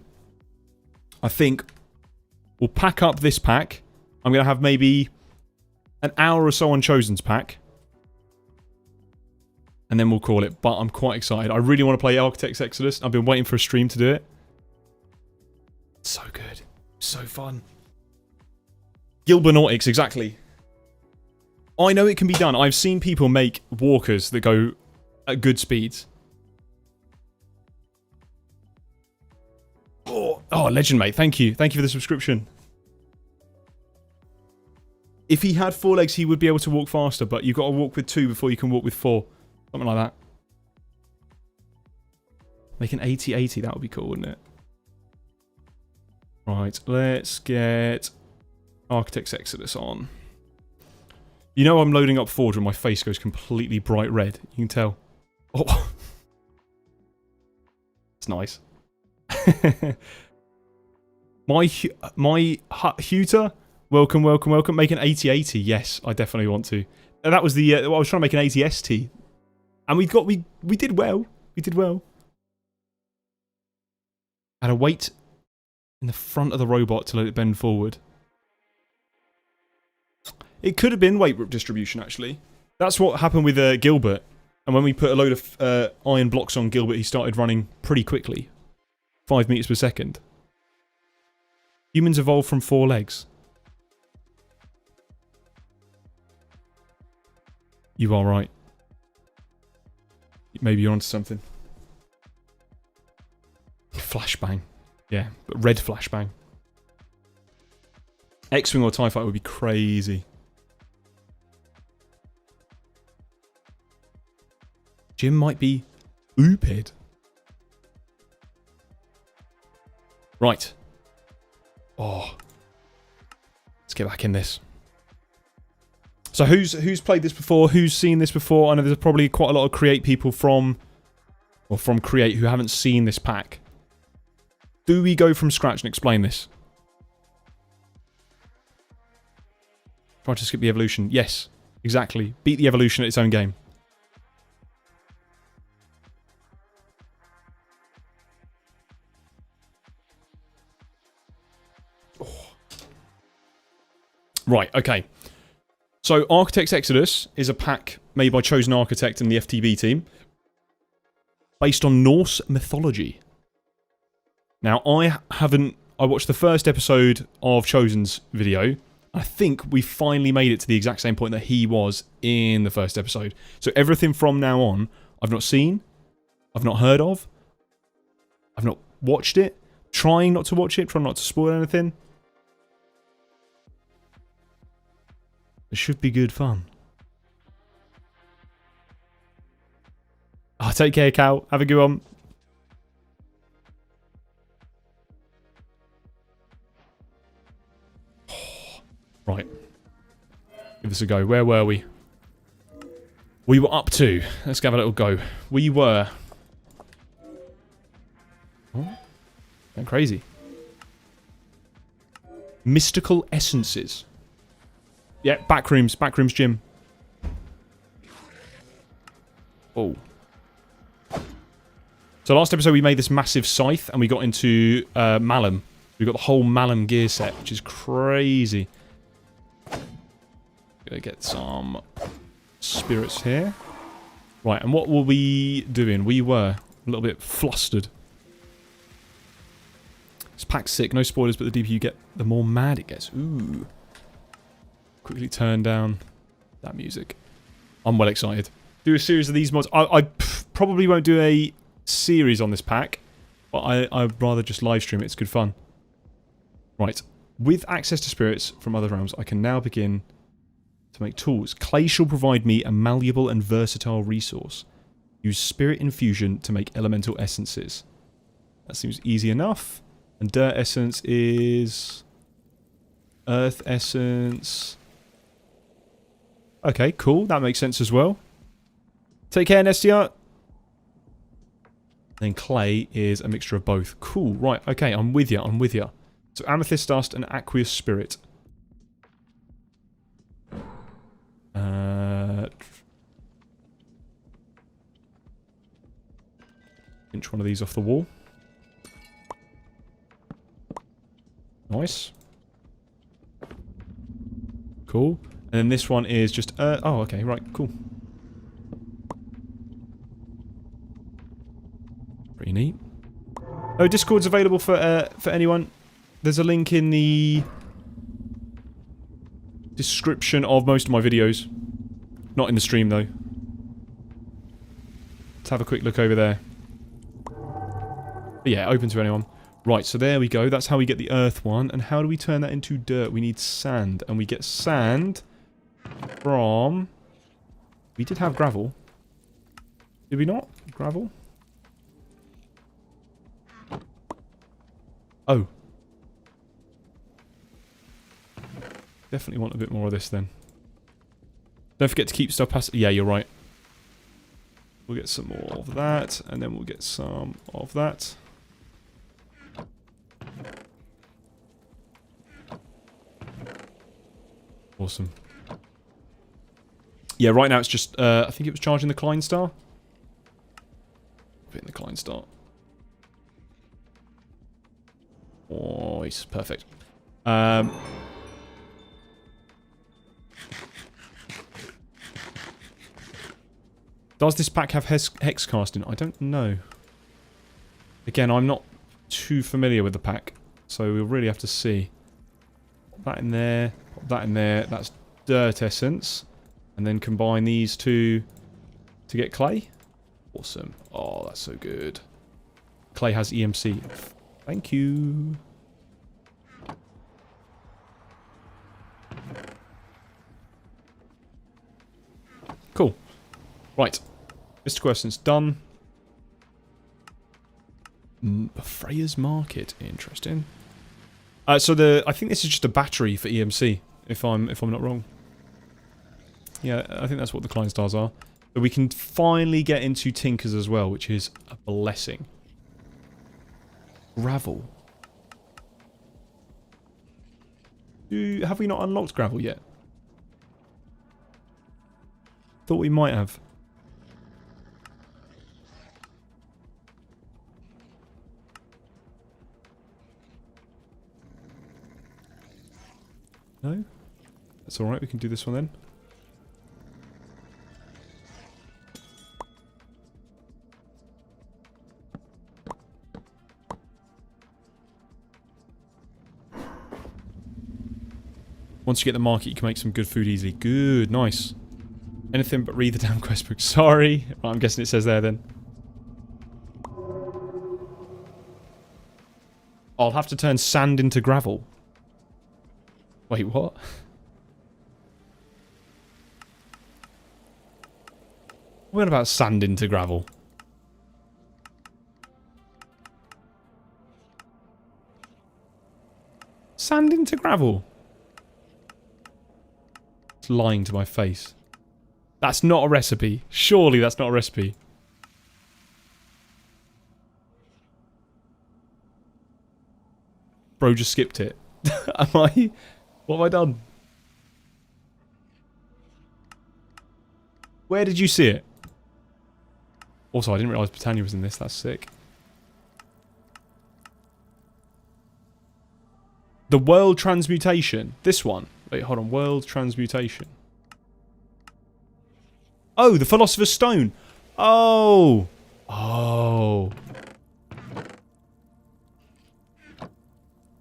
I think, we'll pack up this pack. I'm going to have maybe an hour or so on Chosen's pack. And then we'll call it. But I'm quite excited. I really want to play Architects Exodus. I've been waiting for a stream to do it. So good. So fun. Gilbernautics, exactly. I know it can be done. I've seen people make walkers that go at good speeds. Oh, legend, mate. Thank you. Thank you for the subscription. If he had 4 legs, he would be able to walk faster, but you've got to walk with 2 before you can walk with 4. Something like that. Make an 80-80. That would be cool, wouldn't it? Right. Let's get Architects Exodus on. You know I'm loading up Forge when my face goes completely bright red. You can tell. Oh. It's nice. my Huter, welcome. Make an 80-80. Yes, I definitely want to. That was the... I was trying to make an 80-ST. And we did well. We did well. Had a weight in the front of the robot to let it bend forward. It could have been weight distribution, actually. That's what happened with Gilbert. And when we put a load of iron blocks on Gilbert, he started running pretty quickly. 5 meters per second. Humans evolved from 4 legs. You are right. Maybe you're onto something. Flashbang. Yeah, but red flashbang. X-Wing or TIE Fighter would be crazy. Jim might be ooped. Right. Oh. Let's get back in this. So who's played this before? Who's seen this before? I know there's probably quite a lot of Create people from Create who haven't seen this pack. Do we go from scratch and explain this? Try to skip the evolution. Yes, exactly. Beat the evolution at its own game. Oh. Right, okay. So, Architects Exodus is a pack made by Chosen Architect and the FTB team, based on Norse mythology. Now, I watched the first episode of Chosen's video. I think we finally made it to the exact same point that he was in the first episode. So, everything from now on, I've not seen, I've not heard of, I've not watched it, trying not to watch it, trying not to spoil anything. It should be good fun. Oh, take care, Cal. Have a good one. Right. Give this a go. Where were we? We were up to. Let's have a little go. We were... Oh, going crazy. Mystical essences. Yeah, backrooms. Backrooms gym. Oh. So last episode we made this massive scythe and we got into Malum. We got the whole Malum gear set, which is crazy. Gonna get some spirits here. Right, and what were we doing? We were a little bit flustered. This pack's sick. No spoilers, but the deeper you get, the more mad it gets. Ooh. Quickly turn down that music. I'm well excited. Do a series of these mods. I probably won't do a series on this pack, but I'd rather just live stream it. It's good fun. Right. With access to spirits from other realms, I can now begin to make tools. Clay shall provide me a malleable and versatile resource. Use spirit infusion to make elemental essences. That seems easy enough. And dirt essence is... earth essence. Okay, cool. That makes sense as well. Take care, Nestia. Then clay is a mixture of both. Cool. Right. Okay, I'm with you. I'm with you. So amethyst dust and aqueous spirit. Inch one of these off the wall. Nice. Cool. And then this one is just... oh, okay. Right. Cool. Pretty neat. Oh, Discord's available for anyone. There's a link in the description of most of my videos. Not in the stream, though. Let's have a quick look over there. But yeah, open to anyone. Right, so there we go. That's how we get the earth one. And how do we turn that into dirt? We need sand. And we get sand from... We did have gravel. Did we not? Gravel? Oh. Definitely want a bit more of this then. Don't forget to keep stuff past... Yeah, you're right. We'll get some more of that. And then we'll get some of that. Awesome. Yeah, right now it's just... I think it was charging the Klein Star. Put in the Klein Star. Nice. Perfect. Does this pack have hex casting? I don't know. Again, I'm not too familiar with the pack, so we'll really have to see. Pop that in there. Pop that in there. That's dirt essence. And then combine these two to get clay. Awesome. Oh, that's so good. Clay has EMC. Thank you. Cool. Right. Mystical Essence done. Freya's Market. Interesting. So I think this is just a battery for EMC, if I'm not wrong. Yeah, I think that's what the Klein Stars are. But we can finally get into Tinkers as well, which is a blessing. Gravel. Have we not unlocked gravel yet? Thought we might have. No? That's alright, we can do this one then. Once you get the market, you can make some good food easily. Good, nice. Anything but read the damn quest book. Sorry. Right, I'm guessing it says there then. I'll have to turn sand into gravel. Wait, what? What about sand into gravel? Sand into gravel? It's lying to my face. That's not a recipe. Surely that's not a recipe. Bro just skipped it. Am I? What have I done? Where did you see it? Also, I didn't realise Britannia was in this. That's sick. The World Transmutation. This one. Wait, hold on. World Transmutation. Oh, the Philosopher's Stone. Oh. Oh.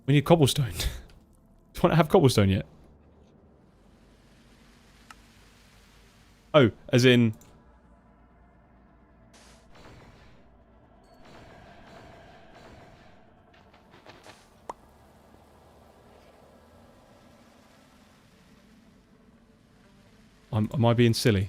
We need cobblestone. Do you want to have cobblestone yet? Oh, as in... Am I being silly?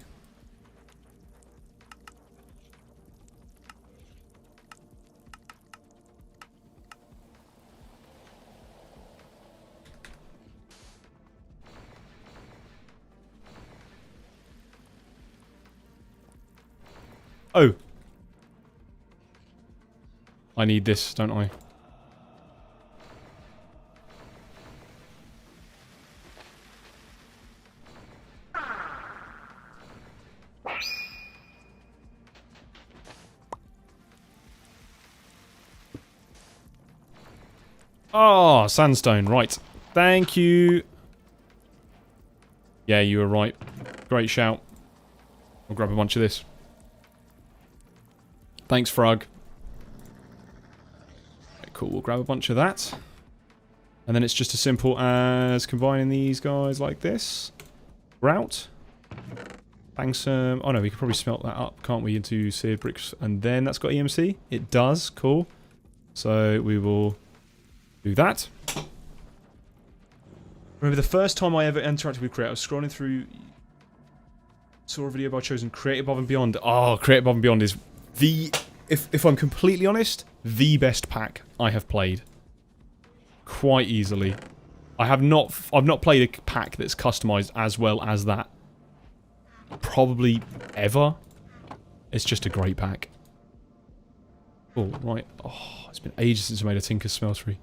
Oh. I need this, don't I? Oh, sandstone, right. Thank you. Yeah, you were right. Great shout. I'll grab a bunch of this. Thanks, Frog. Right, cool, we'll grab a bunch of that. And then it's just as simple as combining these guys like this. Grout. Bang some... Oh no, we could probably smelt that up, can't we, into seared bricks. And then that's got EMC. It does, cool. So we will do that. Remember the first time I ever interacted with Create, I was scrolling through... Saw a video by Chosen, Create Above and Beyond. Oh, Create Above and Beyond is the... If I'm completely honest, the best pack I have played. Quite easily. I've not played a pack that's customized as well as that. Probably ever. It's just a great pack. Oh, right. Oh, it's been ages since I made a Tinker Smeltery.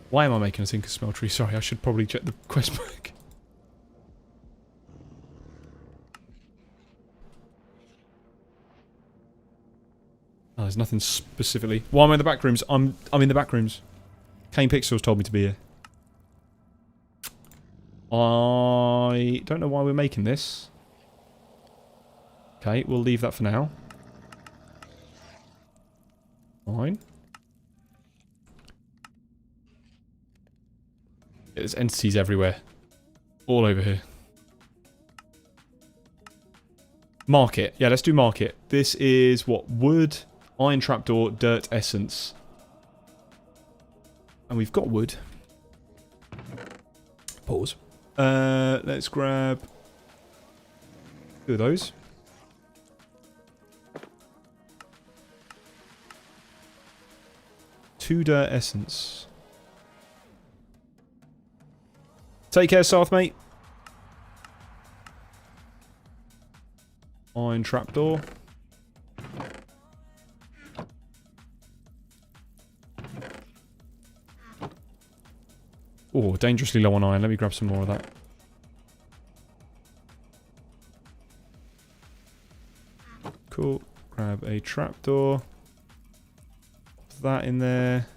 Why am I making a Tinker Smeltery? Sorry, I should probably check the quest book. Oh, there's nothing specifically. Why am I in the back rooms? I'm in the back rooms. Kane Pixels told me to be here. I don't know why we're making this. Okay, we'll leave that for now. Fine. There's entities everywhere. All over here. Market. Yeah, let's do market. This is what? Wood, iron trapdoor, dirt essence. And we've got wood. Pause. Let's grab 2 of those. Two dirt essence. Take care, South, mate. Iron trapdoor. Oh, dangerously low on iron. Let me grab some more of that. Cool. Grab a trapdoor. Put that in there.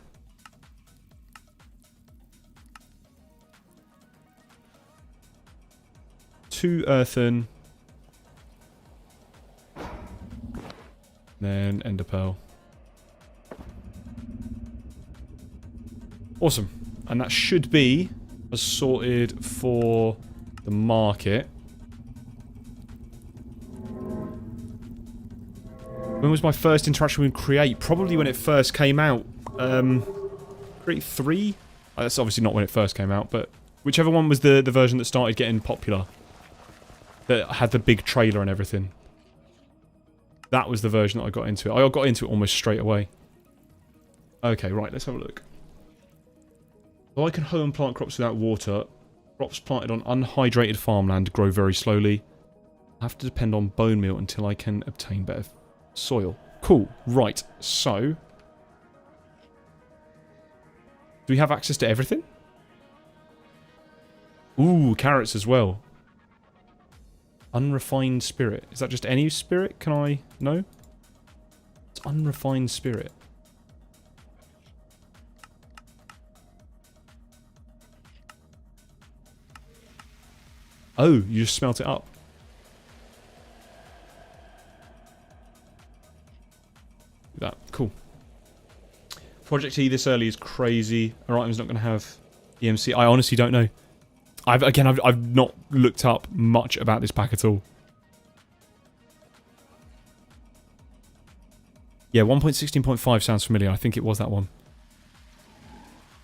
Two earthen. Then ender pearl. Awesome. And that should be sorted for the market. When was my first interaction with Create? Probably when it first came out. Create 3? That's obviously not when it first came out, but whichever one was the version that started getting popular. That had the big trailer and everything. That was the version that I got into. I got into it almost straight away. Okay, right, let's have a look. So I can hoe and plant crops without water. Crops planted on unhydrated farmland grow very slowly. I have to depend on bone meal until I can obtain better soil. Cool. Right. So, do we have access to everything? Ooh, carrots as well. Unrefined spirit. Is that just any spirit? Can I... No? It's unrefined spirit. Oh, you just smelt it up. That. Cool. Project E this early is crazy. Alright, not going to have EMC. I honestly don't know. I've not looked up much about this pack at all. Yeah, 1.16.5 sounds familiar. I think it was that one.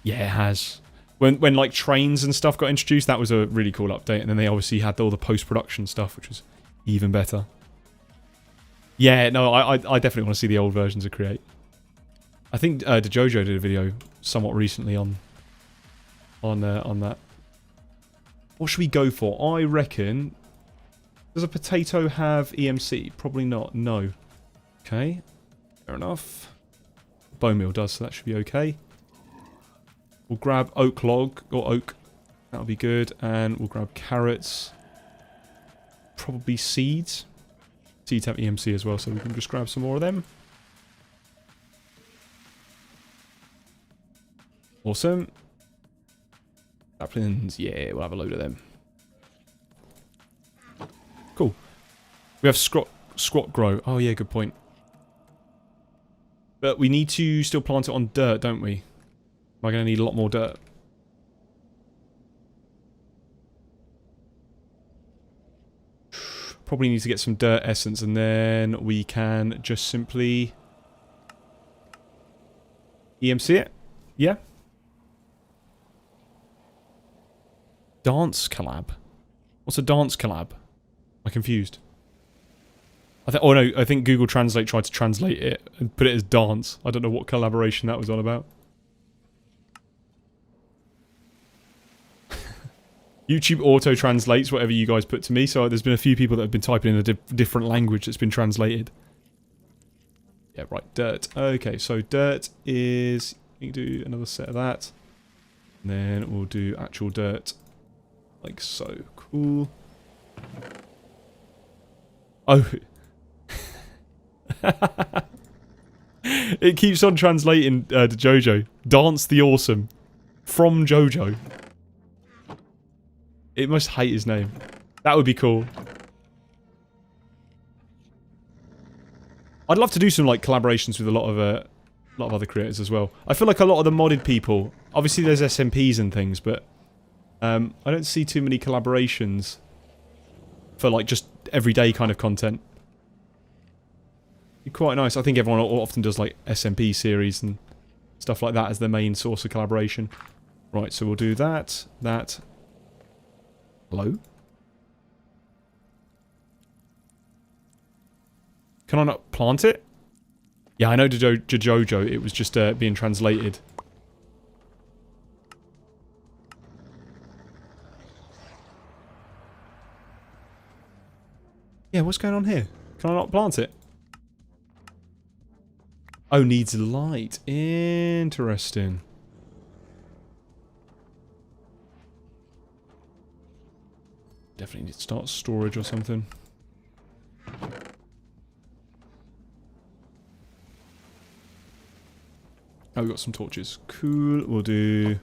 Yeah, it has. When like trains and stuff got introduced, that was a really cool update. And then they obviously had all the post-production stuff, which was even better. Yeah, no, I definitely want to see the old versions of Create. I think Jojo did a video somewhat recently on that. What should we go for? I reckon... Does a potato have EMC? Probably not. No. Okay. Fair enough. Bone meal does, so that should be okay. We'll grab oak log, or oak. That'll be good. And we'll grab carrots. Probably seeds. Seeds have EMC as well, so we can just grab some more of them. Awesome. Saplings, yeah, we'll have a load of them. Cool. We have squat grow. Oh yeah, good point. But we need to still plant it on dirt, don't we? Am I going to need a lot more dirt? Probably need to get some dirt essence, and then we can just simply EMC it. Yeah. Dance collab? What's a dance collab? I'm confused. Oh no, I think Google Translate tried to translate it and put it as dance. I don't know what collaboration that was on about. YouTube auto-translates whatever you guys put to me, so there's been a few people that have been typing in a different language that's been translated. Yeah, right, dirt. Okay, so dirt is... We can do another set of that. And then we'll do actual dirt. Like so. Cool. Oh. It keeps on translating to Jojo. Dance the Awesome. From Jojo. It must hate his name. That would be cool. I'd love to do some like collaborations with a lot of other creators as well. I feel like a lot of the modded people, obviously there's SMPs and things, but I don't see too many collaborations for like just everyday kind of content. It'd be quite nice. I think everyone often does like SMP series and stuff like that as their main source of collaboration. Right, so we'll do that. Hello? Can I not plant it? Yeah, I know Jojo, it was just being translated. Yeah, what's going on here? Can I not plant it? Oh, needs light. Interesting. Definitely need to start storage or something. Oh, we've got some torches. Cool. We'll do...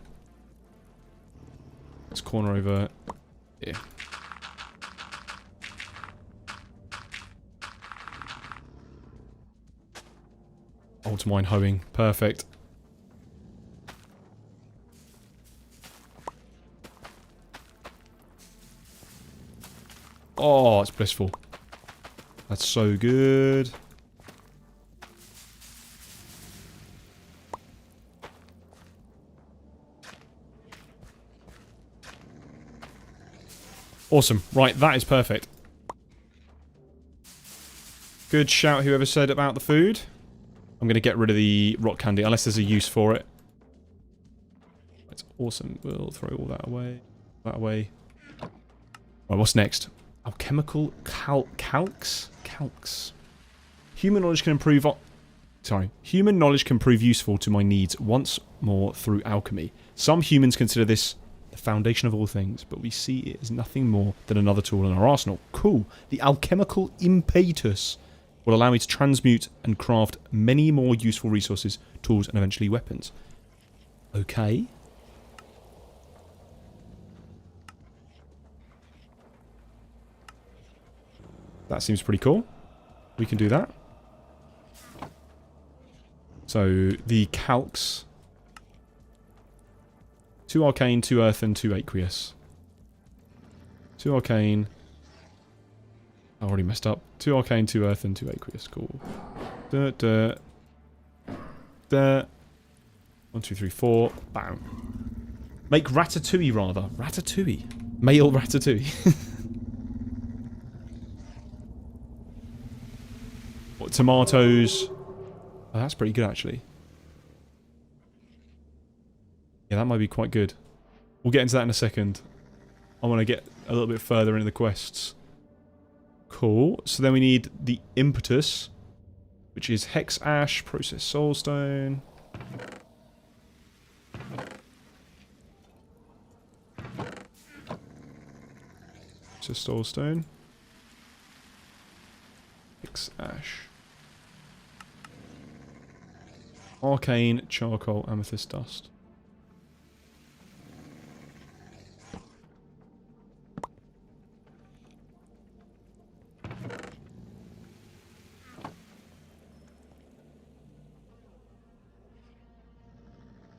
Let's corner over here. Old mine hoeing. Perfect. Oh, it's blissful. That's so good. Awesome. Right, that is perfect. Good shout, whoever said about the food. I'm going to get rid of the rock candy, unless there's a use for it. That's awesome. We'll throw all that away. That away. Right, what's next? Alchemical calcs? Calcs. Human knowledge can improve... Human knowledge can prove useful to my needs once more through alchemy. Some humans consider this the foundation of all things, but we see it as nothing more than another tool in our arsenal. Cool. The alchemical impetus will allow me to transmute and craft many more useful resources, tools, and eventually weapons. Okay. That seems pretty cool. We can do that. So, the calcs. 2 arcane, 2 earthen, 2 aqueous. 2 arcane. I already messed up. 2 arcane, 2 earthen, 2 aqueous. Cool. Dirt, dirt. Dirt. 1, 2, 3, 4. Bam. Make ratatouille, rather. Ratatouille. Male ratatouille. What, tomatoes? Oh, that's pretty good, actually. Yeah, that might be quite good. We'll get into that in a second. I want to get a little bit further into the quests. Cool. So then we need the impetus, which is hex ash, process soulstone. Process soulstone. Hex ash. Arcane, charcoal, amethyst dust.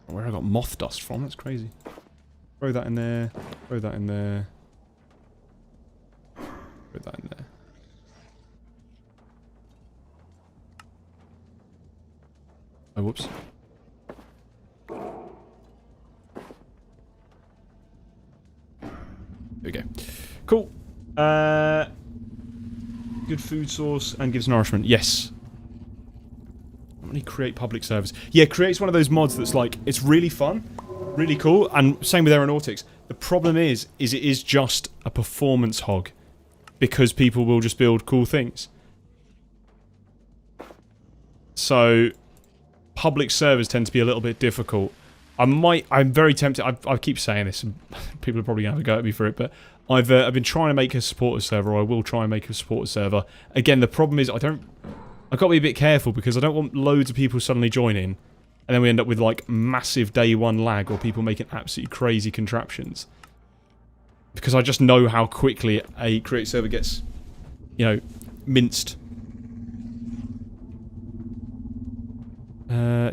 Where I got moth dust from, that's crazy. Throw that in there, throw that in there. Throw that in there. Oh, whoops. There we go. Cool. Good food source and gives nourishment. Yes. How many create public servers? Yeah, create's one of those mods that's like, it's really fun, really cool, and same with aeronautics. The problem is it is just a performance hog because people will just build cool things. So public servers tend to be a little bit difficult. I'm very tempted. I keep saying this, and people are probably going to have a go at me for it, but I've been trying to make a supporter server, or I will try and make a supporter server. Again, the problem is I've got to be a bit careful because I don't want loads of people suddenly joining, and then we end up with like massive day one lag or people making absolutely crazy contraptions. Because I just know how quickly a create server gets, you know, minced.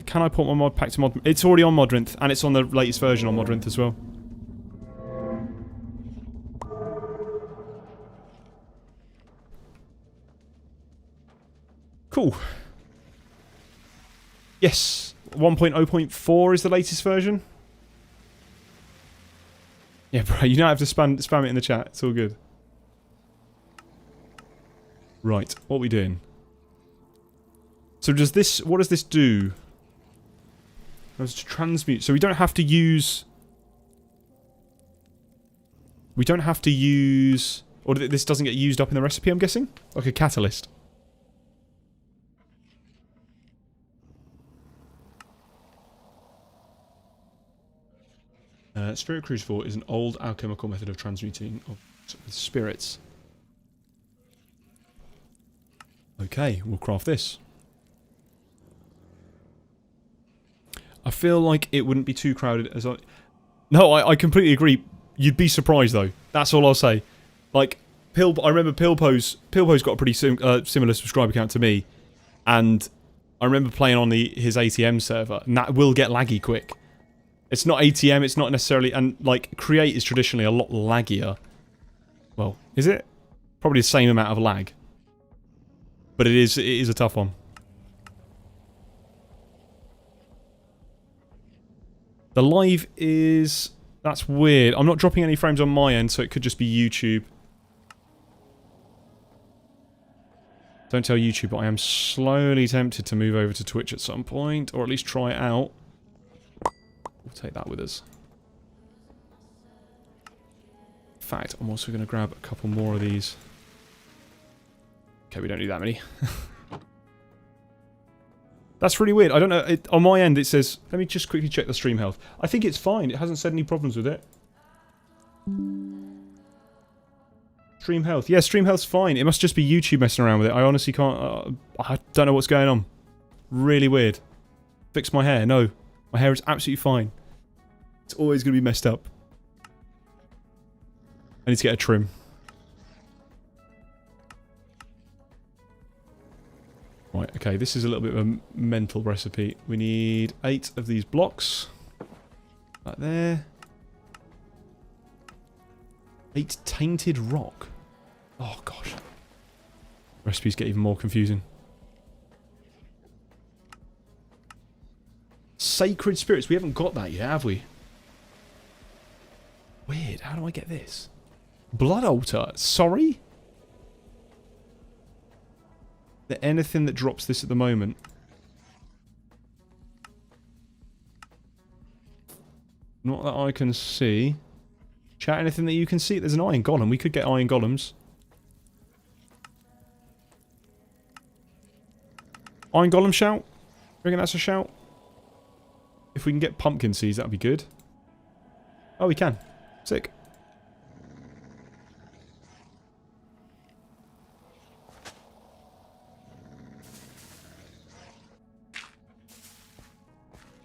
Can I put my mod pack to Mod... It's already on Modrinth, and it's on the latest version on Modrinth as well. Cool. Yes, 1.0.4 is the latest version. Yeah, bro, you don't have to spam it in the chat. It's all good. Right, what are we doing? So does this... What does this do? It's to transmute. So we don't have to use... We don't have to use... Or this doesn't get used up in the recipe, I'm guessing? Like a catalyst. Spirit Crucible is an old alchemical method of transmuting of spirits. Okay, we'll craft this. I feel like it wouldn't be too crowded as I... No, I completely agree. You'd be surprised though. That's all I'll say. Like, I remember Pilpo's got a pretty similar subscriber count to me. And I remember playing on his ATM server. And that will get laggy quick. It's not ATM, it's not necessarily... And, like, Create is traditionally a lot laggier. Well, is it? Probably the same amount of lag. But it is a tough one. The live is... That's weird. I'm not dropping any frames on my end, so it could just be YouTube. Don't tell YouTube, but I am slowly tempted to move over to Twitch at some point, or at least try it out. We'll take that with us. fact, I'm also going to grab a couple more of these. Okay, we don't need that many. That's really weird. I don't know. On my end, it says... Let me just quickly check the stream health. I think it's fine. It hasn't said any problems with it. Stream health. Yeah, stream health's fine. It must just be YouTube messing around with it. I honestly can't... I don't know what's going on. Really weird. Fix my hair. No. My hair is absolutely fine. It's always going to be messed up. I need to get a trim. Right, okay, this is a little bit of a mental recipe. We need 8 of these blocks. Right there. 8 tainted rock. Oh, gosh. Recipes get even more confusing. Sacred spirits. We haven't got that yet, have we? Weird. How do I get this? Blood altar. Sorry? Is there anything that drops this at the moment? Not that I can see. Chat, anything that you can see? There's an iron golem. We could get iron golems. Iron golem shout? Reckon that's a shout? If we can get pumpkin seeds, that'd be good. Oh, we can. Sick.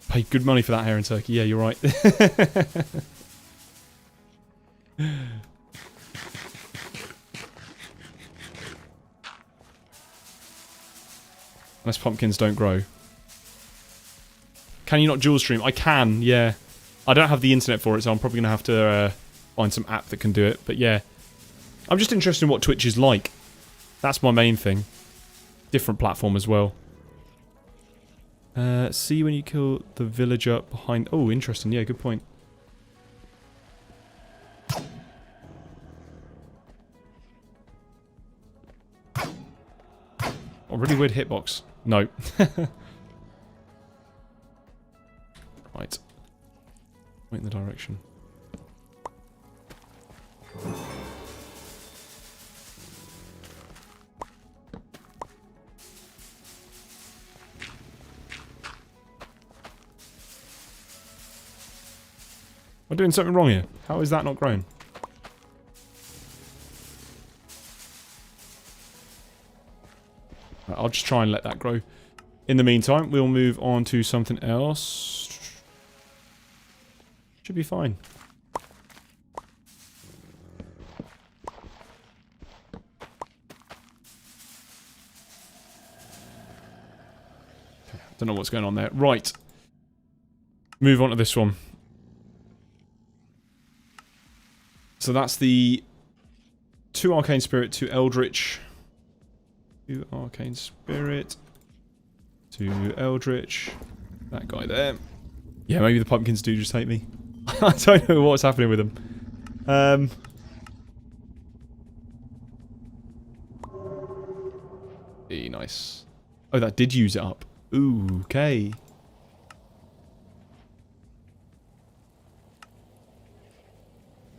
Pay good money for that hair in Turkey. Yeah, you're right. Unless pumpkins don't grow. Can you not dual stream? I can, yeah. I don't have the internet for it, so I'm probably going to have to find some app that can do it. But yeah. I'm just interested in what Twitch is like. That's my main thing. Different platform as well. See when you kill the villager behind... Oh, interesting. Yeah, good point. Oh, really weird hitbox. No. Right. Point in the direction. Am I doing something wrong here? How is that not growing? Right, I'll just try and let that grow. In the meantime, we'll move on to something else. Should be fine. Don't know what's going on there. Right. Move on to this one. So that's the 2 Arcane Spirit, 2 Eldritch. 2 Arcane Spirit. 2 Eldritch. That guy there. Yeah, maybe the pumpkins do just hate me. I don't know what's happening with them. Nice. Oh, that did use it up. Ooh, okay.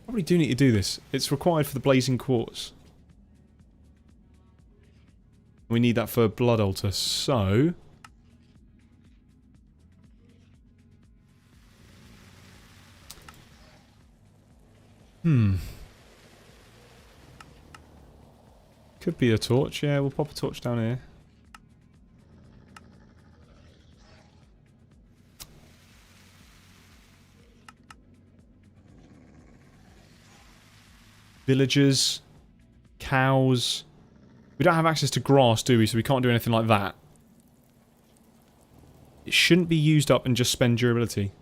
Probably do need to do this. It's required for the Blazing Quartz. We need that for Blood Altar, so... Could be a torch. Yeah, we'll pop a torch down here. Villagers. Cows. We don't have access to grass, do we? So we can't do anything like that. It shouldn't be used up and just spend durability.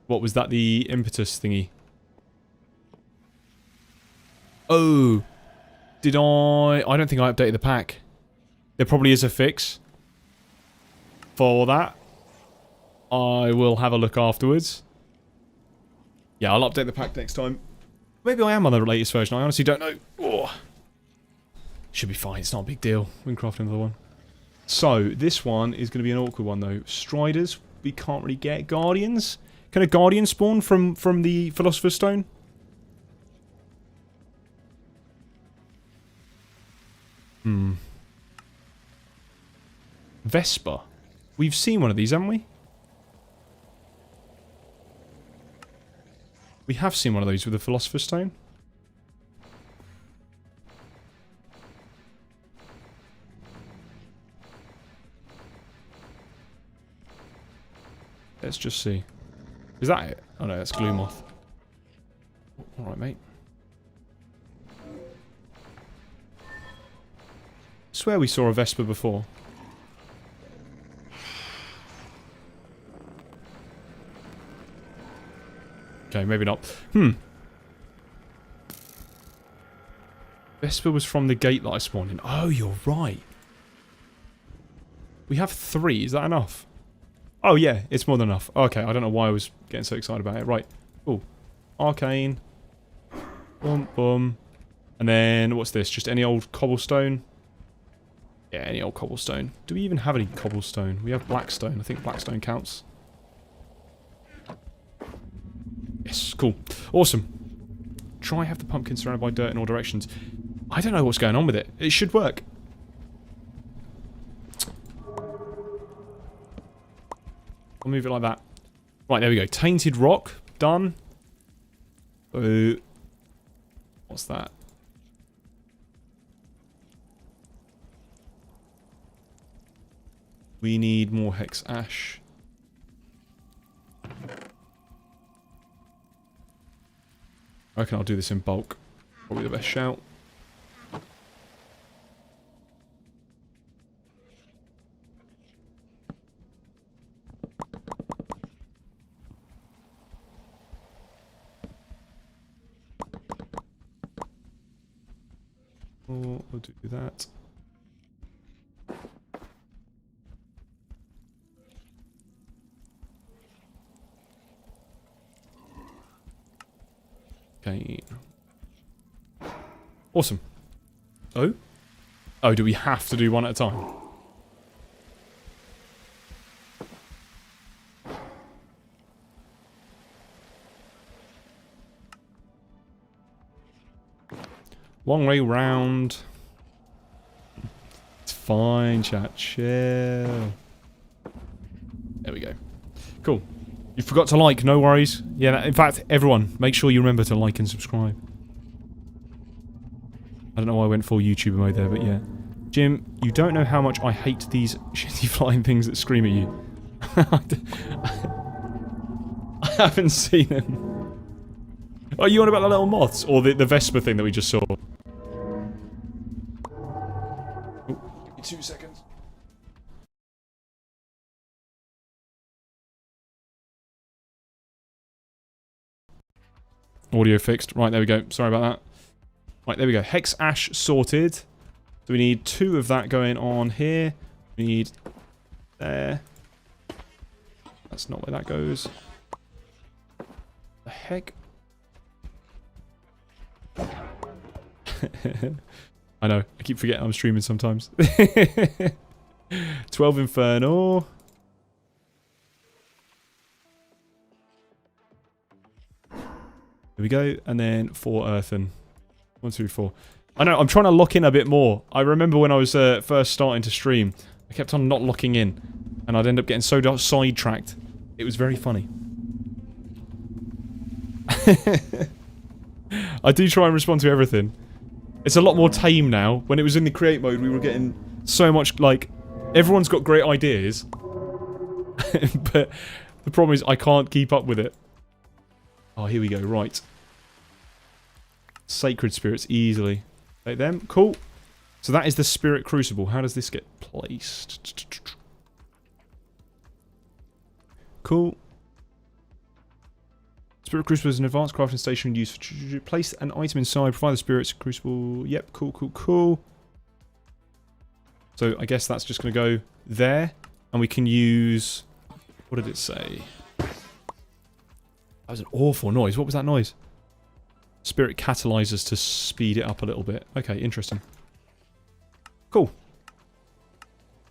What was that? The impetus thingy? Oh. Did I don't think I updated the pack. There probably is a fix. For that. I will have a look afterwards. Yeah, I'll update the pack next time. Maybe I am on the latest version. I honestly don't know. Oh. Should be fine. It's not a big deal. We can craft another one. So, this one is going to be an awkward one, though. Striders, we can't really get. Guardians? Can a Guardian spawn from the Philosopher's Stone? Vesper. We've seen one of these, haven't we? We have seen one of those with the Philosopher's Stone. Let's just see. Is that it? Oh no, that's glue moth. Alright, mate. Swear we saw a Vesper before. Okay, maybe not. Vesper was from the gate that I spawned in. Oh, you're right. We have 3. Is that enough? Oh, yeah. It's more than enough. Okay, I don't know why I was getting so excited about it. Right. Oh. Arcane. Boom, boom. And then, what's this? Just any old cobblestone? Yeah, any old cobblestone. Do we even have any cobblestone? We have blackstone. I think blackstone counts. Yes, cool. Awesome. Try have the pumpkin surrounded by dirt in all directions. I don't know what's going on with it. It should work. I'll move it like that. Right, there we go. Tainted rock. Done. What's that? We need more hex ash. I reckon I'll do this in bulk. Probably the best shout. Oh, I'll do that. Okay. Awesome. Oh? Oh, do we have to do one at a time? Long way round. It's fine, chat. Chill. There we go. Cool. You forgot to like, no worries. Yeah, in fact, everyone, make sure you remember to like and subscribe. I don't know why I went full YouTuber mode there, but yeah. Jim, you don't know how much I hate these shitty flying things that scream at you. I haven't seen them. Are you on about the little moths? Or the Vesper thing that we just saw? Oh, give me 2 seconds. Audio fixed. Right, there we go. Sorry about that. Right, there we go. Hex ash sorted. So we need 2 of that going on here. We need there. That's not where that goes. The heck? I know. I keep forgetting I'm streaming sometimes. 12 Inferno. There we go. And then 4 Earthen. 1, 2, 4. I know. I'm trying to lock in a bit more. I remember when I was first starting to stream, I kept on not locking in. And I'd end up getting so sidetracked. It was very funny. I do try and respond to everything. It's a lot more tame now. When it was in the create mode, we were getting so much, like... Everyone's got great ideas. But the problem is I can't keep up with it. Oh, here we go. Right. Sacred spirits, easily. Take them. Cool. So that is the spirit crucible. How does this get placed? Cool. Spirit crucible is an advanced crafting station used for... Place an item inside, provide the spirit's crucible. Yep, cool, cool, cool. So I guess that's just going to go there. And we can use... What did it say? That was an awful noise. What was that noise? Spirit catalyzers to speed it up a little bit. Okay, interesting. Cool.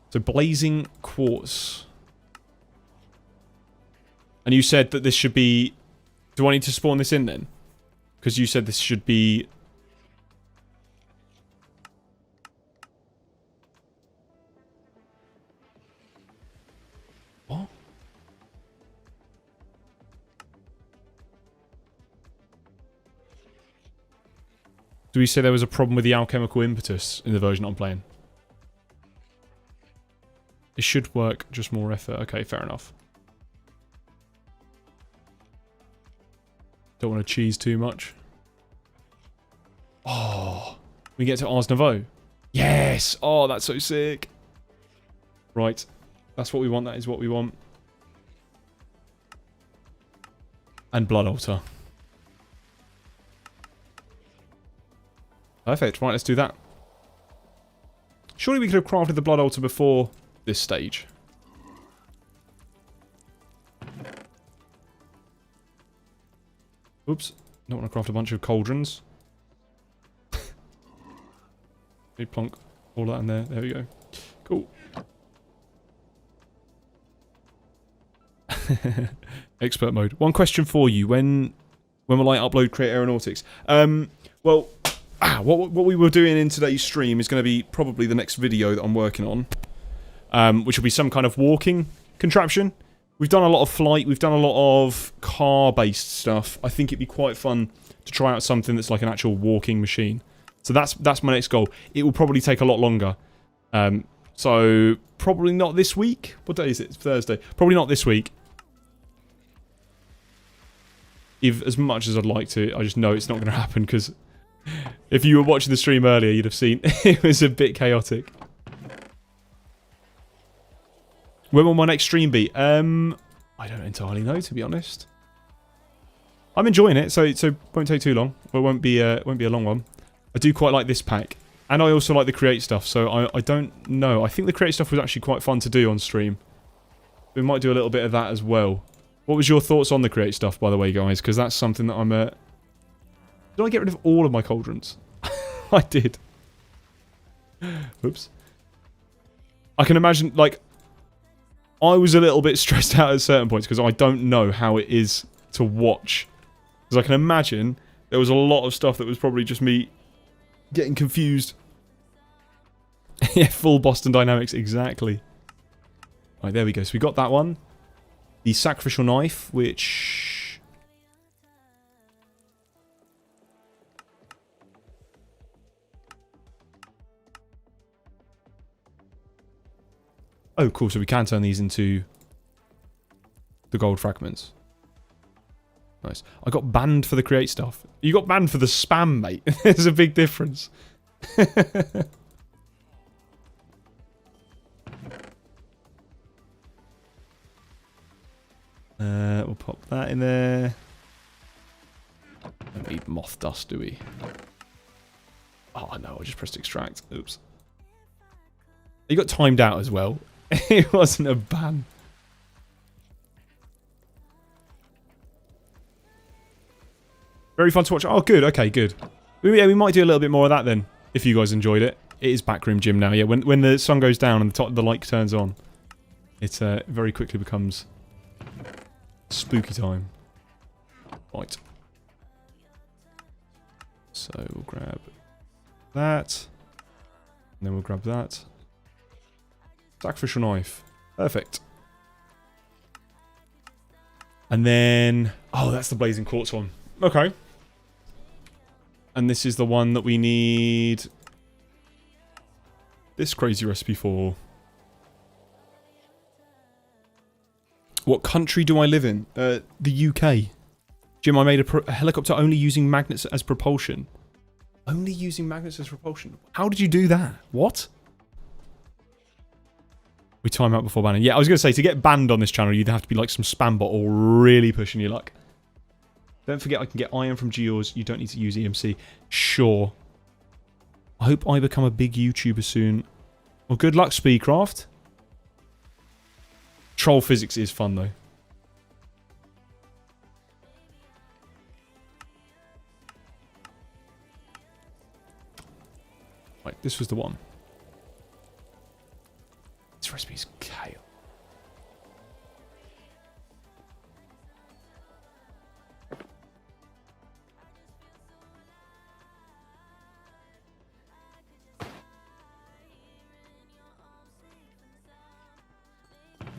So blazing quartz. And you said that this should be... Do I need to spawn this in then? Because you said this should be... Do we say there was a problem with the alchemical impetus in the version I'm playing? It should work, just more effort. Okay, fair enough. Don't want to cheese too much. Oh, we get to Ars Nouveau. Yes! Oh, that's so sick. Right. That's what we want. That is what we want. And Blood Altar. Perfect. Right, let's do that. Surely we could have crafted the Blood Altar before this stage. Oops. Don't want to craft a bunch of cauldrons. Big plonk. All that in there. There we go. Cool. Expert mode. One question for you. When will I upload Create Aeronautics? Well, what we were doing in today's stream is going to be probably the next video that I'm working on. Which will be some kind of walking contraption. We've done a lot of flight. We've done a lot of car-based stuff. I think it'd be quite fun to try out something that's like an actual walking machine. So that's my next goal. It will probably take a lot longer. So probably not this week. What day is it? It's Thursday. Probably not this week. As much as I'd like to, I just know it's not going to happen because if you were watching the stream earlier, you'd have seen it was a bit chaotic. When will my next stream be? I don't entirely know, to be honest. I'm enjoying it, so it won't take too long. Well, it won't be a long one. I do quite like this pack, and I also like the create stuff. So I don't know. I think the create stuff was actually quite fun to do on stream. We might do a little bit of that as well. What was your thoughts on the create stuff, by the way, guys? Because that's something that I'm... Did I get rid of all of my cauldrons? I did. Oops. I can imagine, like... I was a little bit stressed out at certain points because I don't know how it is to watch. Because I can imagine there was a lot of stuff that was probably just me getting confused. Yeah, full Boston Dynamics, exactly. Right, there we go. So we got that one. The sacrificial knife, which... Oh, cool. So we can turn these into the gold fragments. Nice. I got banned for the create stuff. You got banned for the spam, mate. There's a big difference. We'll pop that in there. Don't need moth dust, do we? Oh, no. I just pressed extract. Oops. You got timed out as well. It wasn't a ban. Very fun to watch. Oh, good. Okay, good. Yeah, we might do a little bit more of that then, if you guys enjoyed it. It is Backroom Gym now. Yeah, when the sun goes down and the light turns on, it very quickly becomes spooky time. Right. So we'll grab that. And then we'll grab that. Sacrificial knife. Perfect. And then... Oh, that's the Blazing Quartz one. Okay. And this is the one that we need... this crazy recipe for. What country do I live in? The UK. Jim, I made a helicopter only using magnets as propulsion. Only using magnets as propulsion? How did you do that? What? We time out before banning. Yeah, I was going to say, to get banned on this channel, you'd have to be like some spam bot or really pushing your luck. Don't forget I can get iron from Geors. You don't need to use EMC. Sure. I hope I become a big YouTuber soon. Well, good luck, Speedcraft. Troll physics is fun, though. Right, this was the one. This recipe's kale.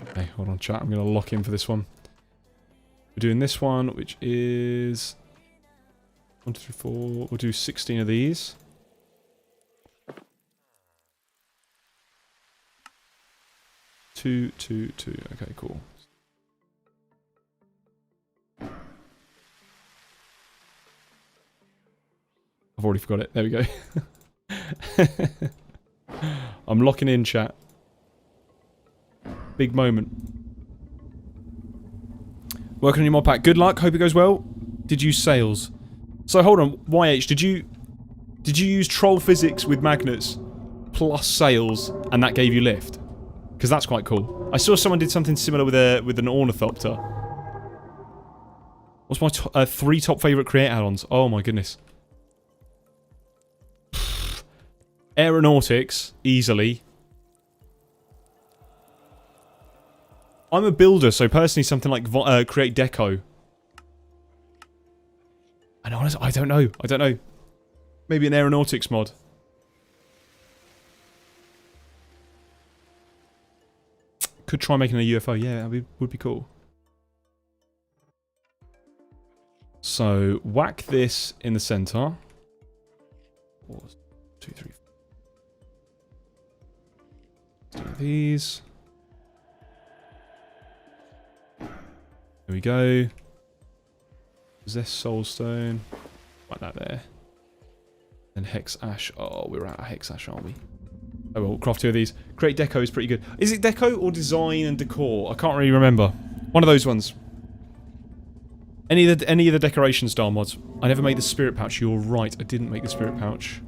Okay, hold on, chat. I'm going to lock in for this one. We're doing this one, which is 1, 2, 3, 4. We'll do 16 of these. Two. Okay, cool. I've already forgot it. There we go. I'm locking in, chat. Big moment. Working on your mod pack. Good luck. Hope it goes well. Did you use sales? So hold on. YH, did you use troll physics with magnets plus sales and that gave you lift? Because that's quite cool. I saw someone did something similar with an ornithopter. What's my 3 top favorite create add-ons? Oh my goodness. Aeronautics, easily. I'm a builder, so personally something like Create Deco. And honestly, I don't know. Maybe an aeronautics mod. Could try making a UFO. Yeah, that would be cool. So, whack this in the center. 1, 2, 3, 4. Do these. There we go. Possess soulstone. Like that there. And hex ash. Oh, we're out of hex ash, aren't we? Oh well, we'll craft 2 of these. Create deco is pretty good. Is it deco or design and decor? I can't really remember. One of those ones. Any of the decoration style mods. I never made the spirit pouch. You're right. I didn't make the spirit pouch.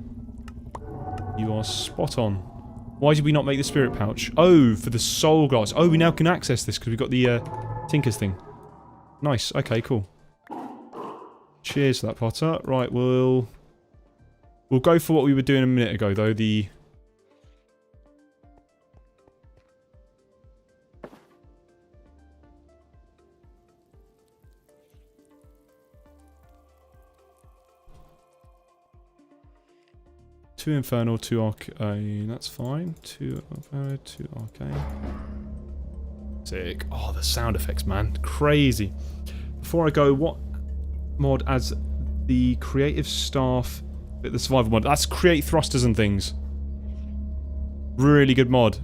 You are spot on. Why did we not make the spirit pouch? Oh, for the soul glass. Oh, we now can access this because we've got the Tinker's thing. Nice. Okay, cool. Cheers to that, Potter. Right, we'll go for what we were doing a minute ago, though. The... Two Infernal, 2 Arcane. That's fine. 2 Infernal, 2 Arcane. Sick. Oh, the sound effects, man. Crazy. Before I go, what mod adds the creative staff bit, the survival mod? That's create thrusters and things. Really good mod.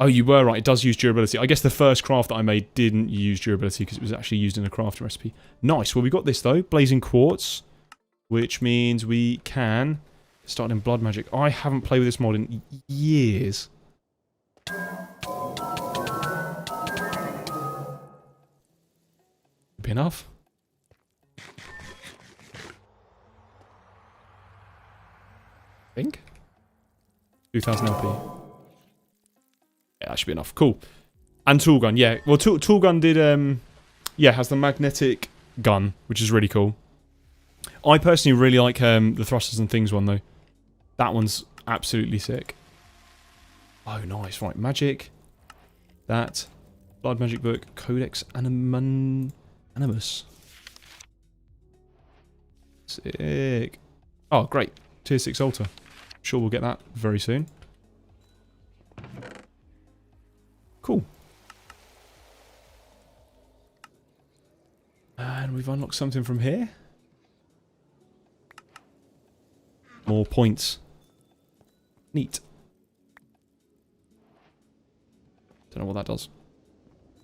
Oh, you were right. It does use durability. I guess the first craft that I made didn't use durability because it was actually used in a craft recipe. Nice. Well, we got this, though. Blazing Quartz. Which means we can start in Blood Magic. I haven't played with this mod in years. Be enough. I think. 2000 LP. Yeah, that should be enough. Cool. And Toolgun, yeah. Well, Toolgun did, yeah, has the magnetic gun, which is really cool. I personally really like the thrusters and things one, though. That one's absolutely sick. Oh, nice. Right, magic. That. Blood Magic Book. Codex Animus. Sick. Oh, great. Tier 6 altar. Sure we'll get that very soon. Cool. And we've unlocked something from here. More points. Neat. Don't know what that does.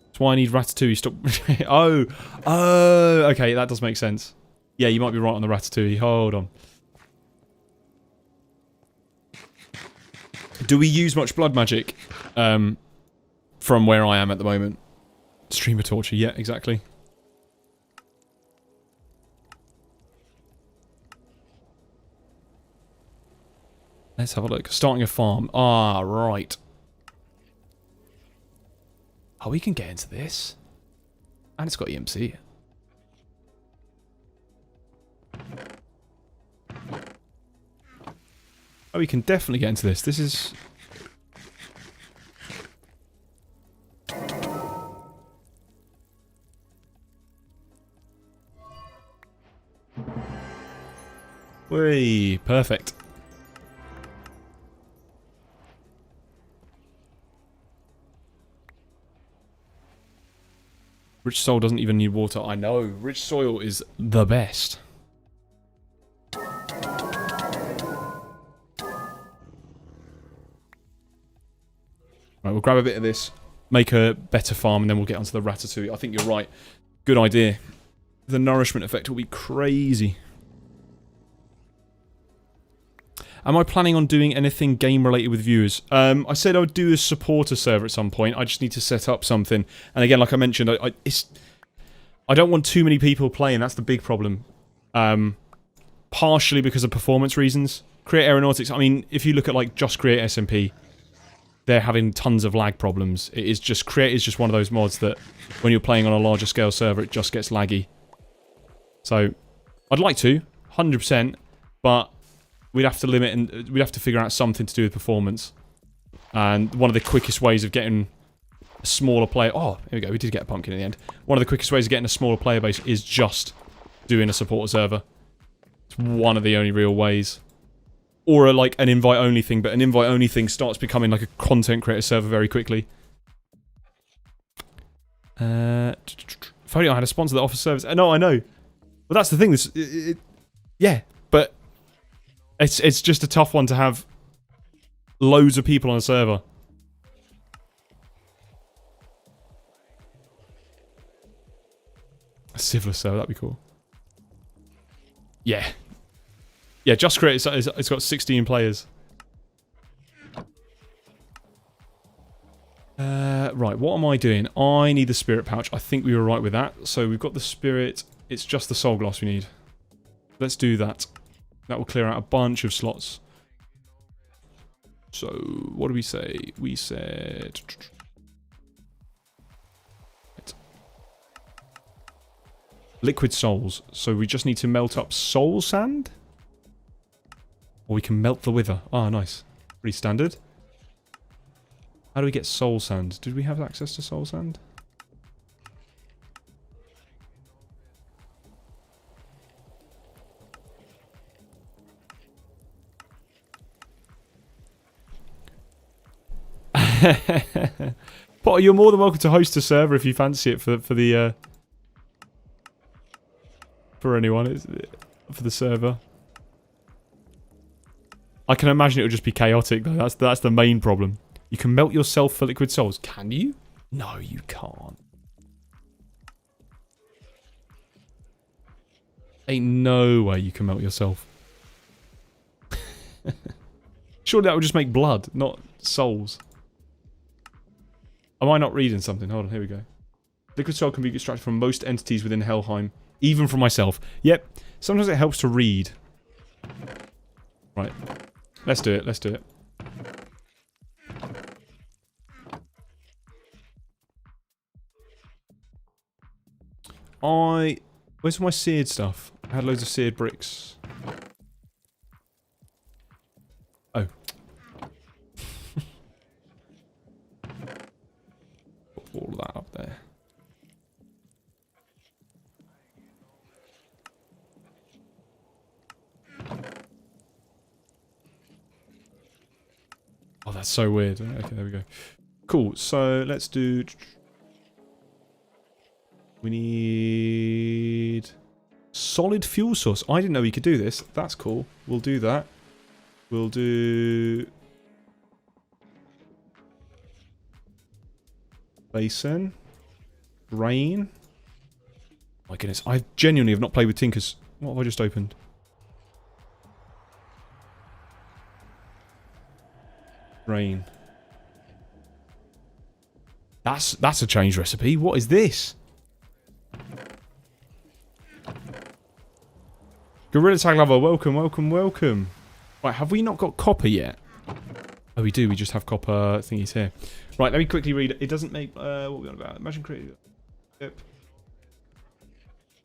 That's why I need Ratatouille. Stop. Oh, okay, that does make sense. Yeah, you might be right on the Ratatouille. Hold on. Do we use much blood magic from where I am at the moment? Streamer torture, yeah, exactly. Let's have a look. Starting a farm. Ah, right. Oh, we can get into this. And it's got EMC. Oh, we can definitely get into this. This is... Whee, perfect. Rich soil doesn't even need water. I know. Rich soil is the best. Right, we'll grab a bit of this, make a better farm, and then we'll get onto the ratatouille. I think you're right. Good idea. The nourishment effect will be crazy. Am I planning on doing anything game-related with viewers? I said I would do a supporter server at some point. I just need to set up something. And again, like I mentioned, I don't want too many people playing. That's the big problem. Partially because of performance reasons. Create Aeronautics, I mean, if you look at like Just Create SMP, they're having tons of lag problems. It is just, Create is just one of those mods that when you're playing on a larger scale server, it just gets laggy. So, I'd like to, 100%, but we'd have to limit and we'd have to figure out something to do with performance. And one of the quickest ways of getting a smaller player... Oh, here we go, we did get a pumpkin in the end. One of the quickest ways of getting a smaller player base is just doing a supporter server. It's one of the only real ways. Or like an invite-only thing, but an invite-only thing starts becoming like a content creator server very quickly. If only I had a sponsor that offers service. No, I know. Well, that's the thing. Yeah, but it's just a tough one to have loads of people on a server. A Civilist server, that'd be cool. Yeah. Yeah, Just Create, it's got 16 players. Right, what am I doing? I need the spirit pouch. I think we were right with that. So we've got the spirit. It's just the soul glass we need. Let's do that. That will clear out a bunch of slots. So, what do we say? We said... Liquid souls. So we just need to melt up soul sand? Or we can melt the wither. Ah, nice. Pretty standard. How do we get soul sand? Did we have access to soul sand? Potter, you're more than welcome to host a server if you fancy it for anyone. For the server. I can imagine it would just be chaotic though. That's the main problem. You can melt yourself for liquid souls. Can you? No, you can't. Ain't no way you can melt yourself. Surely that would just make blood, not souls. Am I not reading something? Hold on, here we go. Liquid soul can be extracted from most entities within Helheim. Even from myself. Yep. Sometimes it helps to read. Right. Let's do it, let's do it. Where's my seared stuff? I had loads of seared bricks. Oh. Put all of that up there. Oh, that's so weird. Okay, there we go. Cool, so let's do... We need... Solid fuel source. I didn't know we could do this. That's cool. We'll do that. We'll do... Basin. Rain. My goodness, I genuinely have not played with Tinkers. What have I just opened? Rain. That's a change recipe. What is this? Gorilla Tag Lover, welcome, welcome, welcome. Right, have we not got copper yet? Oh, we do. We just have copper thingies here. Right, let me quickly read it. It doesn't make... what are we on about? Imagine creating... Yep.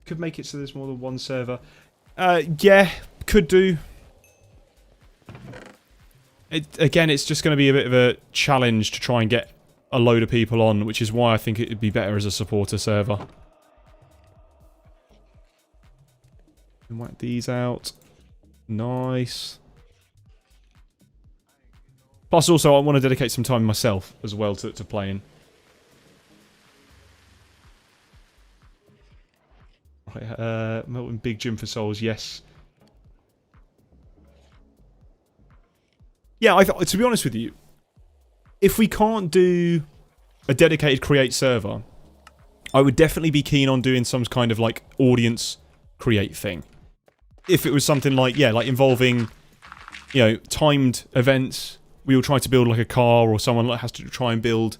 Could make it so there's more than one server. Yeah, could do. Again, it's just going to be a bit of a challenge to try and get a load of people on, which is why I think it'd be better as a supporter server. And whack these out. Nice. Plus, also, I want to dedicate some time myself as well to playing. Okay, Melton Big Gym for Souls, yes. Yeah, to be honest with you, if we can't do a dedicated create server, I would definitely be keen on doing some kind of like audience create thing. If it was something like, yeah, like involving, you know, timed events, we will try to build like a car, or someone like has to try and build,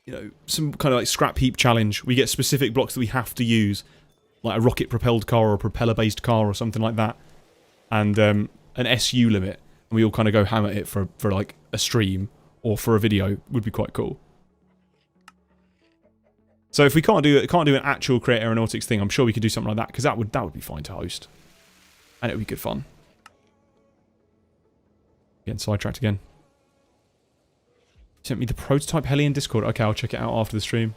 you know, some kind of like scrap heap challenge. We get specific blocks that we have to use, like a rocket propelled car or a propeller based car or something like that, and an SU limit, and we all kind of go ham at it for like a stream or for a video would be quite cool. So if we can't do an actual Create Aeronautics thing, I'm sure we could do something like that, because that would be fine to host, and it would be good fun. Getting sidetracked again. Sent me the prototype heli in Discord. Okay, I'll check it out after the stream.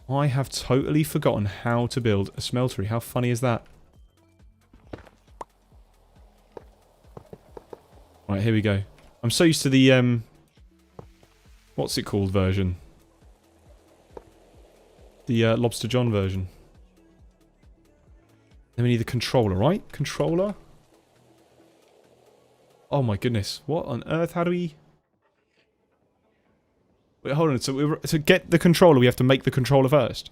I have totally forgotten how to build a smeltery. How funny is that? Right, here we go. I'm so used to the what's it called version? The Lobster John version. Then we need the controller, right? Controller? Oh my goodness. What on earth? How do we... Wait, hold on. So to get the controller, we have to make the controller first.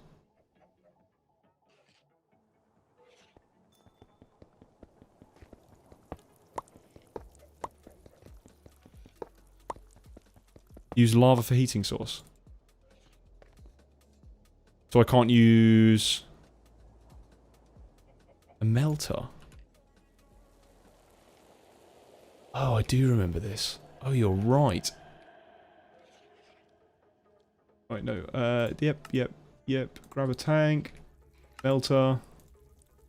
Use lava for heating source. So I can't use a melter. Oh, I do remember this. Oh, you're right. Right, no. Yep. Grab a tank. Melter.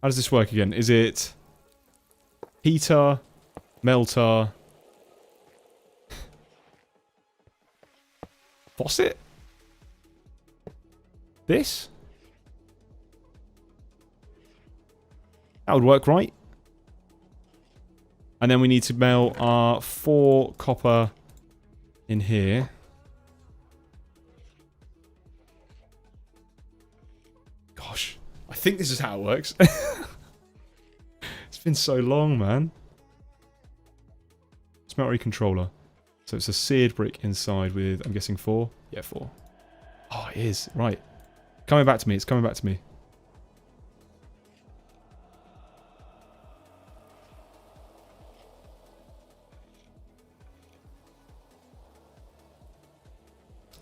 How does this work again? Is it heater, melter, faucet? This? That would work, right? And then we need to melt our 4 copper in here. Gosh, I think this is how it works. It's been so long, man. Smeltery controller. So it's a seared brick inside with, I'm guessing 4? Yeah, 4. Oh, it is. Right. Coming back to me. It's coming back to me.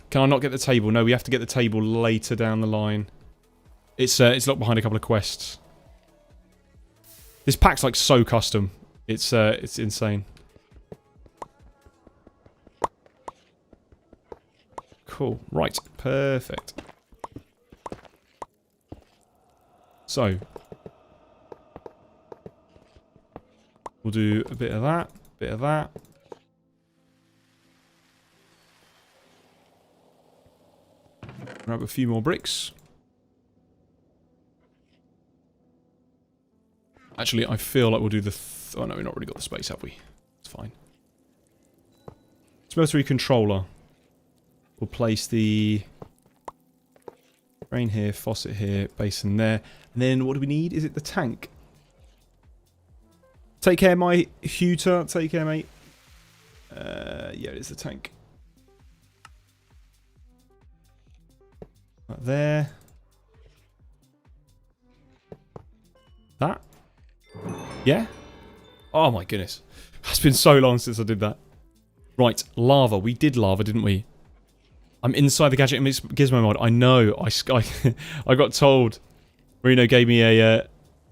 Can I not get the table? No, we have to get the table later down the line. It's locked behind a couple of quests. This pack's like so custom. It's insane. Cool. Right. Perfect. So we'll do a bit of that, bit of that. Grab a few more bricks. Actually, I feel like we'll do the... oh no, we've not really got the space, have we? It's fine. Smeltery controller. We'll place the... drain here, faucet here, basin there. And then what do we need? Is it the tank? Take care, my Huter. Take care, mate. Yeah, it is the tank. Right there. That? Yeah? Oh my goodness. It's been so long since I did that. Right, lava. We did lava, didn't we? I'm inside the gadget gizmo mod. I know. I got told. Marino gave me a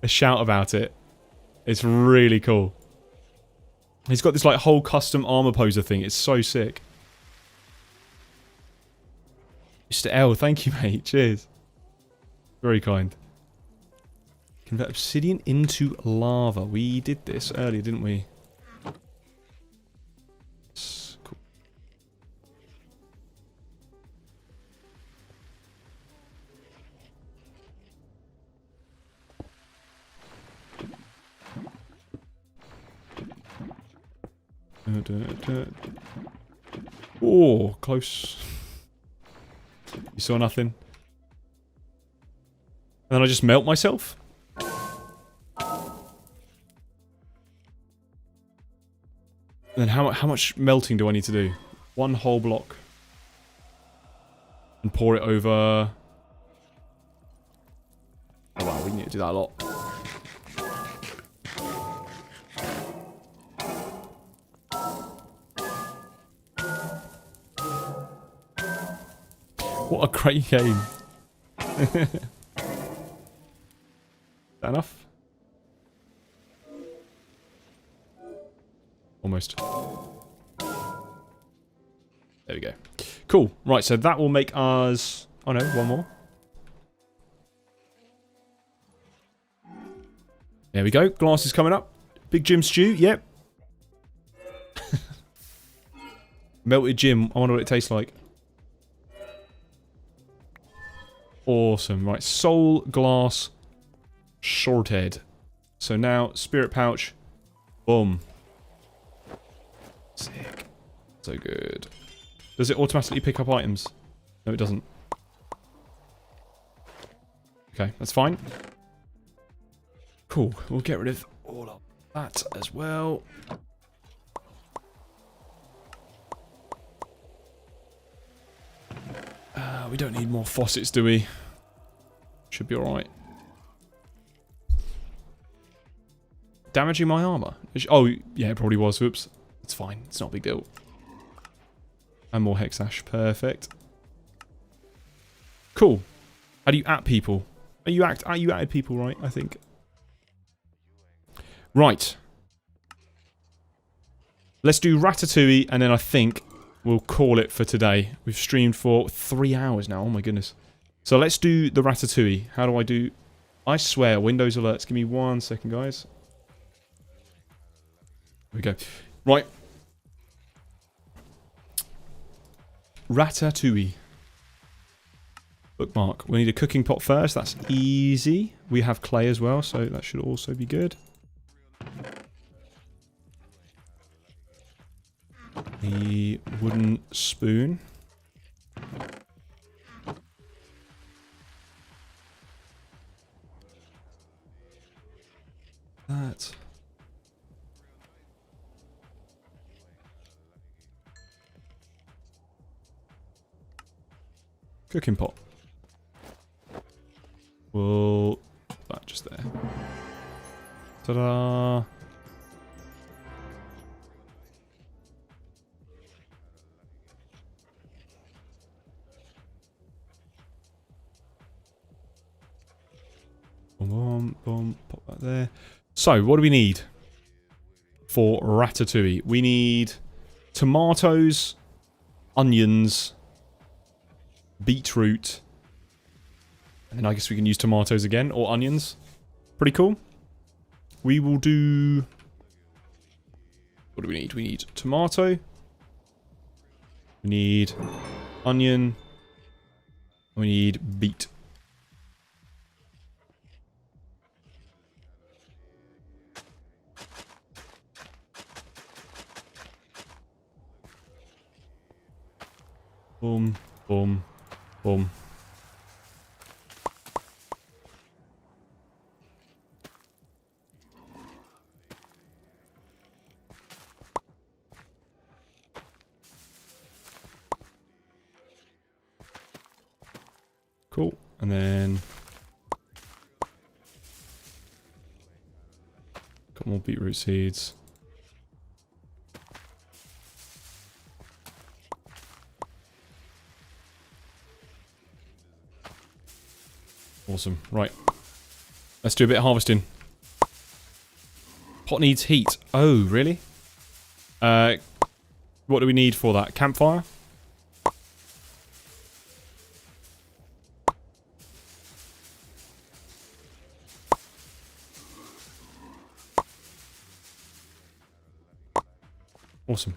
shout about it. It's really cool. He's got this like whole custom armor poser thing. It's so sick. Mr. L, thank you, mate. Cheers. Very kind. Convert obsidian into lava. We did this earlier, didn't we? Cool. Oh, close. You saw nothing? then I just melt myself? Then how much melting do I need to do? 1 whole block. And pour it over... Oh wow, we need to do that a lot. What a great game. Is that enough? Almost. There we go. Cool. Right, so that will make us... Oh no, one more. There we go. Glass is coming up. Big Jim stew. Yep. Melted Jim. I wonder what it tastes like. Awesome. Right, soul glass sorted. So now, spirit pouch. Boom. Sick. So good. Does it automatically pick up items? No, it doesn't. Okay, that's fine. Cool. We'll get rid of all of that as well. We don't need more faucets, do we? Should be alright. Damaging my armor? Oh, yeah, it probably was. Whoops. It's fine. It's not a big deal. And more hex ash. Perfect. Cool. How do you at people? Are you at people, right? I think. Right. Let's do Ratatouille, and then I think we'll call it for today. We've streamed for 3 hours now. Oh my goodness. So let's do the Ratatouille. How do I do... I swear, Windows alerts. Give me 1 second, guys. There we go. Right. Ratatouille. Bookmark. We need a cooking pot first. That's easy. We have clay as well, so that should also be good. The wooden spoon. That. Cooking pot. We'll put that just there. Ta-da! Boom, boom, boom. Pop that there. So, what do we need for Ratatouille? We need tomatoes, onions, beetroot, and then I guess we can use tomatoes again, or onions. Pretty cool. We will do... What do we need? We need tomato. We need onion. We need beet. Boom, boom, boom. Cool. And then... got more beetroot seeds. Awesome. Right. Let's do a bit of harvesting. Pot needs heat. Oh, really? What do we need for that? Campfire? Awesome.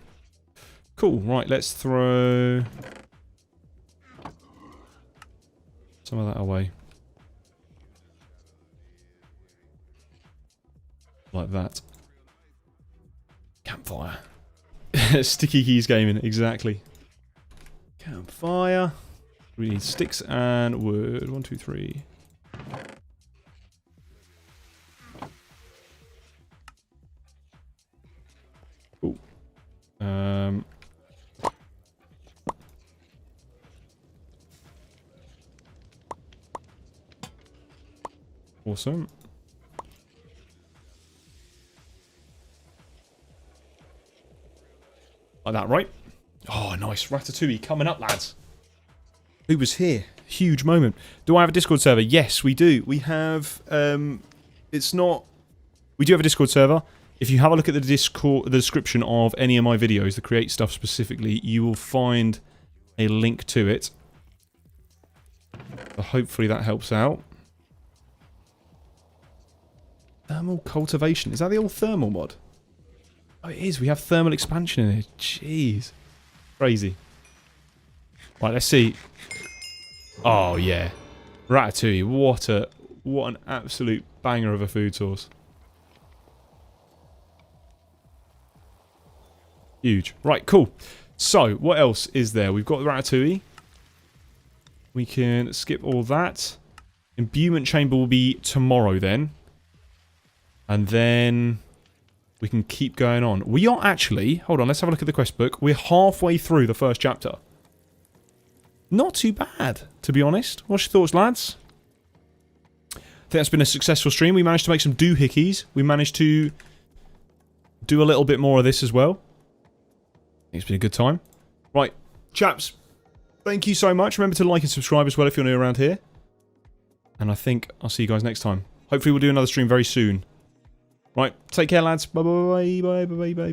Cool. Right, let's throw some of that away. Like that. Campfire. Sticky keys gaming, exactly. Campfire. We need sticks and wood. 1, 2, 3. Awesome. Like that, right? Oh, nice. Ratatouille coming up, lads. Who was here? Huge moment. Do I have a Discord server? Yes, we do. We have... it's not... We do have a Discord server. If you have a look at the Discord, the description of any of my videos, the Create stuff specifically, you will find a link to it. So hopefully that helps out. Thermal cultivation. Is that the old thermal mod? Oh, it is. We have thermal expansion in here. Jeez. Crazy. Right, let's see. Oh, yeah. Ratatouille. What an absolute banger of a food source. Huge. Right, cool. So, what else is there? We've got the Ratatouille. We can skip all that. Imbuement chamber will be tomorrow then. And then we can keep going on. We are actually... Hold on, let's have a look at the quest book. We're halfway through the first chapter. Not too bad, to be honest. What's your thoughts, lads? I think that's been a successful stream. We managed to make some doohickeys. We managed to do a little bit more of this as well. I think it's been a good time. Right, chaps. Thank you so much. Remember to like and subscribe as well if you're new around here. And I think I'll see you guys next time. Hopefully we'll do another stream very soon. Right, take care, lads. Bye, bye, bye, bye, bye, bye.